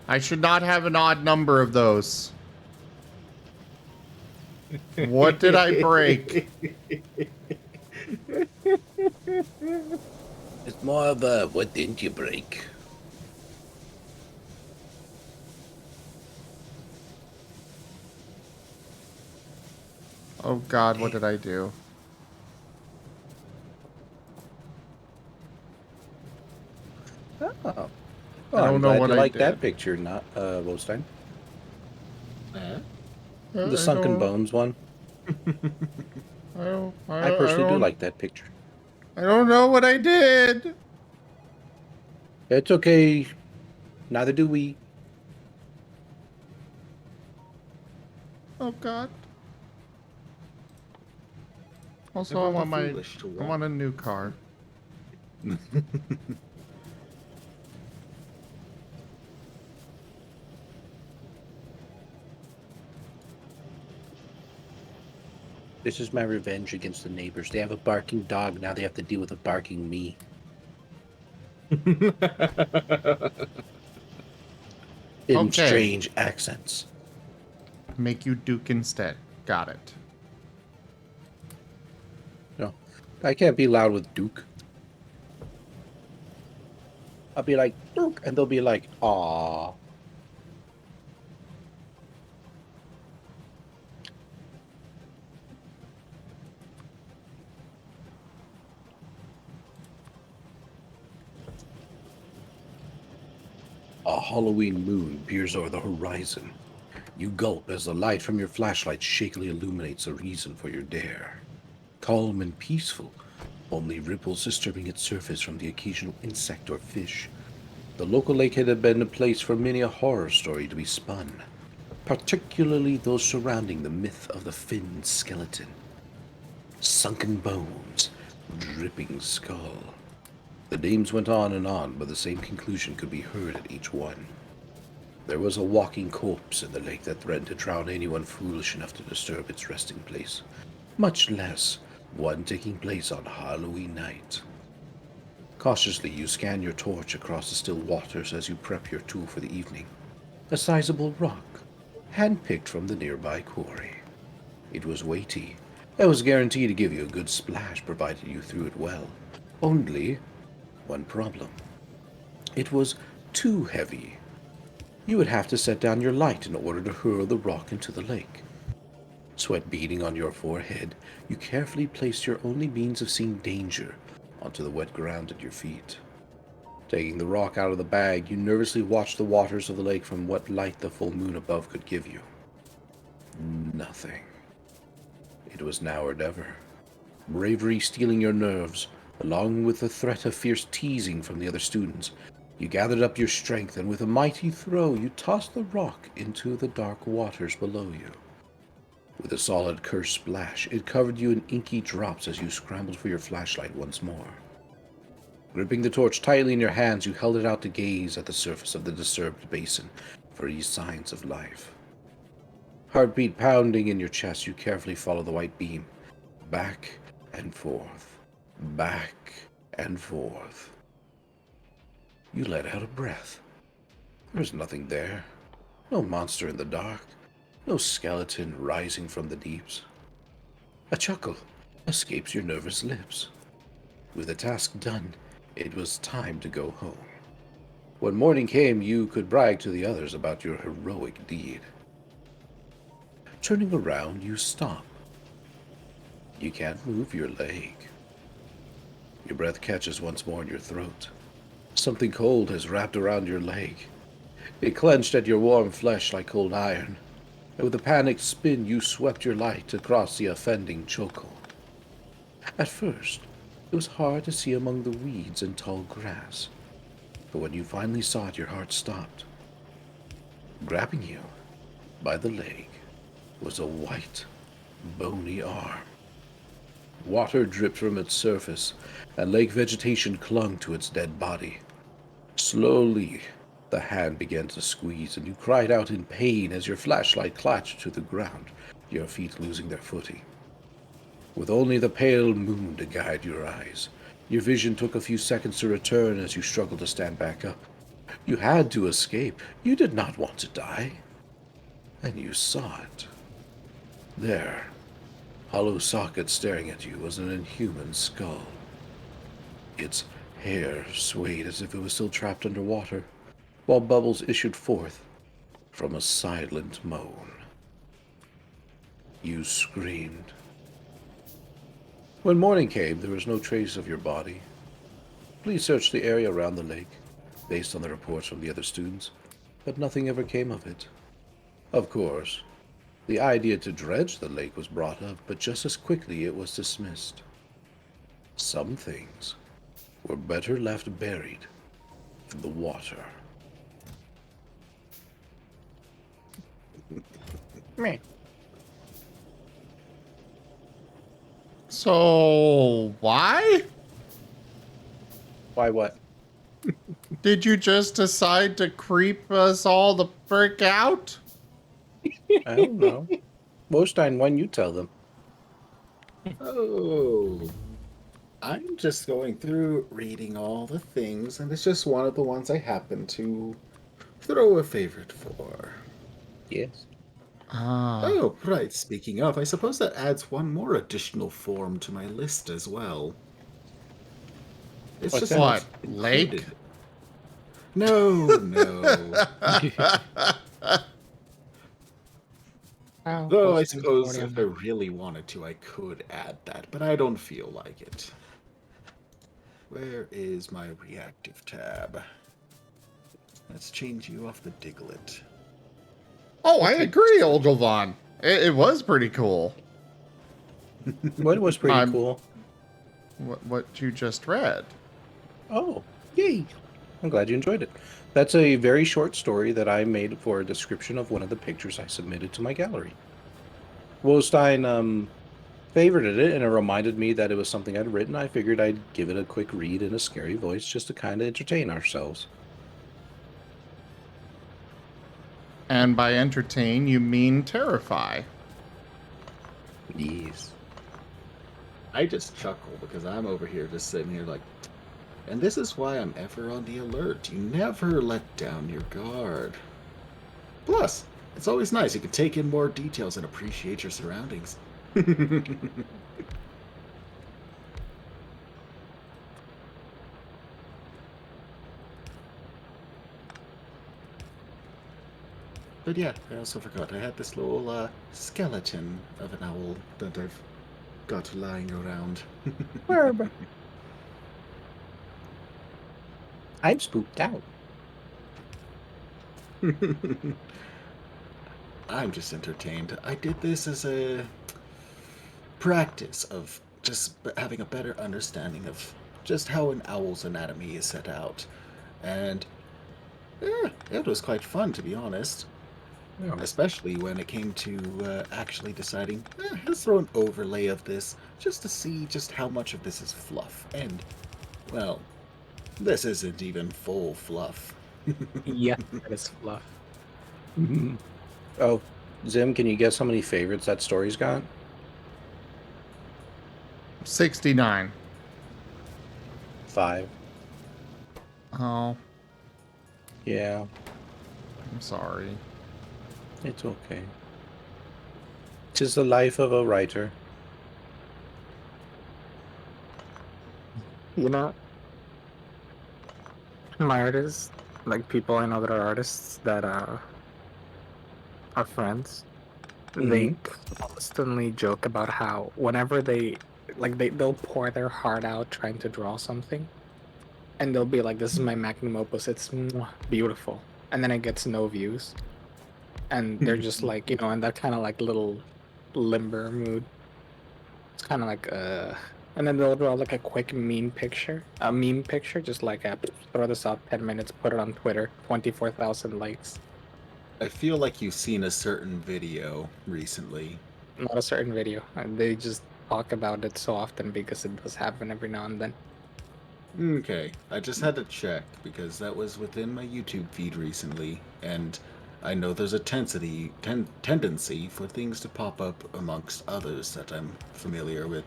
I should not have an odd number of those. What did I break? It's more of a what didn't you break? Oh god, what did I do? Oh. Well, I don't I'm know glad what you I like did. that picture, not Wolstein. Eh? The sunken bones one. I personally do like that picture. I don't know what I did. It's okay. Neither do we. Oh god. Also, Never I want the my. foolish to I want a new car. This is my revenge against the neighbors. They have a barking dog. Now they have to deal with a barking me. In Okay. strange accents. Make you Duke instead. Got it. No, I can't be loud with Duke. I'll be like, Duke, and they'll be like, aww. A Halloween moon peers over the horizon. You gulp as the light from your flashlight shakily illuminates the reason for your dare. Calm and peaceful, only ripples disturbing its surface from the occasional insect or fish. The local lake had been a place for many a horror story to be spun, particularly those surrounding the myth of the finned skeleton. Sunken bones, dripping skull. The names went on, but the same conclusion could be heard at each one. There was a walking corpse in the lake that threatened to drown anyone foolish enough to disturb its resting place, much less one taking place on Halloween night. Cautiously, you scan your torch across the still waters as you prep your tool for the evening. A sizable rock, handpicked from the nearby quarry. It was weighty, and was guaranteed to give you a good splash provided you threw it well. Only one problem. It was too heavy. You would have to set down your light in order to hurl the rock into the lake. Sweat beading on your forehead, you carefully placed your only means of seeing danger onto the wet ground at your feet. Taking the rock out of the bag, you nervously watched the waters of the lake from what light the full moon above could give you. Nothing. It was now or never. Bravery stealing your nerves, along with the threat of fierce teasing from the other students, you gathered up your strength, and with a mighty throw, you tossed the rock into the dark waters below you. With a solid curse splash, it covered you in inky drops as you scrambled for your flashlight once more. Gripping the torch tightly in your hands, you held it out to gaze at the surface of the disturbed basin for any signs of life. Heartbeat pounding in your chest, you carefully follow the white beam. Back and forth. Back and forth. You let out a breath. There's nothing there. No monster in the dark. No skeleton rising from the deeps. A chuckle escapes your nervous lips. With the task done, it was time to go home. When morning came, you could brag to the others about your heroic deed. Turning around, you stop. You can't move your leg. Your breath catches once more in your throat. Something cold has wrapped around your leg. It clenched at your warm flesh like cold iron, and with a panicked spin you swept your light across the offending chokehold. At first, it was hard to see among the weeds and tall grass, but when you finally saw it, your heart stopped. Grabbing you by the leg was a white, bony arm. Water dripped from its surface, and lake vegetation clung to its dead body. Slowly, the hand began to squeeze, and you cried out in pain as your flashlight clatched to the ground, your feet losing their footing. With only the pale moon to guide your eyes, your vision took a few seconds to return as you struggled to stand back up. You had to escape. You did not want to die. And you saw it. There, hollow socket staring at you, was an inhuman skull. Its hair swayed as if it was still trapped underwater, while bubbles issued forth from a silent moan. You screamed. When morning came, there was no trace of your body. Police searched the area around the lake, based on the reports from the other students, but nothing ever came of it. Of course, the idea to dredge the lake was brought up, but just as quickly it was dismissed. Some things were better left buried in the water. Meh. So, why? Why what? Did you just decide to creep us all the frick out? I don't know. Mostein, why don't you tell them? Oh, I'm just going through reading all the things, and it's just one of the ones I happen to throw a favorite for. Yes. Ah. Oh, right. Speaking of, I suppose that adds one more additional form to my list as well. It's What's just that? not What? Lake? included. No, no. Though I suppose if I really wanted to, I could add that, but I don't feel like it. Where is my reactive tab? Let's change you off the Diglett. Oh, I agree, Ogilvon. It was pretty cool. What was pretty I'm- cool? What you just read. Oh, yay. I'm glad you enjoyed it. That's a very short story that I made for a description of one of the pictures I submitted to my gallery. Wolstein favorited it, and it reminded me that it was something I'd written. I figured I'd give it a quick read in a scary voice just to kind of entertain ourselves. And by entertain, you mean terrify. Yes. I just chuckle because I'm over here just sitting here like, and this is why I'm ever on the alert. You never let down your guard. Plus, it's always nice. You can take in more details and appreciate your surroundings. But yeah, I also forgot I had this little skeleton of an owl that I've got lying around. I'm spooked out. I'm just entertained. I did this as a practice of just having a better understanding of just how an owl's anatomy is set out. And yeah, it was quite fun, to be honest. Yeah. Especially when it came to actually deciding, let's throw an overlay of this just to see just how much of this is fluff. And, well, this isn't even full fluff. Yeah, that is fluff. Oh, Zim, can you guess how many favorites that story's got? 69. 5. Oh, Yeah, I'm sorry. it's okay. 'Tis the life of a writer. You know, my artists, like people I know that are artists that are friends, they Mhm. constantly joke about how whenever they'll pour their heart out trying to draw something, and they'll be like, "This is my magnum opus. It's beautiful," and then it gets no views, and they're just like, in that kind of like little limber mood. It's kind of like and then they'll draw like a quick meme picture, just like throw this out 10 minutes, put it on Twitter, 24,000 likes. I feel like you've seen a certain video recently. Not a certain video, and they just talk about it so often because it does happen every now and then. Okay, I just had to check because that was within my YouTube feed recently, and I know there's a tendency for things to pop up amongst others that I'm familiar with.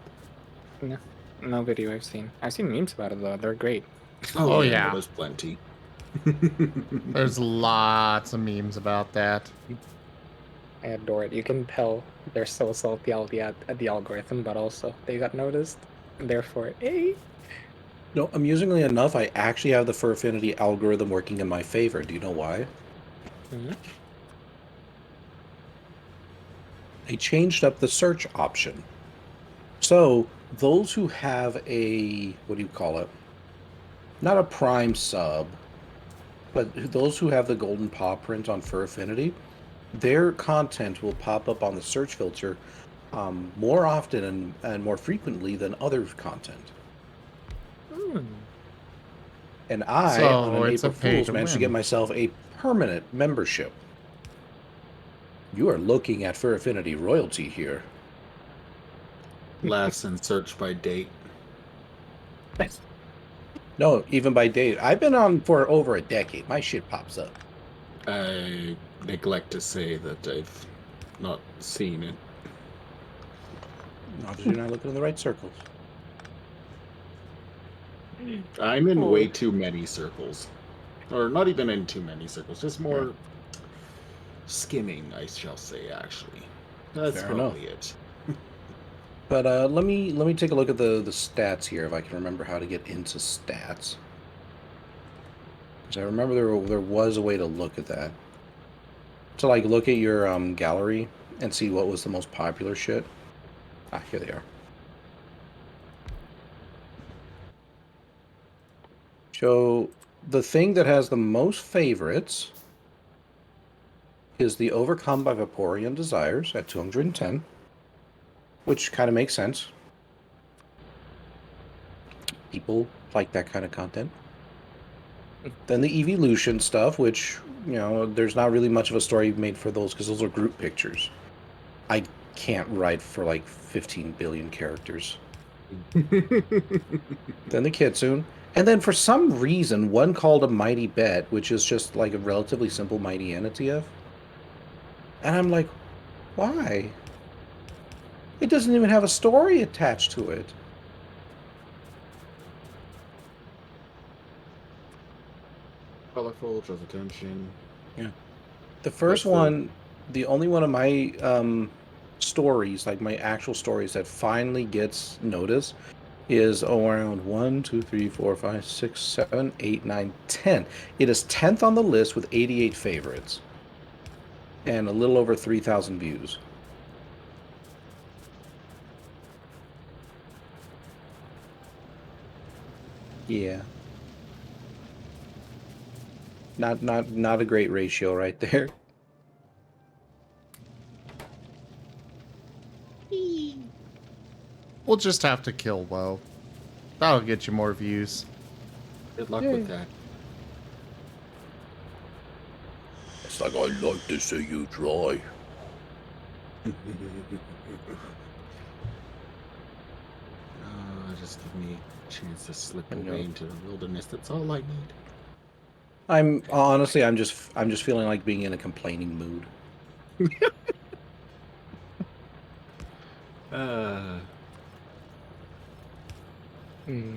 No, no video I've seen. I've seen memes about it though. They're great. Oh, No, yeah. there's plenty. There's lots of memes about that. I adore it. You can tell they're so salty at the algorithm, but also they got noticed, and therefore, hey. No, amusingly enough, I actually have the Fur Affinity algorithm working in my favor. Do you know why? Mhm. They changed up the search option. So those who have a, what do you call it? Not a Prime sub, but those who have the golden paw print on Fur Affinity, their content will pop up on the search filter more often and more frequently than other content. And I, on So an it's a April pay Fool's, to managed to win. get myself a permanent membership. You are looking at Fur Affinity royalty here. Laughs and search by date. No, even by date. I've been on for over a decade. My shit pops up. I neglect to say that I've not seen it. Obviously, you're not looking in the right circles. I'm in Oh. way too many circles. Or not even in too many circles, just more skimming, I shall say, actually. That's Fair probably it. But let me take a look at the stats here if I can remember how to get into stats. Because I remember there was a way to look at that. To like look at your gallery and see what was the most popular shit. Ah, here they are. So the thing that has the most favorites is the Overcome by Vaporeon Desires at 210, which kind of makes sense. People like that kind of content. Then the Evolution stuff, which, there's not really much of a story made for those because those are group pictures. I can't write for like 15 billion characters. Then the Kitsune. And then for some reason, one called a Mighty Bet, which is just like a relatively simple Mighty NTF. And I'm like, why? It doesn't even have a story attached to it. Colorful, draws attention. Yeah. The first one, the only one of my stories, like my actual stories that finally gets noticed is around 1, 2, 3, 4, 5, 6, 7, 8, 9, 10. It is 10th on the list with 88 favorites and a little over 3,000 views. Yeah. Not a great ratio right there. We'll just have to kill Woe. That'll get you more views. Good luck with that. It's like, I like to see you try. Just give me a chance to slip away into the wilderness. That's all I need. I'm honestly, I'm just feeling like being in a complaining mood. Uh, Hmm.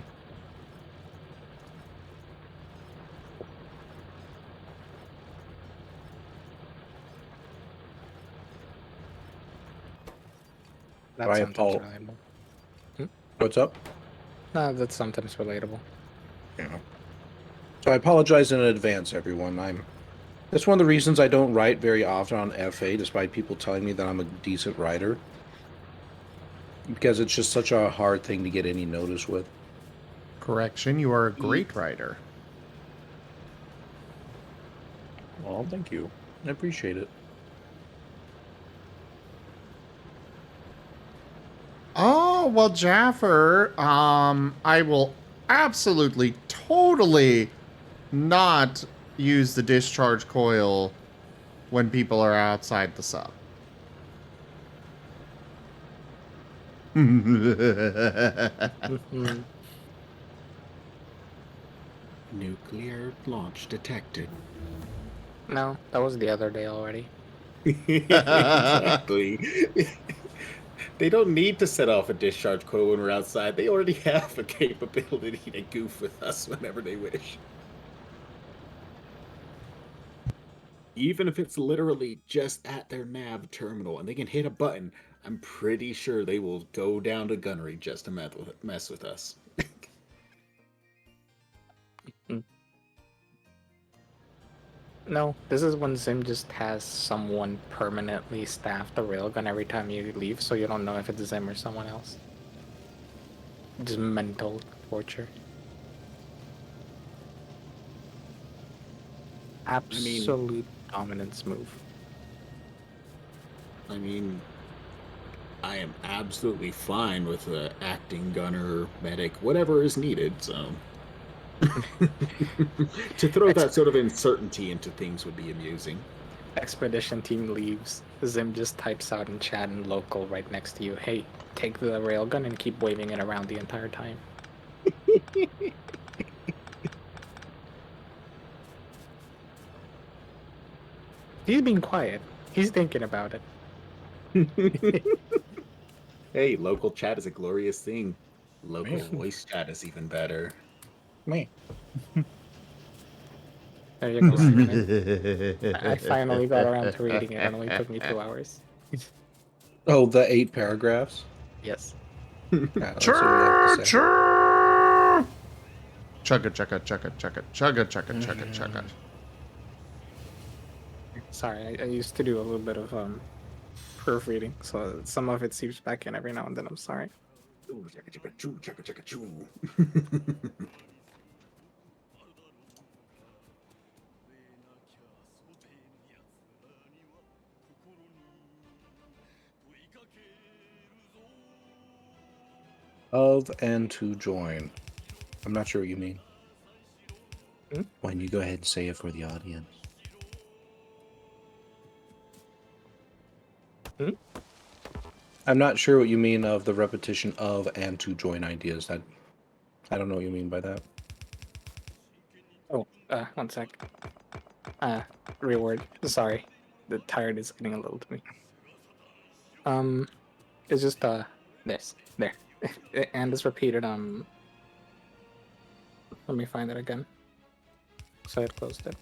That's I sometimes apologize. relatable. What's up? No, that's sometimes relatable. Yeah. So I apologize in advance, everyone. That's one of the reasons I don't write very often on FA, despite people telling me that I'm a decent writer. Because it's just such a hard thing to get any notice with. Correction, you are a great writer. Well, thank you. I appreciate it. Oh, well, Jaffer, I will absolutely, totally not use the discharge coil when people are outside the sub. Mhm. nuclear launch detected. No, that was the other day already. Exactly. They don't need to set off a discharge coil when we're outside. They already have a capability to goof with us whenever they wish. Even if it's literally just at their nav terminal and they can hit a button, I'm pretty sure they will go down to gunnery just to mess with us. No, this is when Zim just has someone permanently staff the railgun every time you leave, so you don't know if it's Zim or someone else. Just mental torture. Absolute dominance move. I mean, I am absolutely fine with the acting gunner, medic, whatever is needed, so. To throw that sort of uncertainty into things would be amusing. Expedition team leaves. Zim just types out in chat in local right next to you, hey, take the railgun and keep waving it around the entire time. He's being quiet. He's thinking about it. Hey, local chat is a glorious thing. Local Man. voice chat is even better. Me. There you go, Ryan. I finally got around to reading it. It only took me 2 hours. Oh, the 8 paragraphs? Yes. Yeah, let's see what you have to say. Chugga, chugga, chugga, chugga, chugga, chugga, chugga, chugga. Sorry, I used to do a little bit of proofreading, so some of it seeps back in every now and then. I'm sorry. Ooh, chugga, chugga, choo, chugga, chugga, choo. Of and to join. I'm not sure what you mean. Hmm? Why don't you go ahead and say it for the audience? Hmm? I'm not sure what you mean of the repetition of and to join ideas. That I don't know what you mean by that. Oh, 1 sec. Reward. Sorry, the tired is getting a little to me. It's just this there, and it's repeated. Let me find it again. So I closed it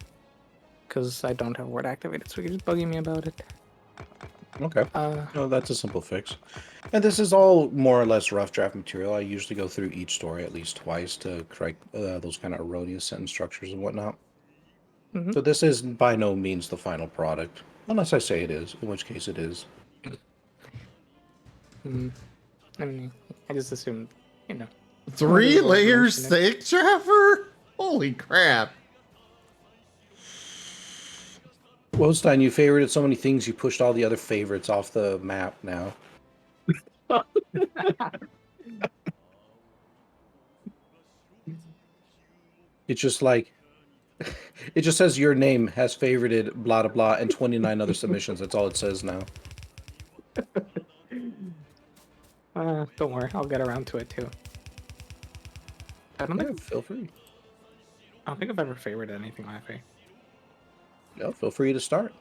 because I don't have word activated, so you're just bugging me about it. Okay. No, that's a simple fix. And this is all more or less rough draft material. I usually go through each story at least twice to correct those kind of erroneous sentence structures and whatnot. Mm-hmm. So this is by no means the final product, unless I say it is, in which case it is. I mean, I just assumed, you know. 3 Whatever layers information thick, Jaffer? Holy crap. Wostein, you favorited so many things, you pushed all the other favorites off the map now. It's just like, it just says your name has favorited blah blah blah and 29 other submissions. That's all it says now. Don't worry, I'll get around to it too. I don't Yeah, think feel free. I don't think I've ever favorited anything IFA. Yeah, feel free to start.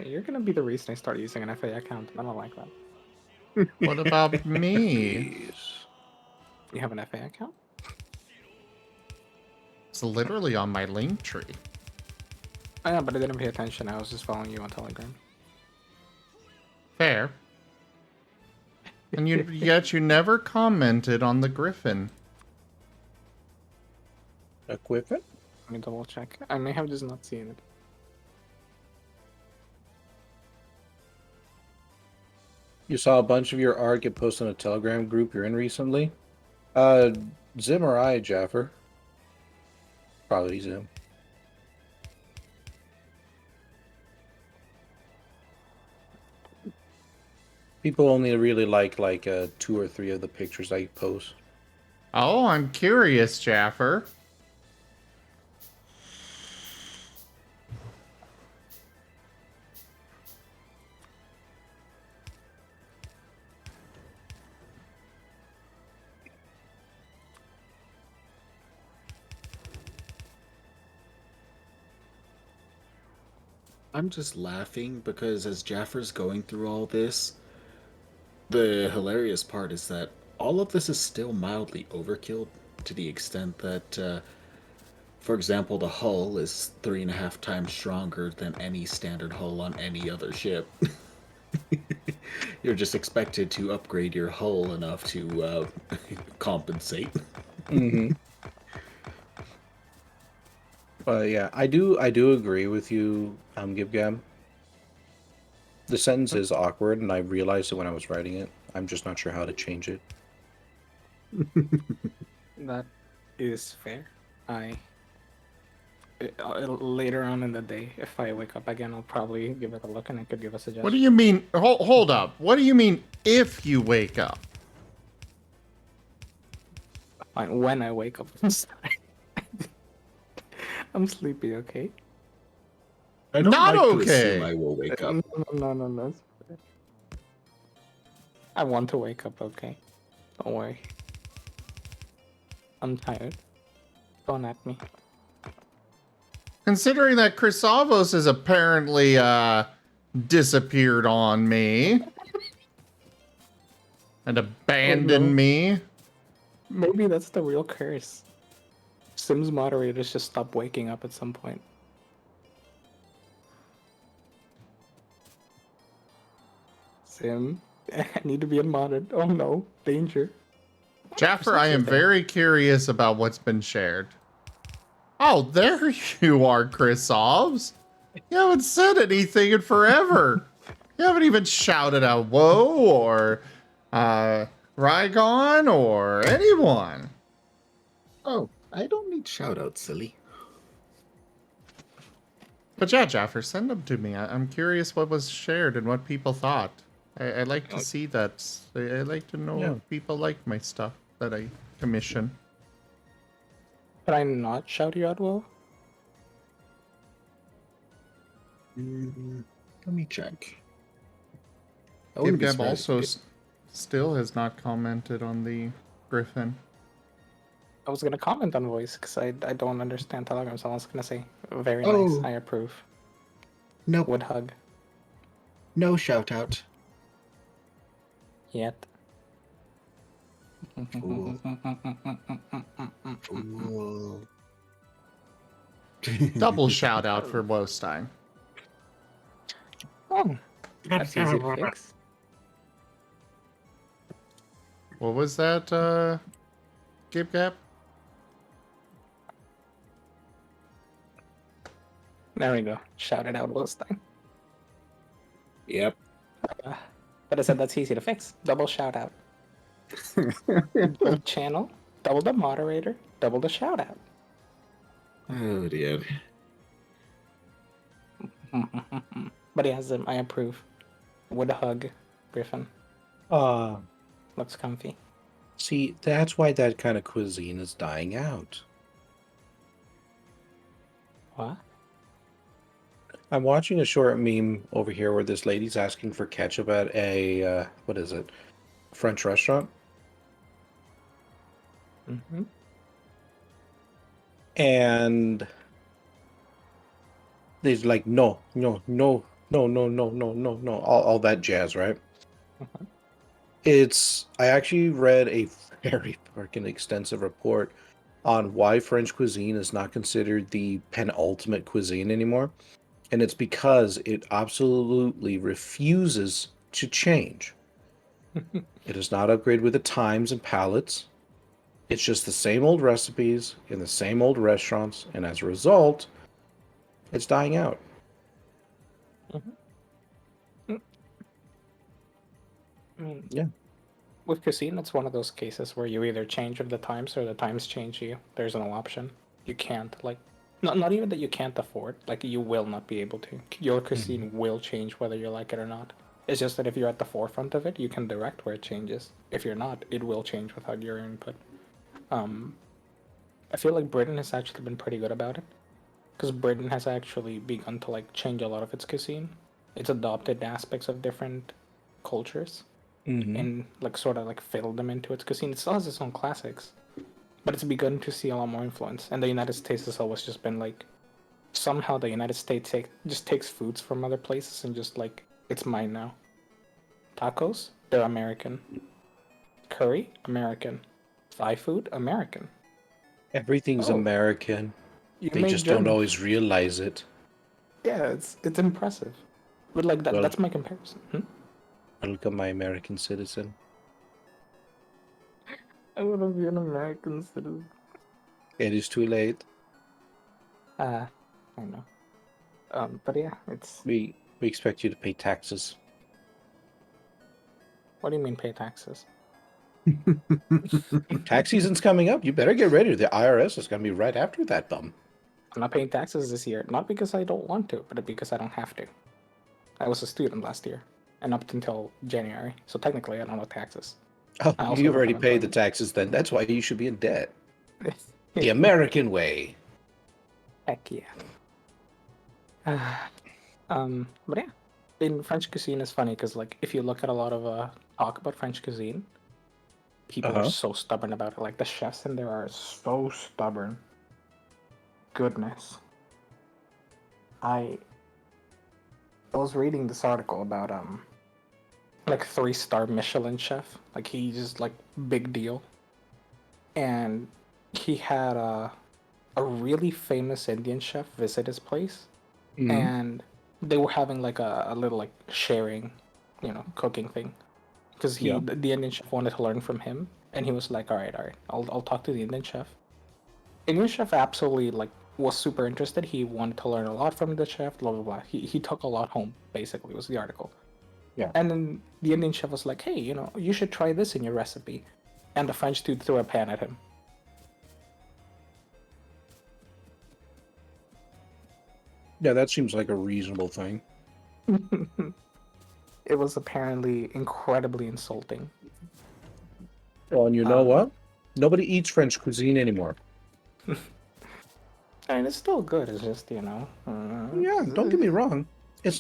You're gonna be the reason I start using an FA account. I don't like that. What about me? Jeez. You have an FA account? It's literally on my link tree. Oh, yeah, but I didn't pay attention. I was just following you on Telegram. Fair. And yet you never commented on the Griffin. Equipment? Let me double check. I may have just not seen it. You saw a bunch of your art get posted in a Telegram group you're in recently? Zim or I, Jaffer? Probably Zim. People only really like 2 or 3 of the pictures I post. Oh, I'm curious, Jaffer. I'm just laughing because as Jaffer's going through all this, the hilarious part is that all of this is still mildly overkill to the extent that, for example, the hull is 3.5 times stronger than any standard hull on any other ship. You're just expected to upgrade your hull enough to compensate. Mm-hmm. But yeah, I do agree with you, Gibgab. The sentence is awkward, and I realized it when I was writing it. I'm just not sure how to change it. That is fair. Later on in the day, if I wake up again, I'll probably give it a look and I could give a suggestion. What do you mean? Hold up. What do you mean if you wake up? Fine, when I wake up. I'm sorry. I'm sleepy, okay? I don't Not like to okay. assume I will wake up. No. I want to wake up, okay? Don't worry. I'm tired. Don't at me. Considering that Chrysavos has apparently disappeared on me and abandoned me. Maybe that's the real curse. Sims moderators just stop waking up at some point. Sim, I need to be unmodded. Oh no, danger. Jaffer, I am very curious about what's been shared. Oh, there you are, Chrysavs. You haven't said anything in forever. You haven't even shouted out whoa or Rygon or anyone. Oh, I don't need shoutouts, silly. But yeah, Jaffer, send them to me. I'm curious what was shared and what people thought. I like to see that. I like to know if people like my stuff that I commission. Could I not shout you out, Will? Let me check. I wouldn't be Gib surprised also if it- still has not commented on the Griffin. I was gonna comment on voice because I don't understand Telegram, so I was gonna say very Oh. nice. I approve. Nope, Would hug. no shoutout. Yet. Fool. Fool. Double shout out for Wostein. Oh, that's easy to fix. What was that, Gib Gap? There we go. Shout it out, Wilstein. Yep. But I said that's easy to fix. Double shout out. Double channel, double the moderator, double the shout out. Oh dear. But yes, I approve. Would hug, Griffin. Looks comfy. See, that's why that kind of cuisine is dying out. What? I'm watching a short meme over here where this lady's asking for ketchup at a, what is it? French restaurant. Mm-hmm. And there's like, no, No, no, no, no, no, no. All that jazz, right? I actually read a very freaking extensive report on why French cuisine is not considered the penultimate cuisine anymore. And it's because it absolutely refuses to change. It does not upgrade with the times and palates. It's just the same old recipes in the same old restaurants, and as a result, it's dying out. I mean, Yeah. with cuisine, it's one of those cases where you either change with the times or the times change you. There's no option. You can't, like, not even that you can't afford, like, you will not be able to. Your cuisine will change whether you like it or not. It's just that if you're at the forefront of it, you can direct where it changes. If you're not, it will change without your input. I feel like Britain has actually been pretty good about it. Because Britain has actually begun to, like, change a lot of its cuisine. It's adopted aspects of different cultures and like sort of like filled them into its cuisine. It still has its own classics, but it's begun to see a lot more influence. And the United States has always just been like somehow the United States just takes foods from other places and just like it's mine now. Tacos, they're American. Curry, American. Thai food, American. Everything's Oh, American. you They make just don't German. always realize it. Yeah, it's impressive. But like that, Well- that's my comparison. Welcome, my American citizen. I want to be an American citizen. It is too late. I know. But yeah, it's. We expect you to pay taxes. What do you mean pay taxes? Tax season's coming up. You better get ready. The IRS is going to be right after that bum. I'm not paying taxes this year, not because I don't want to, but because I don't have to. I was a student last year, and up until January, so technically I don't owe taxes. Oh, I also you've don't already have paid the employment. taxes then. That's why you should be in debt. The American way. Heck yeah. But yeah, in French cuisine is funny because like if you look at a lot of talk about French cuisine, people are so stubborn about it. Like the chefs in there are so stubborn. Goodness. I was reading this article about like 3-star Michelin chef. Like he's like big deal. And he had a really famous Indian chef visit his place, and they were having like a little like sharing, cooking thing, because the Indian chef wanted to learn from him, and he was like, all right, I'll talk to the Indian chef. Indian chef absolutely like was super interested. He wanted to learn a lot from the chef. Blah blah blah. He took a lot home. Basically, was the article. Yeah. And then the Indian chef was like, hey, you should try this in your recipe, and the French dude threw a pan at him. Yeah, that seems like a reasonable thing. It was apparently incredibly insulting. Well, and you know what? Nobody eats French cuisine anymore. I mean, it's still good. It's just, Yeah, don't get me wrong.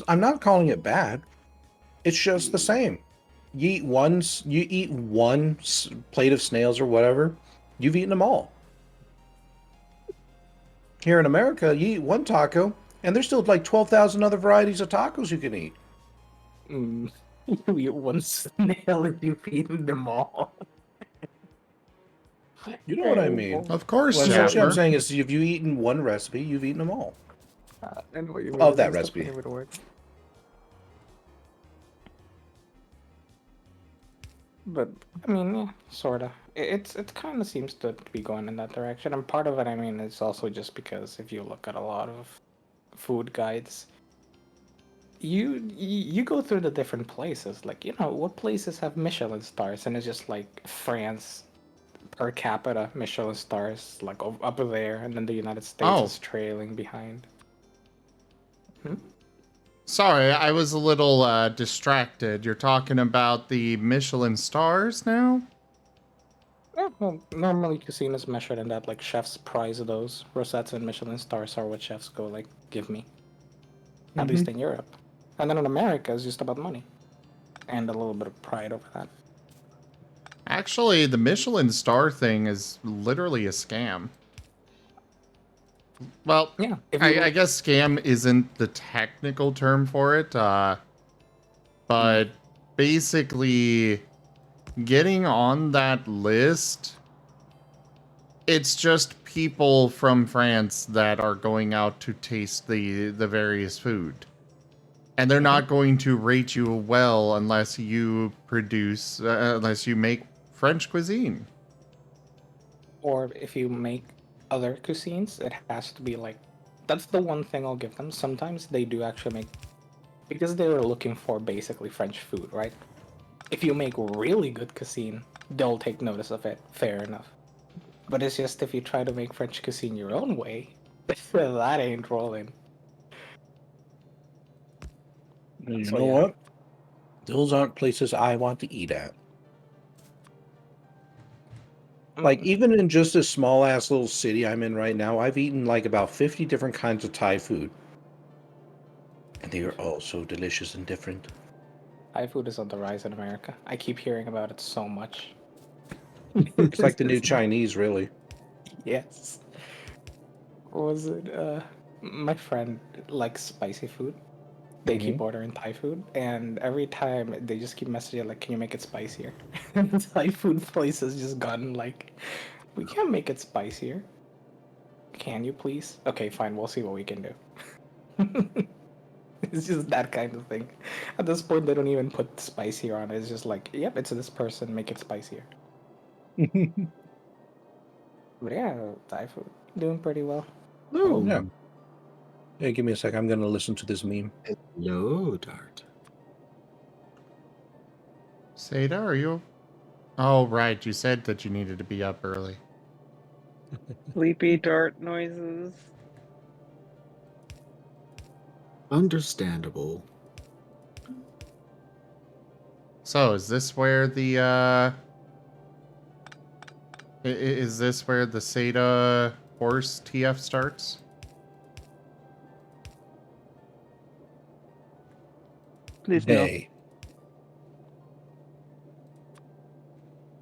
I'm not calling it bad. It's just the same. You eat one plate of snails or whatever, you've eaten them all. Here in America, you eat one taco, and there's still like 12,000 other varieties of tacos you can eat. You eat one snail and you've eaten them all. You know what I mean? Of course, Well, essentially, I'm Jasper. saying is if you eaten one recipe, you've eaten them all. I know what you mean. Of that It's just a recipe. funny way to word. But I mean, yeah, sorta. It kind of seems to be going in that direction, and part of it, I mean, it's also just because if you look at a lot of food guides, you go through the different places. Like, what places have Michelin stars, and it's just like France per capita Michelin stars, like up there, and then the United States Oh. is trailing behind. Sorry, I was a little distracted. You're talking about the Michelin stars now? Yeah, well, normally cuisine is measured in that, like, chefs prize those. Rosettes and Michelin stars are what chefs go, like, give me. At least in Europe. And then in America, it's just about money. And a little bit of pride over that. Actually, the Michelin star thing is literally a scam. Well, Yeah, if you I guess scam isn't the technical term for it, but basically getting on that list, it's just people from France that are going out to taste the various food. And they're not going to rate you well unless you produce, unless you make French cuisine. or if you make other cuisines, it has to be like that's the one thing I'll give them. Sometimes they do actually make because they were looking for basically French food, right? If you make really good cuisine, they'll take notice of it. Fair enough. But it's just if you try to make French cuisine your own way, that ain't rolling. And you So, know yeah. what? Those aren't places I want to eat at. Like, even in just this small ass little city I'm in right now, I've eaten like about 50 different kinds of Thai food. And they are all so delicious and different. Thai food is on the rise in America. I keep hearing about it so much. It's like the new Chinese, really. Yes. What was it? My friend likes spicy food. They keep ordering Thai food, and every time they just keep messaging like, "Can you make it spicier?" And the Thai food place has just gotten like, "We can't make it spicier. Can you please?" Okay, fine. We'll see what we can do. It's just that kind of thing. At this point, they don't even put spicier on it. It's just like, "Yep, it's this person. Make it spicier." But yeah, Thai food doing pretty well. Oh, Yeah. Hey, give me a sec. I'm going to listen to this meme. hello, Dart. Seda, are you? Oh, right. You said that you needed to be up early. Sleepy dart noises. Understandable. So, is this where the, is this where the Seda horse TF starts? Please no. Nay.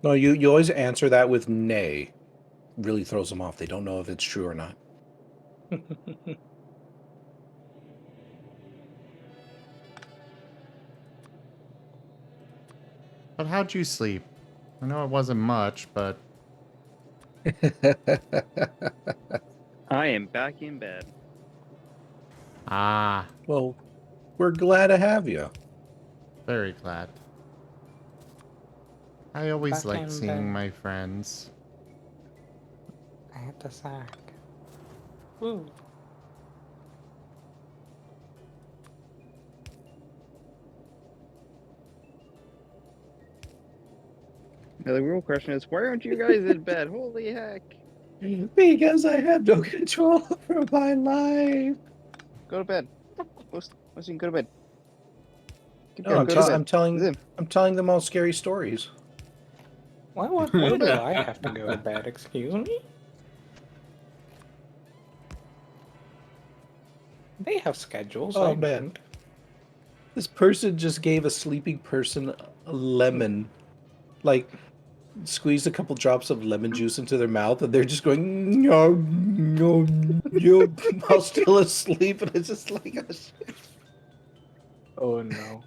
No, you always answer that with nay. Really throws them off. They don't know if it's true or not. But how'd you sleep? I know it wasn't much, but I am back in bed. ah, Well, we're glad to have you. very glad. I always Back like in seeing bed. my friends. I hit the sack. Woo. Now, the real question is, why aren't you guys in bed? Holy heck! Because I have no control over my life. Go to bed. Weston, go to bed. Keep No, going. Go to bed. I'm telling them all scary stories. Why do I have to go to bed? Excuse me? They have schedules. Oh I man, don't. this person just gave a sleeping person a lemon, like squeezed a couple drops of lemon juice into their mouth, and they're just going no, no, no, while still asleep, and it's just like, oh, shit. Oh no.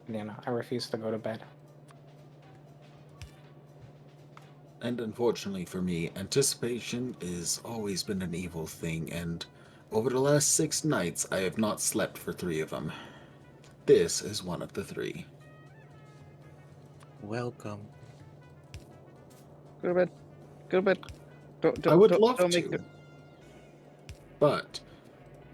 You know, I refuse to go to bed. And unfortunately for me, anticipation has always been an evil thing, and over the last 6 nights, I have not slept for 3 of them. This is one of the 3. Welcome. Go to bed. Go to bed. I would love don't to, make but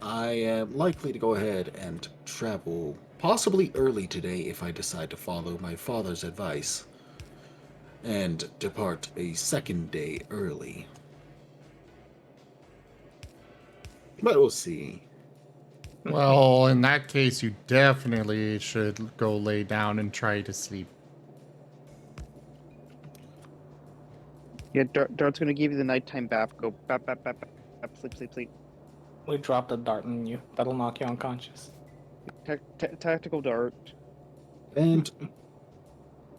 I am likely to go ahead and travel possibly early today if I decide to follow my father's advice and depart a second day early. But we'll see. Well, in that case, you definitely should go lay down and try to sleep. Yeah, Dart's gonna give you the nighttime bap. Go bap bap bap bap, bap sleep sleep sleep. We dropped a dart on you. That'll knock you unconscious. Tactical dart. And Yeah,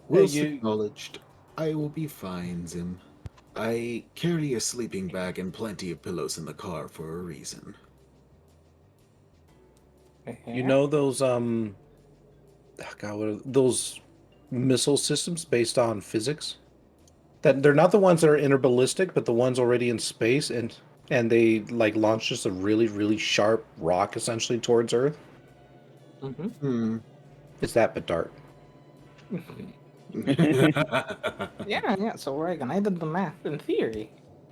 whilst you acknowledged, I will be fine, Zim. I carry a sleeping bag and plenty of pillows in the car for a reason. you know those God, what are those missile systems based on physics? That they're not the ones that are interballistic, but the ones already in space, and they like launch just a really really sharp rock essentially towards Earth. Mm-hmm. Hmm. It's that but dart. Yeah. So Reagan, I did the math. In theory,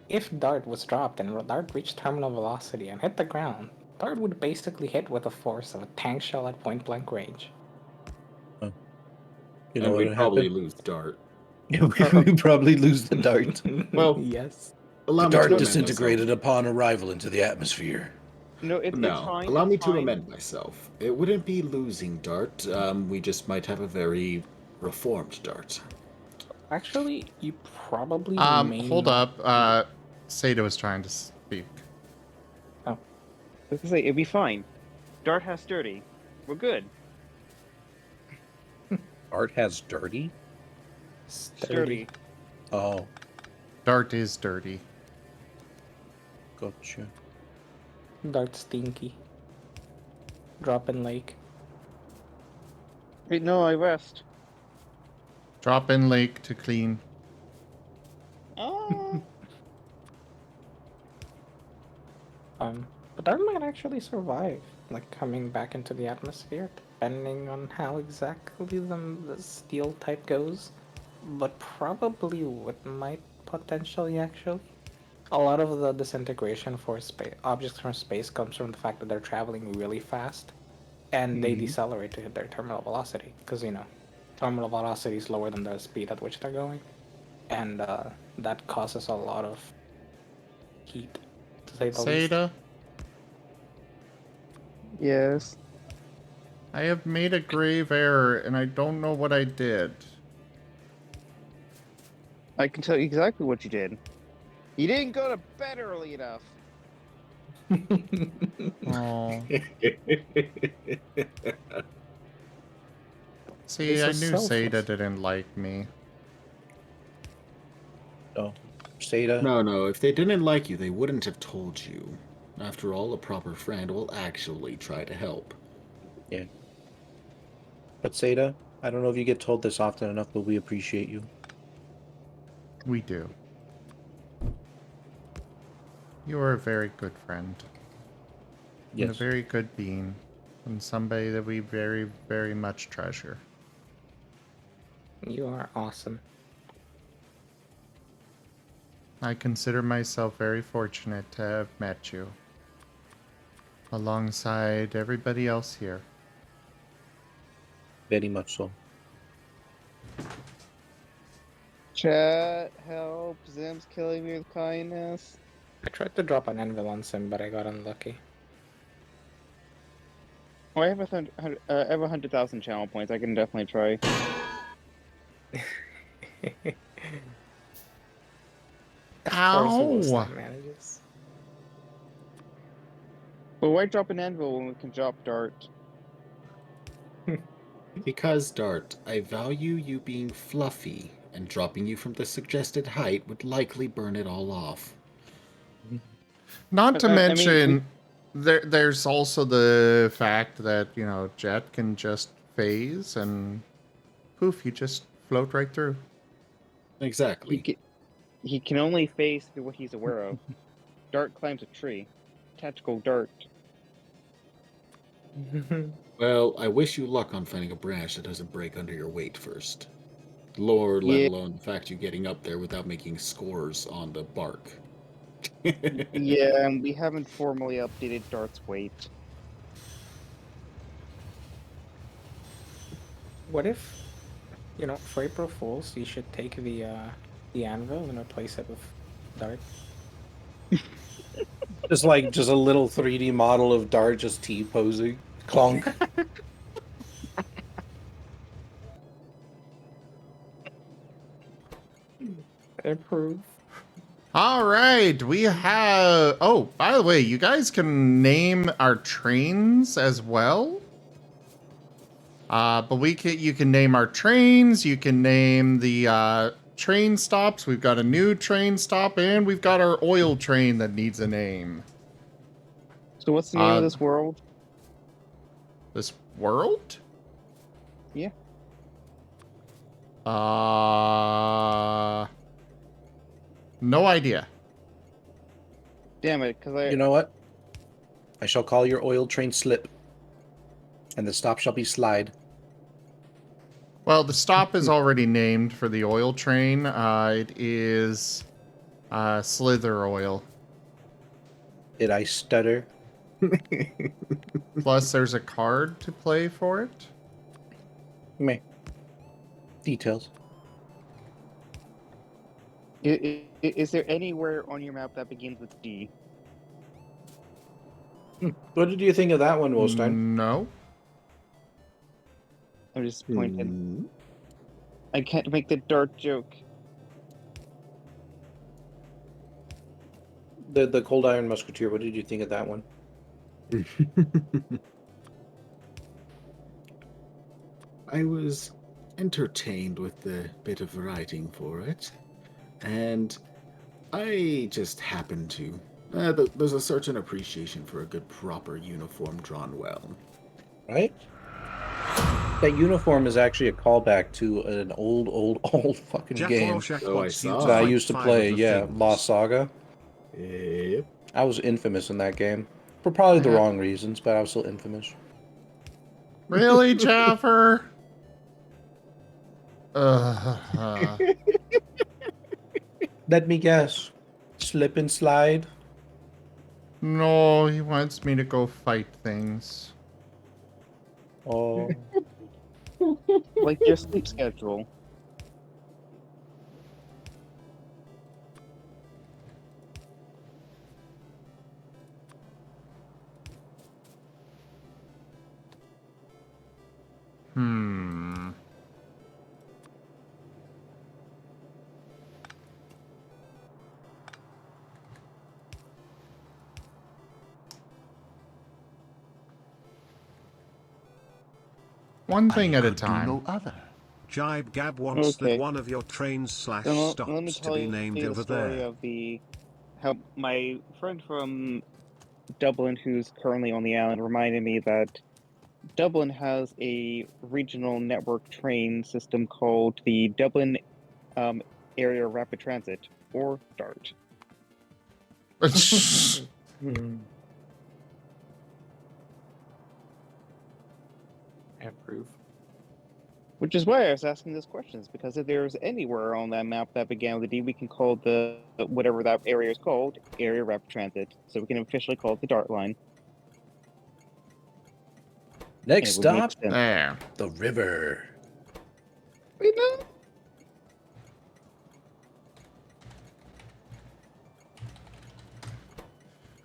if Dart was dropped and Dart reached terminal velocity and hit the ground, Dart would basically hit with the force of a tank shell at point blank range. You know And what we'd would probably happen? lose Dart. We probably lose the dart. Well, Yes. allow The me to dart amend disintegrated myself. upon arrival into the atmosphere. No, it's No, fine. allow It's me to fine. amend myself. It wouldn't be losing Dart. We just might have a very reformed Dart. Actually, you probably may Hold not. up. Seda was trying to speak. I was gonna say it'd be fine. Dart has sturdy. We're good. Art has dirty? Sturdy. Oh, Dart is dirty. gotcha. Dart stinky. Drop in lake. Wait, no, I rest. Drop in lake to clean. Oh. But Dart might actually survive, like coming back into the atmosphere, depending on how exactly the steel type goes. But probably what might potentially actually. A lot of the disintegration for objects from space comes from the fact that they're traveling really fast, and they decelerate to hit their terminal velocity, because terminal velocity is lower than the speed at which they're going, and that causes a lot of heat, to say the least. Seda, Yes. I have made a grave error and I don't know what I did. I can tell you exactly what you did. You didn't go to bed early enough. Oh. See, This I is knew selfless. Seda didn't like me. Oh, Seda. No, if they didn't like you, they wouldn't have told you. After all, a proper friend will actually try to help. Yeah. But Seda, I don't know if you get told this often enough, but we appreciate you. We do. You are a very good friend. And a Yes. very good being. And somebody that we very, very much treasure. You are awesome. I consider myself very fortunate to have met you. Alongside everybody else here. Very much so. Chat, help. Zim's killing me with kindness. I tried to drop an anvil on Sim, but I got unlucky. Oh, I have I have 100,000 channel points. I can definitely try. Of course, Ow! Wolfstein manages. But why drop an anvil when we can drop dart? Because, Dart, I value you being fluffy, and dropping you from the suggested height would likely burn it all off. Not to I mean, mention, there's also the fact that, Jet can just phase and poof, you just float right through. Exactly. He can only face through what he's aware of. Dart climbs a tree. Tactical dart. Well, I wish you luck on finding a branch that doesn't break under your weight first. Lord, let Yeah. alone the fact you getting up there without making scores on the bark. Yeah, and we haven't formally updated dart's weight. What if, for April Fools, you should take the anvil and replace it with Dart? Just a little 3D model of Dart just T-posing. Clonk. Approve. All right, we have. Oh, by the way, you guys can name our trains as well. But you can name our trains. You can name the train stops. We've got a new train stop, and we've got our oil train that needs a name. So what's the name Uh, of this world? This world? Yeah. No idea. Damn it, because I. You know what? I shall call your oil train Slip, and the stop shall be Slide. Well, the stop is already named for the oil train. It is Slither Oil. Did I stutter? Plus, there's a card to play for it. Meh. Details. Is there anywhere on your map that begins with D? What did you think of that one, Wolstein? No. I'm disappointed. I can't make the dark joke. The Cold Iron Musketeer. What did you think of that one? I was entertained with the bit of writing for it, and I just happen to. There's a certain appreciation for a good, proper uniform drawn well. Right? That uniform is actually a callback to an old fucking game Oh, I saw. that I used to play. Yeah, Lost Saga. Yep. I was infamous in that game. For probably the wrong reasons, but I was still infamous. Really, Jaffer? Let me guess. Slip and slide? No, he wants me to go fight things. Oh. Like your sleep schedule. One thing at a time. No other. Jibe Gab wants that one of your trains slash Then stops let me to tell be you named the over story there. of how my friend from Dublin, who's currently on the island, reminded me that Dublin has a regional network train system called the Dublin Area Rapid Transit, or DART. I approve. Which is why I was asking those questions, because if there's anywhere on that map that began with a D, we can call the whatever that area is called Area Rapid Transit. So we can officially call it the DART line. Next stop, there. The river.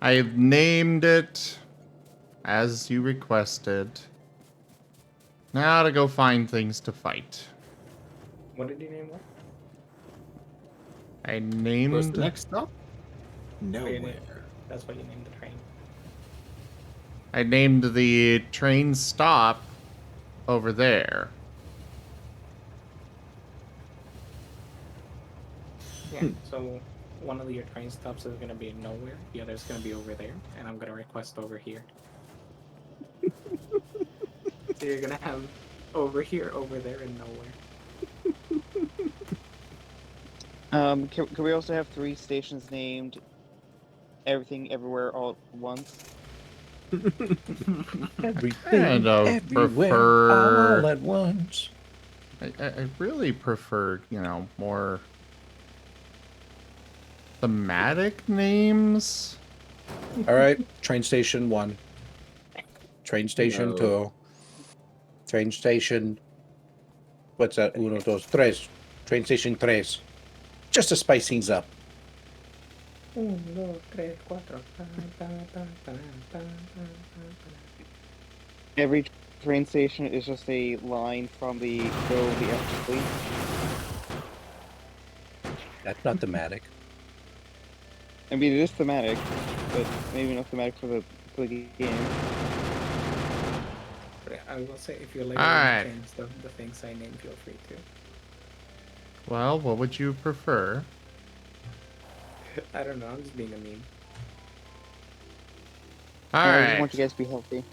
I've named it as you requested. Now to go find things to fight. What did you name it? I named... Where's the next stop? That's what you Nowhere. named- That's what you named the train. I named the train stop over there. Yeah, so one of your train stops is going to be nowhere, the other is going to be over there, and I'm going to request over here. So you're going to have over here, over there, and nowhere. Can we also have 3 stations named Everything Everywhere All at Once? Everything, And everywhere, all at once. I really prefer, more thematic names. All right, train station 1. Train station 2. Train station... What's that? Uno, dos, tres. Train station 3. Just to spice things up. 1, 2, 3, 4. Every train station is just a line from the Go the F fleet. That's not thematic. I mean, it is thematic, but maybe not thematic for the game. But I will say, if you later Alright. change the things I name, feel free to. Well, what would you prefer? I don't know, I'm just being a meme. I just want Alright. you guys to be healthy.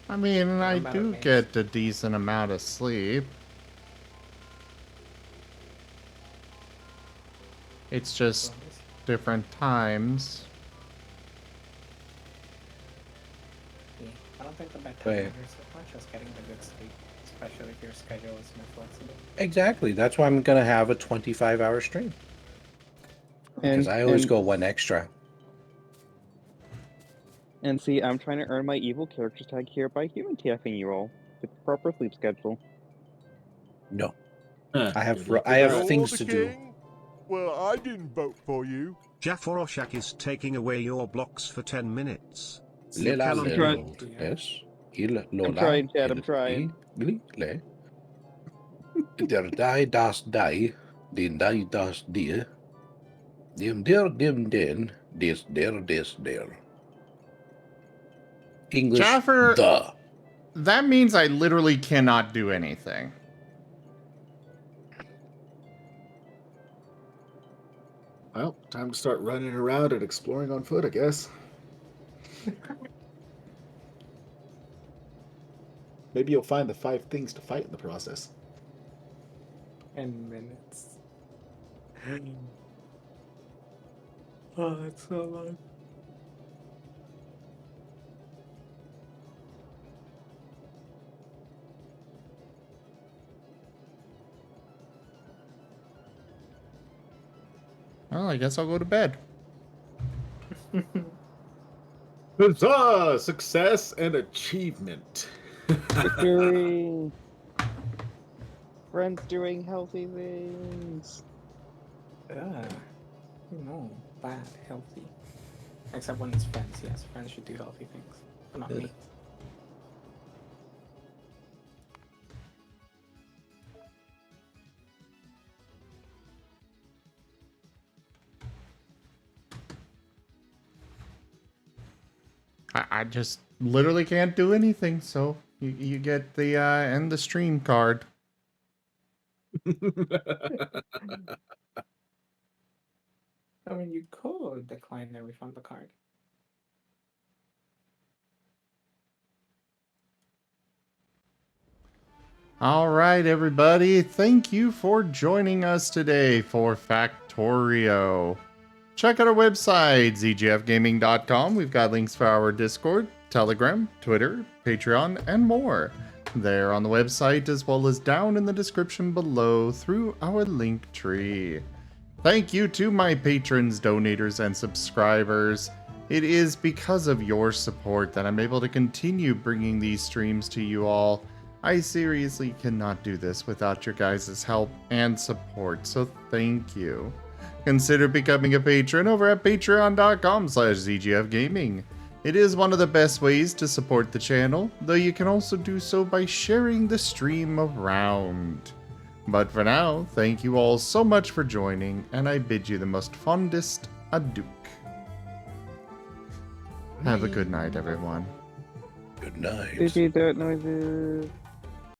I mean, I I'm out of do names. get a decent amount of sleep. It's just different times. Yeah, I don't think the bedtime Right. matters so much as getting the good sleep, especially if your schedule is more flexible. Exactly. That's why I'm gonna have a 25-hour stream. Because I always go one extra. And see, I'm trying to earn my evil character tag here by human TFing you all with the proper sleep schedule. No. Eh, I have good luck with that. things to do. Well, I didn't vote for you. Jaforoshak is taking away your blocks for 10 minutes. You Lila cannot Lil. build. Yes. Il Lola. I'm trying, Chad, I'm trying. Le. Der die das die. Den die das die. Dem der dem den. Des der des der. English. Jaffer, The. that means I literally cannot do anything. Well, time to start running around and exploring on foot, I guess. Maybe you'll find the 5 things to fight in the process. 10 minutes. Oh, that's so long. Well, I guess I'll go to bed. Huzzah! Success and achievement. Victory! Friends doing healthy things. No, bad, healthy. Except when it's friends, yes. Friends should do healthy things, but not me. I just literally can't do anything, so you get the end the stream card. I mean, you could decline and refund the card. All right, everybody. Thank you for joining us today for Factorio. Check out our website, zgfgaming.com. We've got links for our Discord, Telegram, Twitter, Patreon, and more. There on the website, as well as down in the description below through our link tree. Thank you to my patrons, donators, and subscribers. It is because of your support that I'm able to continue bringing these streams to you all. I seriously cannot do this without your guys' help and support, so thank you. Consider becoming a patron over at patreon.com/zgfgaming. It is one of the best ways to support the channel, though you can also do so by sharing the stream around. But for now, thank you all so much for joining, and I bid you the most fondest adieu. Have a good night, everyone. Good night. Did you do it noises?